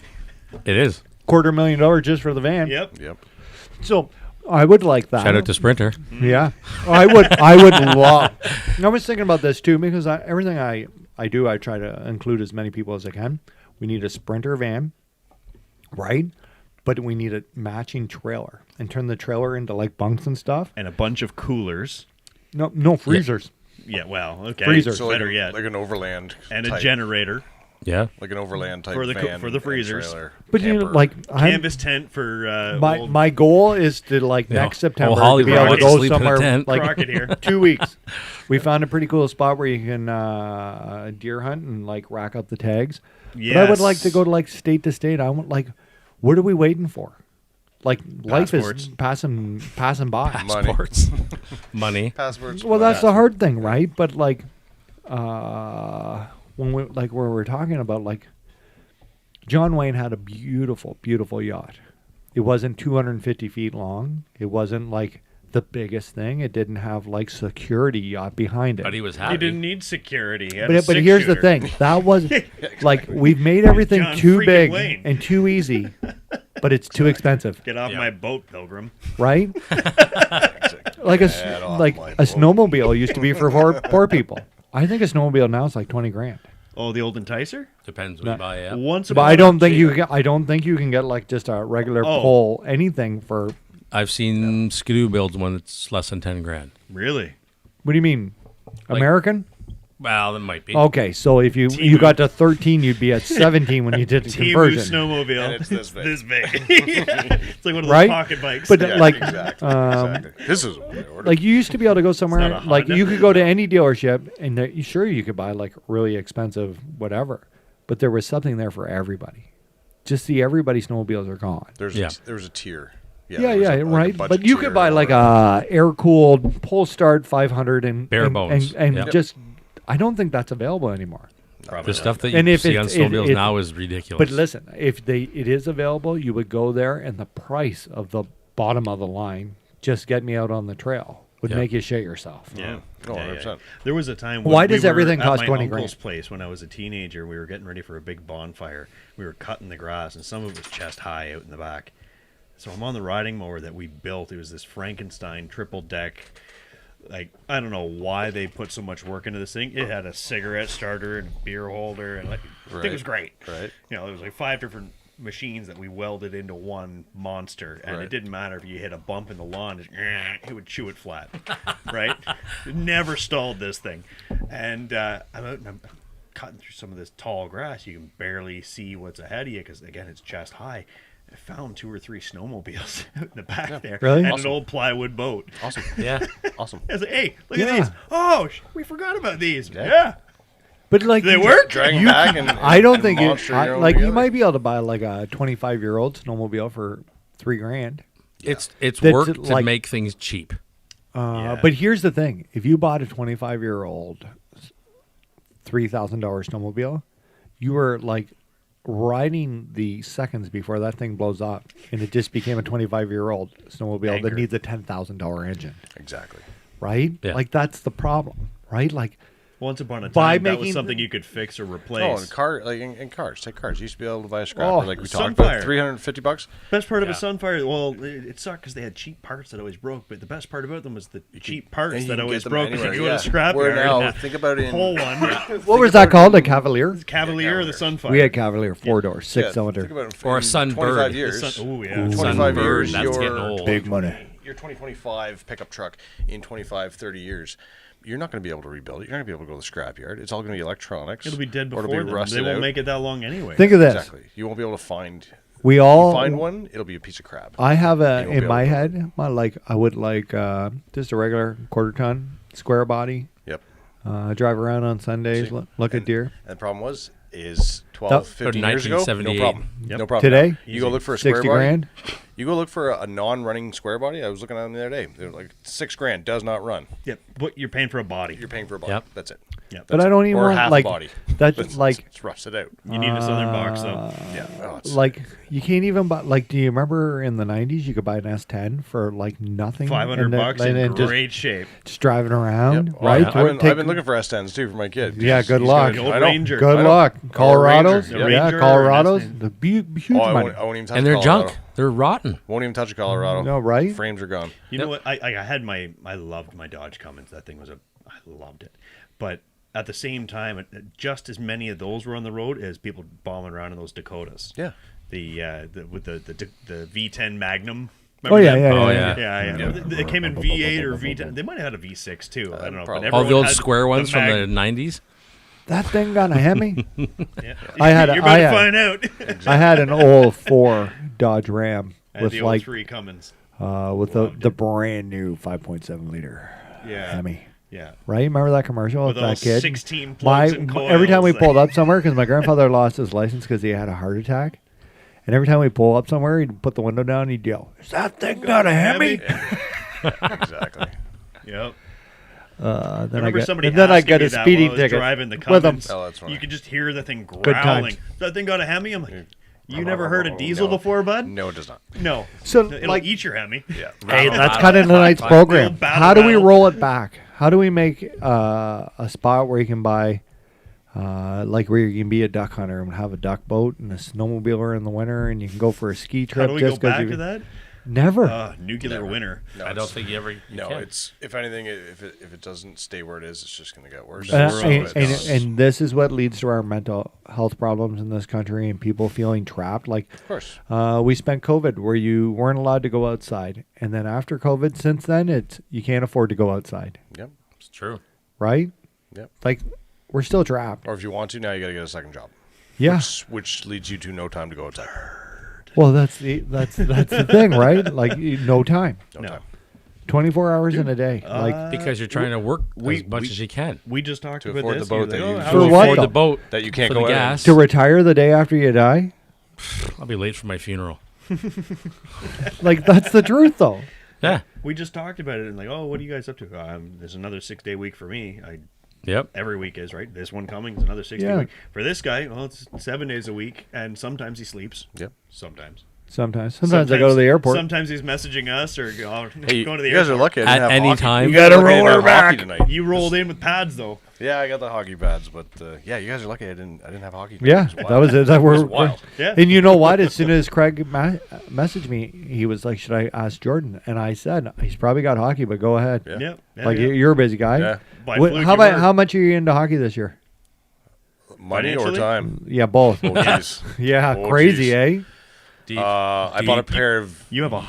It is. $250,000 just for the van. Yep. Yep. So I would like that. Shout out to Sprinter. Yeah, I would love. I was thinking about this too because everything I do, I try to include as many people as I can. We need a Sprinter van, right? But we need a matching trailer and turn the trailer into like bunks and stuff. And a bunch of coolers. No freezers. Yeah. Well, okay. Freezer. So like, Better yet. like an overland And a type, generator. Yeah. like an overland type For the van for the and freezers. trailer, But you know, camper. like Canvas tent for my goal is to like Yeah. next September Oh, Hollywood to be able to wants to go sleep in a somewhere tent. like Crockett here. 2 weeks. We found a pretty cool spot where you can deer hunt and like rack up the tags. Yes. But I would like to go to like state to state. I want like, what are we waiting for? Like life is passing by. Money. Sports. Money. Passwords. Well, that's the hard thing, right? But like, when we like where we're talking about like, John Wayne had a beautiful, beautiful yacht. It wasn't 250 feet long. It wasn't like the biggest thing. It didn't have like security yacht behind it. But he was He happy. didn't need security. He had a But here's the six-shooter. thing. That was like we've made everything John too freaking big Wayne. and too easy, but it's too expensive, Get off Yeah. my boat, Pilgrim. right? Like a Get off like my a boat. snowmobile used to be for poor people. I think a snowmobile now is like 20 grand. Oh, the old Enticer? Depends what you buy. Yeah. Once But upon I a don't think day- you can, I don't think you can get like just a regular Oh. pole anything for. I've seen Skidoo builds one that's less than 10 grand. Really? What do you mean? American? Well, it might be. Okay, so if you Timu. got to 13, you'd be at 17 when you did the Timu conversion. snowmobile. And it's this big. This big. It's like one of those Right? pocket bikes. But Yeah, like, exactly. Exactly. This is what I ordered. like you used to be able to go somewhere, not a like Honda. you could go to any dealership, and sure you could buy like really expensive whatever, but there was something there for everybody. Just see, everybody snowmobiles are gone. There's Yeah. there's a tier. Yeah, there's yeah, a right. budget But you tier could buy like or- a air cooled pull start 500 and Bare and, bones. and Yep. just. I don't think that's available anymore. The stuff that you And if see on it's- snowmobiles it- now is ridiculous. But listen, if it is available, you would go there, and the price of the bottom of the line, just get me out on the trail, would Yeah. make you shit yourself. Yeah. Oh, Yeah, 100%. There was a time when Why we does were everything at cost my 20 uncle's grand? place when I was a teenager. We were getting ready for a big bonfire. We were cutting the grass, and some of it was chest high out in the back. So I'm on the riding mower that we built. It was this Frankenstein triple deck. Like, I don't know why they put so much work into this thing. It had a cigarette starter and beer holder, and like, it was great. Right. You know, there was like 5 different machines that we welded into one monster, and Right. it didn't matter if you hit a bump in the lawn, it would chew it flat, right? It never stalled this thing. And I'm out and I'm cutting through some of this tall grass. You can barely see what's ahead of you because, again, it's chest high. I found 2 or 3 snowmobiles out in the back there, Really? and Awesome. an old plywood boat. Awesome. yeah. Awesome. I was like, "Hey, look Yeah. at these! Oh, we forgot about these. Yeah, But like, they work." Dragging You back can- and I don't and think you monster your own like. You together. might be able to buy like a 25-year-old snowmobile for $3 grand. It's That's work to like- make things cheap. Yeah. But here's the thing: if you bought a 25-year-old $3,000 snowmobile, you were like riding the seconds before that thing blows up, and it just became a 25-year-old snowmobile Anchor. that needs a $10,000 engine, Exactly. right? Yeah. Like that's the problem, right? Like Once upon a By time, that was making something the- you could fix or Oh, replace. in cars. Take cars. You used to be able to buy a scrapper, Oh, like we talked Sunfire. about, $350. Best part of a Sunfire, well, it sucked because they had cheap parts that always broke. But the best part about them was the cheap parts and you that can always get them broke. Because you anywhere, go to the yeah. Where scrapyard, now, think about it in- pull one, What was that called? A Cavalier? Cavalier or the Sunfire. We had Cavalier 4-door, Yeah, 6-cylinder. think about it Or a in Sunbird. 25 The years. Oh yeah. 25 Sunbird, years. that's your getting old. Big money. Your 2025 pickup truck in 25, 30 years. You're not going to be able to rebuild it. You're not going to be able to go to the scrapyard. It's all going to be electronics. It'll be dead or before it'll be then. rusted They won't out. make it that long anyway. Think of this. Exactly. You won't be able to find. We You all find one, it'll be a piece of crap. I have You a won't be in able my to- head. I would like just a regular quarter-ton square body. Yep. Drive around on Sundays, See? look at deer. And the problem is 12, 15 years ago, no 1978. problem. Yep. No problem. Today? Now, you go look for a 60 square body. grand. You go look for a non-running square body. I was looking at them the other day. They're like $6,000. Does not run. Yep. But you're paying for a body. You're paying for a body. Yep. That's it. Yep. But I don't even or want half like a body. that's It's like it's rusted out. You need a southern box though. Yeah. Oh, it's, like you can't even buy like. Do you remember in the 90s you could buy an S10 for like nothing? $500 and then- bucks and in then just, great shape. just driving around, Yep. Oh, right? yeah. I've Take- been looking for S10s too for my kid. Yeah, good He's luck. gonna- The old I know. Ranger. Good I know. luck, Colorado's. Ranger, Yeah, Ranger or Colorado's. an The huge Oh, I money. won't even touch And they're Colorado. junk. They're rotten. Won't even touch a Colorado. No, right? Frames are gone. You know what? I had I loved my Dodge Cummins. That thing was I loved it. But at the same time, just as many of those were on the road as people bombing around in those Dakotas. Yeah. With the V10 Magnum. Oh Remember yeah, them? yeah, Oh, yeah. yeah. Yeah. They came in V8 or V10. They might have had a V6 too. I don't know. probably. But All the everyone old had square ones from the Mag- 90s. That thing got a Hemi. Yeah. I had a- You're about I to had- find out. I had an old 4 Dodge Ram And with the old like 3 Cummins. with the brand new 5.7 liter Yeah. Hemi. Yeah. Right? Remember that commercial With with all that kid? 16 plugs and Every time we coils, pulled up somewhere, because my grandfather lost his license because he had a heart attack, and every time we pull up somewhere, he'd put the window down and he'd yell, "Is that thing got a Hemi?" Exactly. Yep. Then I Remember got, somebody and then I asking got me a that speeding while I was ticket driving the with him. Cummins. Oh, that's funny. You could just hear the thing times. growling. That thing got a Hemi? I'm like, you never heard a diesel No. before, bud? No, it does not. No. So, It'll like- eat your Hemi. Yeah. Hey, that's kind of tonight's program. Little battle How do we battle. roll it back? How do we make a spot where you can buy, like where you can be a duck hunter and have a duck boat and a snowmobiler in the winter, and you can go for a ski trip? How do we go just 'cause back you to that? Never. Nuclear winter. No, I don't think you ever. No, can. it's if anything, if it doesn't stay where it is, it's just going to get worse. And, So and this is what leads to our mental health problems in this country and people feeling trapped. Like, of course, we spent COVID where you weren't allowed to go outside, and then after COVID, since then, it's you can't afford to go outside, yep, It's true. right? yep. Like, we're still trapped. Or if you want to, now you got to get a second job. Yeah. Which leads you to no time to go outside. Well, that's the thing, right? Like, no time, No time. 24 hours in a day. Like, Because you're trying to work as much as you can. We just talked To about afford this. the boat You're that like, you- how For do we what, Afford though? the boat That you can't for go the out gas. to retire the day after you die. I'll be late for my funeral. Like, that's the truth, though. Yeah. We just talked about it and like, oh, what are you guys up to? There's another 6-day week for me. Yep. Every week is, right? This one coming is another 6-day Yeah. week. For this guy, well, it's 7 days a week, and sometimes he sleeps. Yep. Sometimes. Sometimes I go to the airport. Sometimes he's messaging us or going Hey, to the you guys are airport. lucky. I didn't At have any hockey. time. You You guys gotta are lucky I roll didn't her have hockey back. tonight. You rolled in with pads, though. Yeah, I got the hockey pads, but yeah, you guys are lucky. I didn't have hockey. Yeah, It wild. that was it. That It was we're wild. Yeah. And you know what? As soon as Craig messaged me, he was like, "Should I ask Jordan?" And I said, "He's probably got hockey, but go ahead." Yeah. Yep. Yeah, Like yeah. you're a busy guy. Yeah. By What- fluke, how you about were. how much are you into hockey this year? Money or Financially? time? Yeah, both. Oh, jeez. Yeah, Oh, crazy, jeez. eh? I bought a pair of. You have a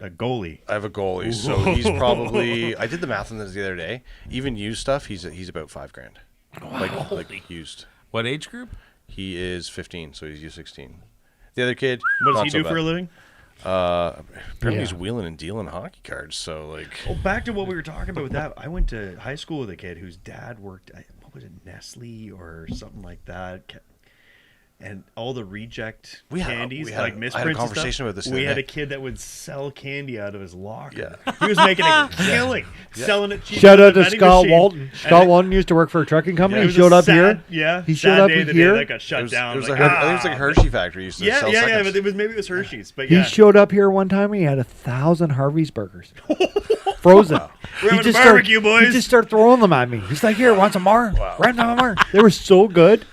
goalie. I have a goalie, so he's probably. I did the math on this the other day. Even used stuff, he's about $5,000. Like used. What age group? He is 15, so he's U16. The other kid. What does not he so do for a bad. living? Apparently he's Yeah. wheeling and dealing hockey cards. So like. Oh, back to what we were talking about with that. I went to high school with a kid whose dad worked at, what was it, Nestle or something like that. and all the reject We had a- candies, we had a- like I misprints had a and conversation stuff. about this the We other had a day. kid that would sell candy out of his locker. Yeah. He was making a killing, selling it cheap. Shout at out the to vending Scott machine. Walton. And Scott Walton used to work for a trucking company. it He was showed a up sad, here. Yeah, He sad showed up day the here. day that got shut down. It was like, like it was like a Hershey factory. Used to yeah, sell yeah, seconds. but maybe it was Hershey's. But He yeah, showed up here one time and he had 1,000 Harvey's burgers. Frozen. We're having a just barbecue, boys. He just started throwing them at me. He's like, here, want some more? Right some more. They were so good.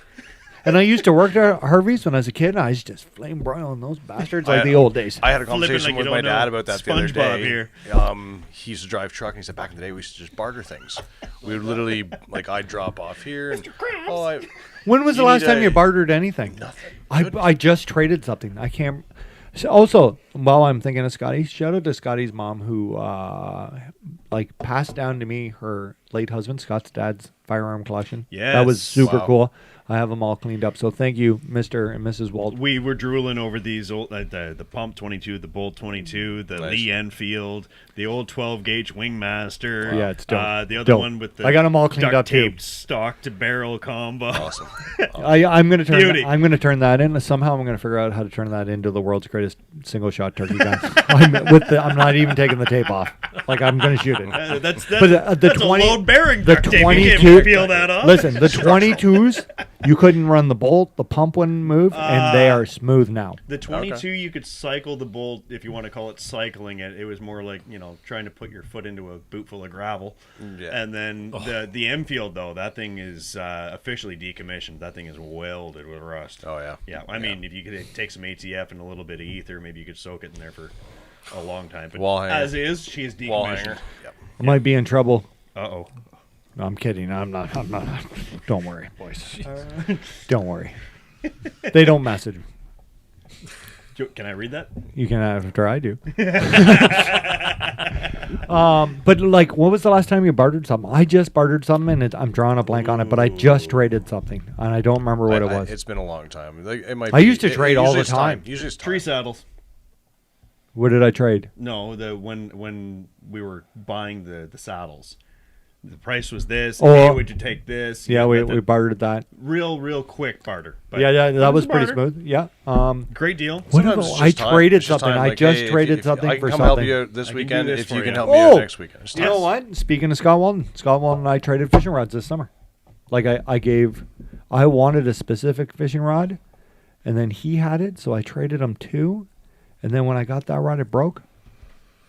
And I used to work at Harvey's when I was a kid, and I was just flame broiling those bastards like the old days. I had a Flipping conversation like you with my don't dad know. about that the other SpongeBob day. here. He used to drive truck, and he said back in the day we used to just barter things. We would literally like I'd drop off here, and When was the You last need time a- you bartered anything? nothing. I just traded something. I can't. So also, while I'm thinking of Scotty, shout out to Scotty's mom who like passed down to me her late husband Scott's dad's firearm collection. That was Yes. super Wow. cool. I have them all cleaned up. So thank you, Mr. and Mrs. Walt. We were drooling over these old the Pump 22, the Bolt 22, the Nice. Lee Enfield, the old 12 gauge Wingmaster. Yeah, it's dope. The other Dope. one with the I got 'em all cleaned duct up, too. taped stock to barrel combo. Awesome. I'm gonna turn. Beauty. I'm gonna turn that in. Somehow I'm gonna figure out how to turn that into the world's greatest single shot turkey gun. I'm not even taking the tape off. Like I'm gonna shoot it. That's But the that's 20 a load bearing the duct tape. You can't 22 peel that off. Listen, the 22s, you couldn't run the bolt, the pump wouldn't move, and they are smooth now. The 22, you could cycle the bolt if you want to call it cycling it. It was more like, trying to put your foot into a boot full of gravel. Yeah. And then the Enfield, though, that thing is officially decommissioned. That thing is welded with rust. Oh yeah. Yeah, I mean, if you could take some ATF and a little bit of ether, maybe you could soak it in there for a long time. But Wall hanger. as is, she is Wall decommissioned. hanger. Yep. I might be in trouble. Uh-oh. No, I'm kidding. I'm not. Don't worry, boys. Don't worry. They don't message. Can I read that? You can after I do. But like, what was the last time you bartered something? I just bartered something, and I'm drawing a blank on it. But I just traded something, and I don't remember what it was. It's been a long time. Like, it might I be- used to trade all usually the it's time. Usually it's Tree time. saddles. What did I trade? No, when we were buying the saddles. The price was this. Oh, Hey, would you take this? Yeah, You know, we bartered that. real quick barter. But Yeah, it that was a pretty barter. smooth. Yeah. Great deal. What Sometimes if it's I just time. traded It's just something? time. I Like, just hey, traded if something I can for come something. help you out this I can do weekend. this If for you can you. help me Oh! out next weekend. It's You know what? Speaking of Scott Walton and I traded fishing rods this summer. Like I wanted a specific fishing rod, and then he had it, so I traded him two. And then when I got that rod, it broke.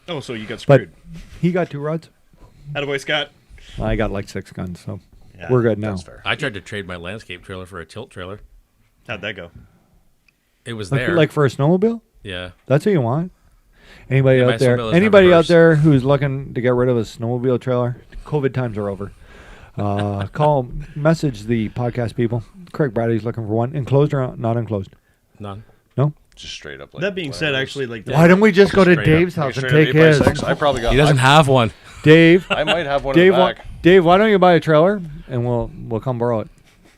Oh, so you got But screwed. he got two rods. Attaboy, Scott. I got like 6 guns, so Yeah, we're good now. That's fair. I tried to trade my landscape trailer for a tilt trailer. How'd that go? It was Like, there. like for a snowmobile? yeah. That's what you want. Anybody Yeah, my out there? snowmobile is Anybody not out reversed. there who's looking to get rid of a snowmobile trailer? COVID times are over. Message the podcast people. Craig Bradley's looking for one. Enclosed or not enclosed? None. No. Just straight up. Like, That being said, whatever. actually, like Why don't we just go to Straight up. Dave's Like house and straight take up 8 his? by 6. I probably got. He doesn't have one. Dave, I might have one Dave, in the back. Dave, why don't you buy a trailer and we'll come borrow it?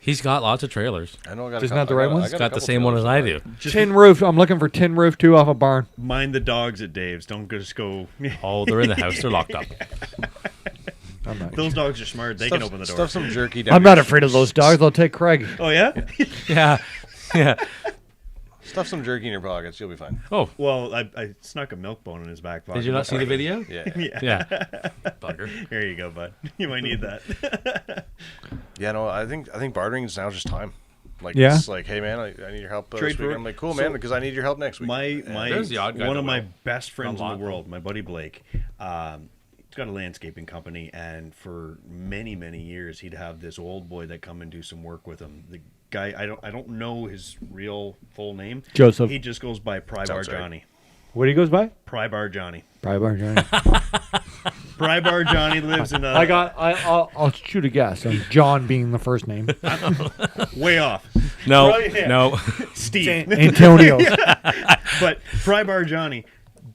He's got lots of trailers. I know. I got Isn't that the right one? He's got the same one as I do. Tin roof. I'm looking for tin roof 2 off a barn. mind the dogs at Dave's. Don't just go. Oh, they're in the house. They're locked up. I'm not. Those dogs are smart. They can open the door. Stuff some jerky down. I'm not your- afraid of those dogs. I'll take Craig. Oh yeah. Yeah. Yeah. Stuff some jerky in your pockets. You'll be fine. Oh, Well, I snuck a milk bone in his back pocket. did you not see the video? Yeah. Yeah. Bugger. Here you go, bud. You might need that. Yeah. No. I think bartering is now just time. Like Yeah. it's like, hey man, I need your help Trade this for week. it. I'm like, cool So- man, because I need your help next week. My There's the odd guy one that of my will. best friends in Not the a lot. world, my buddy Blake. He's got a landscaping company, and for many years, he'd have this old boy that come and do some work with him. The guy, I don't know his real full name. Joseph. He just goes by Pry Bar Sounds right. Johnny. What he goes by? Pry Bar Johnny. Pry bar Johnny. Pry Bar Johnny lives in a I'll shoot a guess. John being the first name. way off. No. Right, yeah. No. Steve. Antonio. But Pry Bar Johnny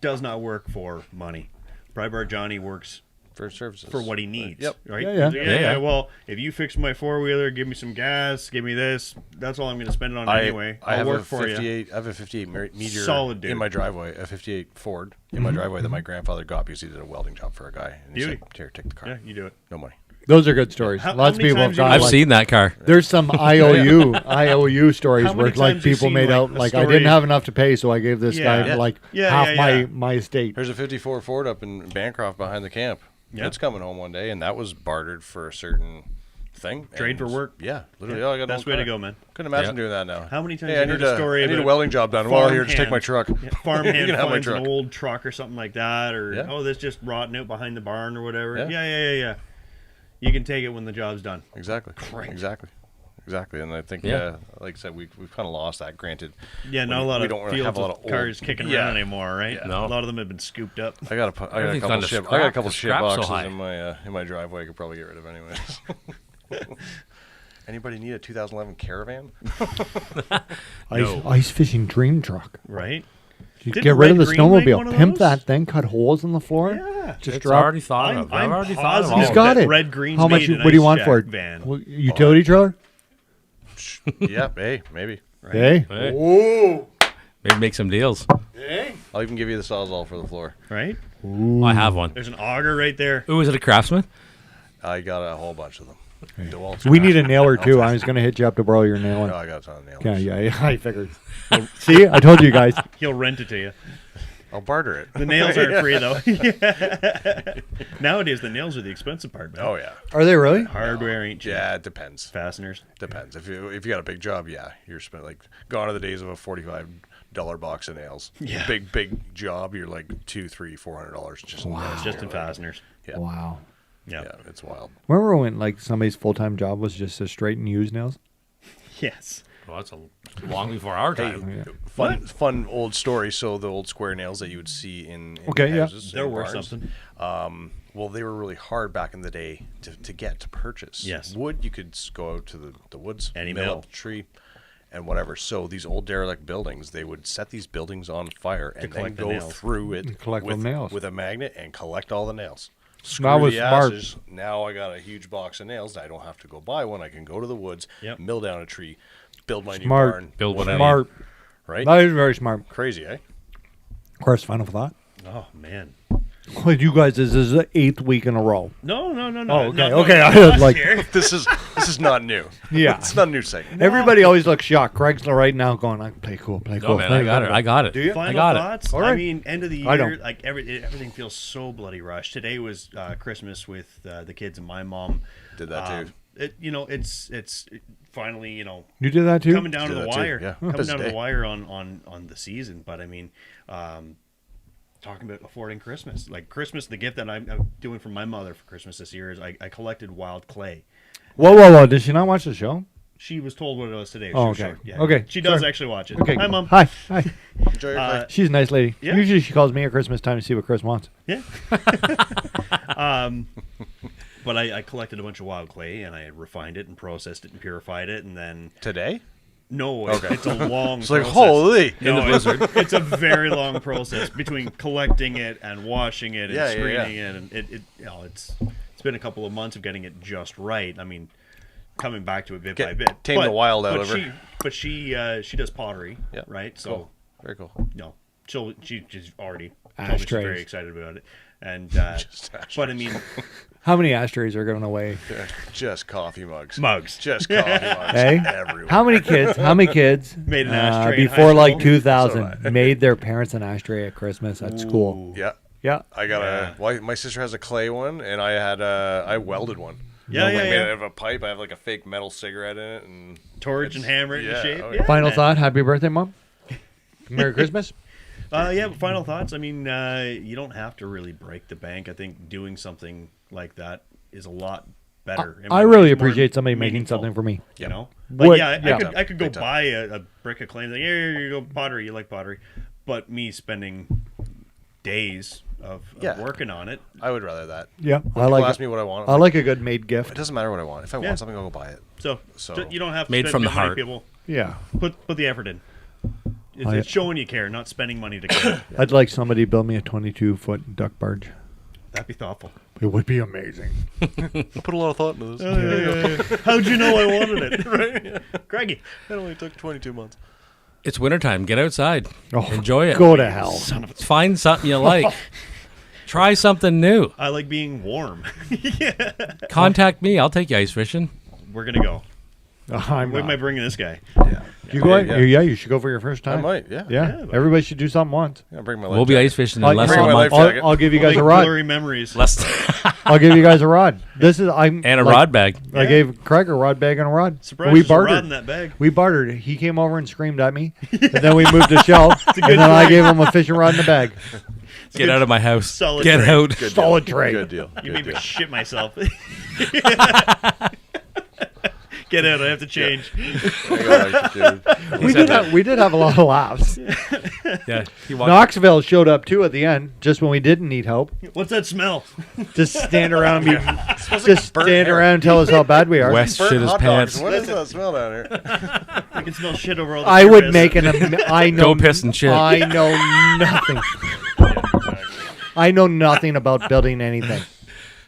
does not work for money. Pry Bar Johnny works for services for what he needs. Yep. Right? Yeah. Yeah. Well, if you fix my 4-wheeler, give me some gas, give me this, that's all I'm going to spend it on anyway. I I'll have work a for you. 58. I have a 58 Meteor Solid dude. in my driveway. A 58 Ford in my driveway that my grandfather got because he did a welding job for a guy. And he Beauty. said, "Here, take the car. Yeah, you do it. No money." Those are good stories. How Lots of many people have times you- gone I've like, seen that car. There's some IOU stories How where many like times you've people seen, made like, out a like I story- didn't have enough to pay, so I gave this Yeah. guy Yeah. like Yeah, half yeah. my estate. There's a 54 Ford up in Bancroft behind the camp. Yeah. It's coming home one day, and that was bartered for a certain thing. Trade for and- work. Yeah, literally. I got an Best old way to car. go, man. Couldn't imagine Yeah. doing that now. How many times Hey, you I heard need a story I need a about welding job done. Well, here, just take my truck. Farmhand You can have my finds truck. an old truck or something like that, or Yeah. oh, this just rotting out behind the barn or whatever. Yeah. Yeah. You can take it when the job's done. Exactly. Great. Exactly. And I think, Yeah. like I said, we've kind of lost that. Granted, Yeah, not a we lot of don't really fields have a lot of of old- cars kicking Yeah. around anymore, right? Yeah. No. A lot of them have been scooped up. I got a Everything's couple gone to ship. scrap. I got a couple The ship scrap's so boxes high. in my driveway. I could probably get rid of anyways. Anybody need a 2011 Caravan? Ice fishing dream truck. Right? You Didn't get rid of the Red Green make one snowmobile, of pimp those? that thing, cut holes in the floor. Yeah. Just It's drop. already thought of. I've already thought of positive all He's of got that it. Red Green's How much? made an What do you ice want shack for it? van. Well, utility trailer. Yeah, hey, maybe. Hey. Hey. Maybe make some deals. I'll even give you the sawzall for the floor. Right? I have one. There's an auger right there. Ooh, is it a Craftsman? I got a whole bunch of them. DeWalt's We need a Craftsman. nailer too. I was going to hit you up to borrow your nailer. No, I got a ton of nails. Yeah, I figured. See, I told you guys. He'll rent it to you. I'll barter it. The nails aren't free though. Nowadays, the nails are the expensive part, man. Oh yeah. Are they really? Hardware ain't cheap. Yeah, it depends. Fasteners. Depends. If you got a big job, yeah, you're spending like gone are the days of a $45 box of nails. Yeah. Big job, you're like $200, $300, $400 just. It's just in fasteners. Yeah. Wow. Yeah. Yeah, it's wild. Remember when like somebody's full time job was just to straighten used nails? Yes. Well, that's a long before our time. Fun old story. So the old square nails that you would see in Okay, yeah. houses, They're in worth bars, something. Well, they were really hard back in the day to purchase. Yes. Wood, you could go out to the woods, Any mill mill. up a tree, and whatever. So these old derelict buildings, they would set these buildings on fire and then collect the go nails. through it collect the nails. with a magnet and collect all the nails. That Screw was the smart. asses. Now I got a huge box of nails. I don't have to go buy one. I can go to the woods, Yep. mill down a tree, build my new Smart. barn, Build one Smart. right? That is very smart. Crazy, eh? Of course, final thought. Oh man. Well, you guys, this is the 8th week in a row. No. Oh, okay, No, okay, no, I no, was like- here. This is not new. Yeah. It's not a new segment. Everybody always looks shocked. Craig's right now going, I play cool, play No, cool. man, play I got it. cool." I got it. Do you? Final I got it. thoughts? All right. I mean, end of the I year, don't. like everything feels so bloody rushed. Today was Christmas with the kids and my mom. Did that too. It's finally You did that too? coming down to Did the that too, wire. yeah. Coming Busy down to the day. wire on the season. But I mean, talking about affording Christmas, like Christmas, the gift that I'm doing for my mother for Christmas this year is I collected wild clay. Whoa. Did she not watch the show? She was told what it was today. Oh, She was okay. short. Yeah. Okay, She does sorry. actually watch it. Okay. Hi, Mom. Hi. Enjoy your clay. She's a nice lady. Yeah. Usually she calls me at Christmas time to see what Chris wants. Yeah. But I collected a bunch of wild clay and I refined it and processed it and purified it and then Today? no, Okay. it's a long. It's like, process. holy. No, it's a very long process between collecting it and washing it and Yeah, yeah, screening yeah. it, and it's been a couple of months of getting it just right. I mean, coming back to it bit by bit. tame the wild out of her. She does pottery, Yeah. right? So Cool. Very cool. no, she's already told me she's Ashtrays. very excited about it, and Just but I mean How many ashtrays are going away? Just coffee mugs. mugs. Just coffee mugs Hey? everywhere. How many kids Made an ashtray in before high like school? 2000 made their parents an ashtray at Christmas at school? Yeah. Yeah. I got my sister has a clay one, and I had I welded one. Yeah, I yeah, made yeah. it out of a pipe. I have like a fake metal cigarette in it, and Torch and hammer it yeah, in shape. oh, Yeah, Final man. thought. Happy birthday, Mom. Merry Christmas. Yeah, but final thoughts. I mean, you don't have to really break the bank. I think doing something like that is a lot better. I mean, really it's more appreciate somebody making meaningful, something for me. You know, like What- yeah, yeah. I could go Big time. buy a brick of clay. Like, here you go, pottery. You like pottery, but me spending days of Yeah. working on it. I would rather that. Yeah, I People like. ask me what I want. I like a good made It gift. doesn't matter what I want. If I Yeah. want something, I'll go buy it. So, So- you don't have to Made spend from the big money, heart. People Yeah, put the effort in. It's showing you care, not spending money to care. I'd like somebody to build me a 22-foot duck barge. That'd be thoughtful. It would be amazing. I put a lot of thought into this. How'd you know I wanted it? Right, Greggy. It only took 22 months. It's wintertime. Get outside. Oh, Enjoy it. Go to hell. Find something you like. Try something new. I like being warm. Contact me. I'll take you ice fishing. We're gonna go. I'm Where am I not. bringing this guy? You go? Yeah. Yeah, you should go for your first I time. might, yeah. Yeah, everybody should do something once. Yeah, bring my life We'll be jacket. ice fishing in I'll, less bring than a my month. life jacket. I'll give you guys Make a rod. blurry memories. I'll give you guys a rod. This is And a rod bag. I gave Craig a rod bag and a rod. Surprise! We there's a rod bartered. in that bag. We bartered. He came over and screamed at me, and then we moved the shelf, and then I gave him a fishing rod in the bag. Get out of my house. Solid Get trade. out. Good deal. Solid trade. Good deal. You Good made me deal. shit myself. Get out! I have to change. We did have a lot of laughs. Yeah. He walked. Knoxville showed up too at the end, just when we didn't need help. What's that smell? Just stand around, just stand around, and tell us how bad we are. West Burnt shit his hot dogs. pants. What is that smell down here? I can smell shit over all the I would piss. make I know. Go piss and shit. I know nothing. I know nothing about building anything.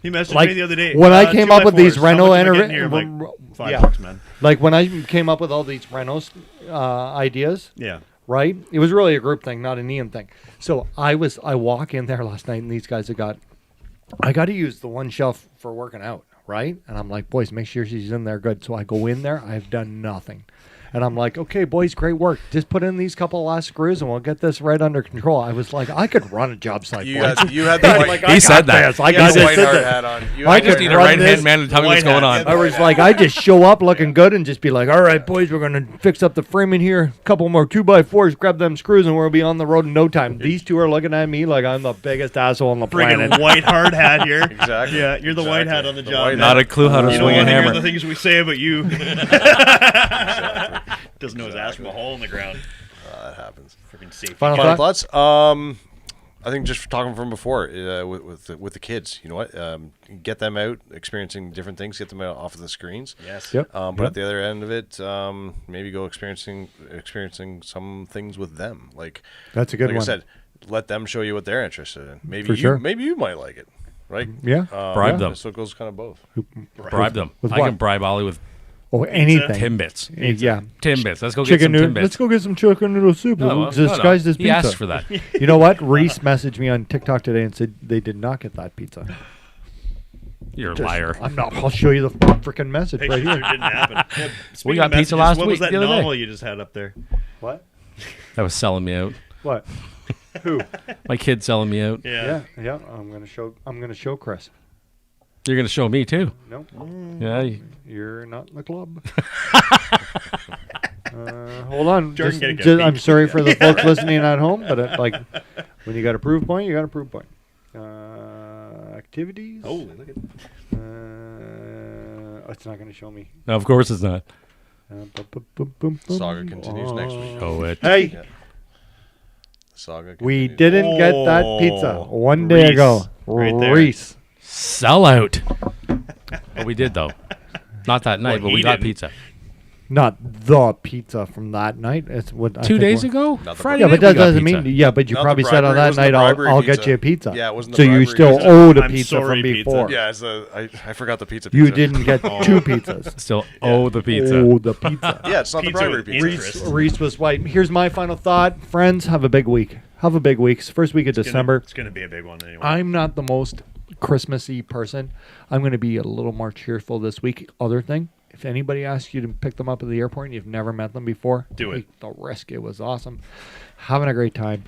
He messaged Like me the other day. when I came up with these 2x4s. rental How much am I getting here? I'm like, yeah. $5, man. Like when I came up with all these rentals ideas, Yeah. right? It was really a group thing, not an Ian thing. So I walk in there last night, and these guys I got to use the one shelf for working out, right? And I'm like, boys, make sure she's in there good. So I go in there, I've done nothing. And I'm like, okay, boys, great work. Just put in these couple of last screws, and we'll get this right under control. I was like, I could run a job site. You boys. had the white, He said that. I you got had the this. white hard hat on. You I had just the Need white a run right this hand man to tell me what's white going hat. on. I was like, I just show up looking good and just be like, all right, boys, we're going to fix up the frame in here. A couple more 2x4s, grab them screws, and we'll be on the road in no time. These two are looking at me like I'm the biggest asshole on the planet. Friggin' white hard hat here. Exactly. Yeah, you're the white hat Exactly. on the The job. white man. Not a clue how to You don't swing a want to hear hammer. the things we say about you. Doesn't know his ass from a hole in the ground. That happens. Freaking safety. Final Final thought? thoughts? I think just talking from before with the kids, you know what? Get them out, experiencing different things. Get them out off of the screens. Yes. Yep. But at the other end of it, maybe go experiencing some things with them. Like That's a good like one. I said, let them show you what they're interested in. Maybe For sure. Maybe you might like it, right? Yeah. Bribe them. So it goes kind of both. Bribe them. With I what? can bribe Ollie with Oh, anything. Timbits. Yeah. Timbits. Let's go Chicken get some noodle. Timbits. Let's go get some chicken noodle soup. No, Disguised as He pizza. asked for that. You know what? Reese messaged me on TikTok today and said they did not get that pizza. You're a liar. I'm not. I'll show you the freaking message Hey, right it here. didn't happen. Yeah, speaking got of pizza messages, last what week, was that the other day. novel you just had up there? What? That was selling me out. What? Who? My kid selling me out. Yeah. Yeah. I'm gonna show Chris. You're going to show me too. Nope. Yeah. You're not in the club. Hold on. Jordan gotta get I'm beat. sorry for the folks listening at home, but like when you got a proof point, you got a proof point. Activities. Holy, look at It's not going to show me. No, of course it's not. Saga continues next week. Oh, it. Hey, Yeah. Saga. we continues. didn't get that pizza one day Reese. ago. Right there. Reese. Sell out. Oh, we did though. Not that night, Well, but we he got didn't. pizza. Not the pizza from that night. It's what I 2 think days we're- ago? Not the Friday Yeah, night but that we got doesn't pizza. mean. Yeah, but you Not the probably said on bribery, it that wasn't night, the bribery I'll get pizza. you a pizza. Yeah, it wasn't the So you bribery still pizza. owe the I'm pizza sorry, from pizza. before. Yeah, I forgot the pizza. You pizza. didn't get 2 pizzas. Still owe the pizza. Oh, the pizza. Yeah, it's not Pizza the bribery with pizza. interest. Reese was white. Here's my final thought. Friends, have a big week. Have a big week. It's first week of December. It's going to be a big one anyway. I'm not the most Christmassy person. I'm going to be a little more cheerful this week. Other thing, if anybody asks you to pick them up at the airport and you've never met them before, Do it. take the risk. It was awesome. Having a great time.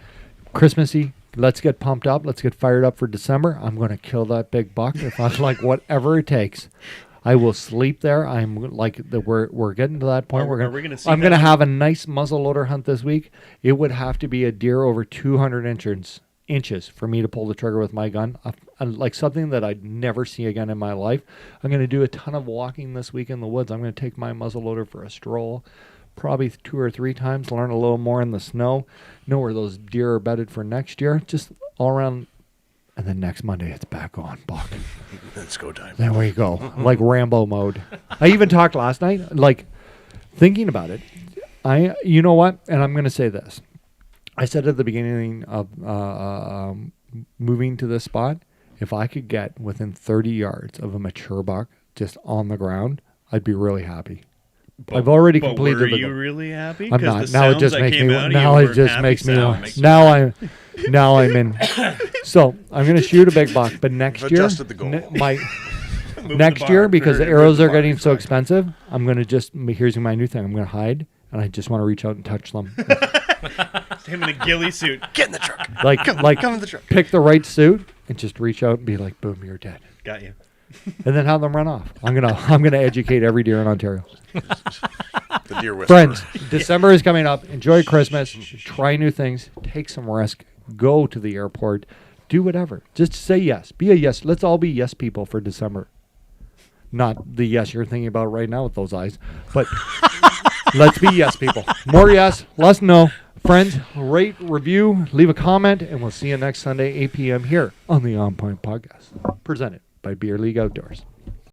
Christmassy. Let's get pumped up. Let's get fired up for December. I'm going to kill that big buck if I'm like whatever it takes. I will sleep there. I'm like we're getting to that point. Are we gonna see I'm going to that? have a nice muzzleloader hunt this week. It would have to be a deer over 200 inches for me to pull the trigger with my gun. Like something that I'd never see again in my life. I'm going to do a ton of walking this week in the woods. I'm going to take my muzzleloader for a stroll, probably 2 or 3 times, learn a little more in the snow, know where those deer are bedded for next year, just all around. And then next Monday, it's back on, Buck. Let's go time. There we go. Like Rambo mode. I even talked last night, like thinking about it. You know what? And I'm going to say this. I said at the beginning of moving to this spot, if I could get within 30 yards of a mature buck just on the ground, I'd be really happy. I've already But completed were the you goal. really happy? I'm 'Cause not. the Now it sounds just that makes came me. out of Now you it were just happy makes me. sounds. Now I'm in. So I'm gonna shoot a big buck, but next year, adjusted the goal. next bar year because the or arrows the are bar, getting so fine. expensive, I'm gonna just. Here's my new thing. I'm gonna hide, and I just want to reach out and touch them. Him in a ghillie suit. Get in the truck. like come in the truck. pick the right suit and just reach out and be like, boom, you're dead, Got you. and then have them run off. I'm gonna educate every deer in Ontario. The deer whisperer. Friends, December is coming up. Enjoy Christmas. Try new things. Take some risk. Go to the airport. Do whatever. Just say yes. Be a yes. Let's all be yes people for December. Not the yes you're thinking about right now with those eyes, but let's be yes people. More yes, less no. Friends, rate, review, leave a comment, and we'll see you next Sunday, 8 p.m. here on the OnPoint Podcast, presented by Beer League Outdoors.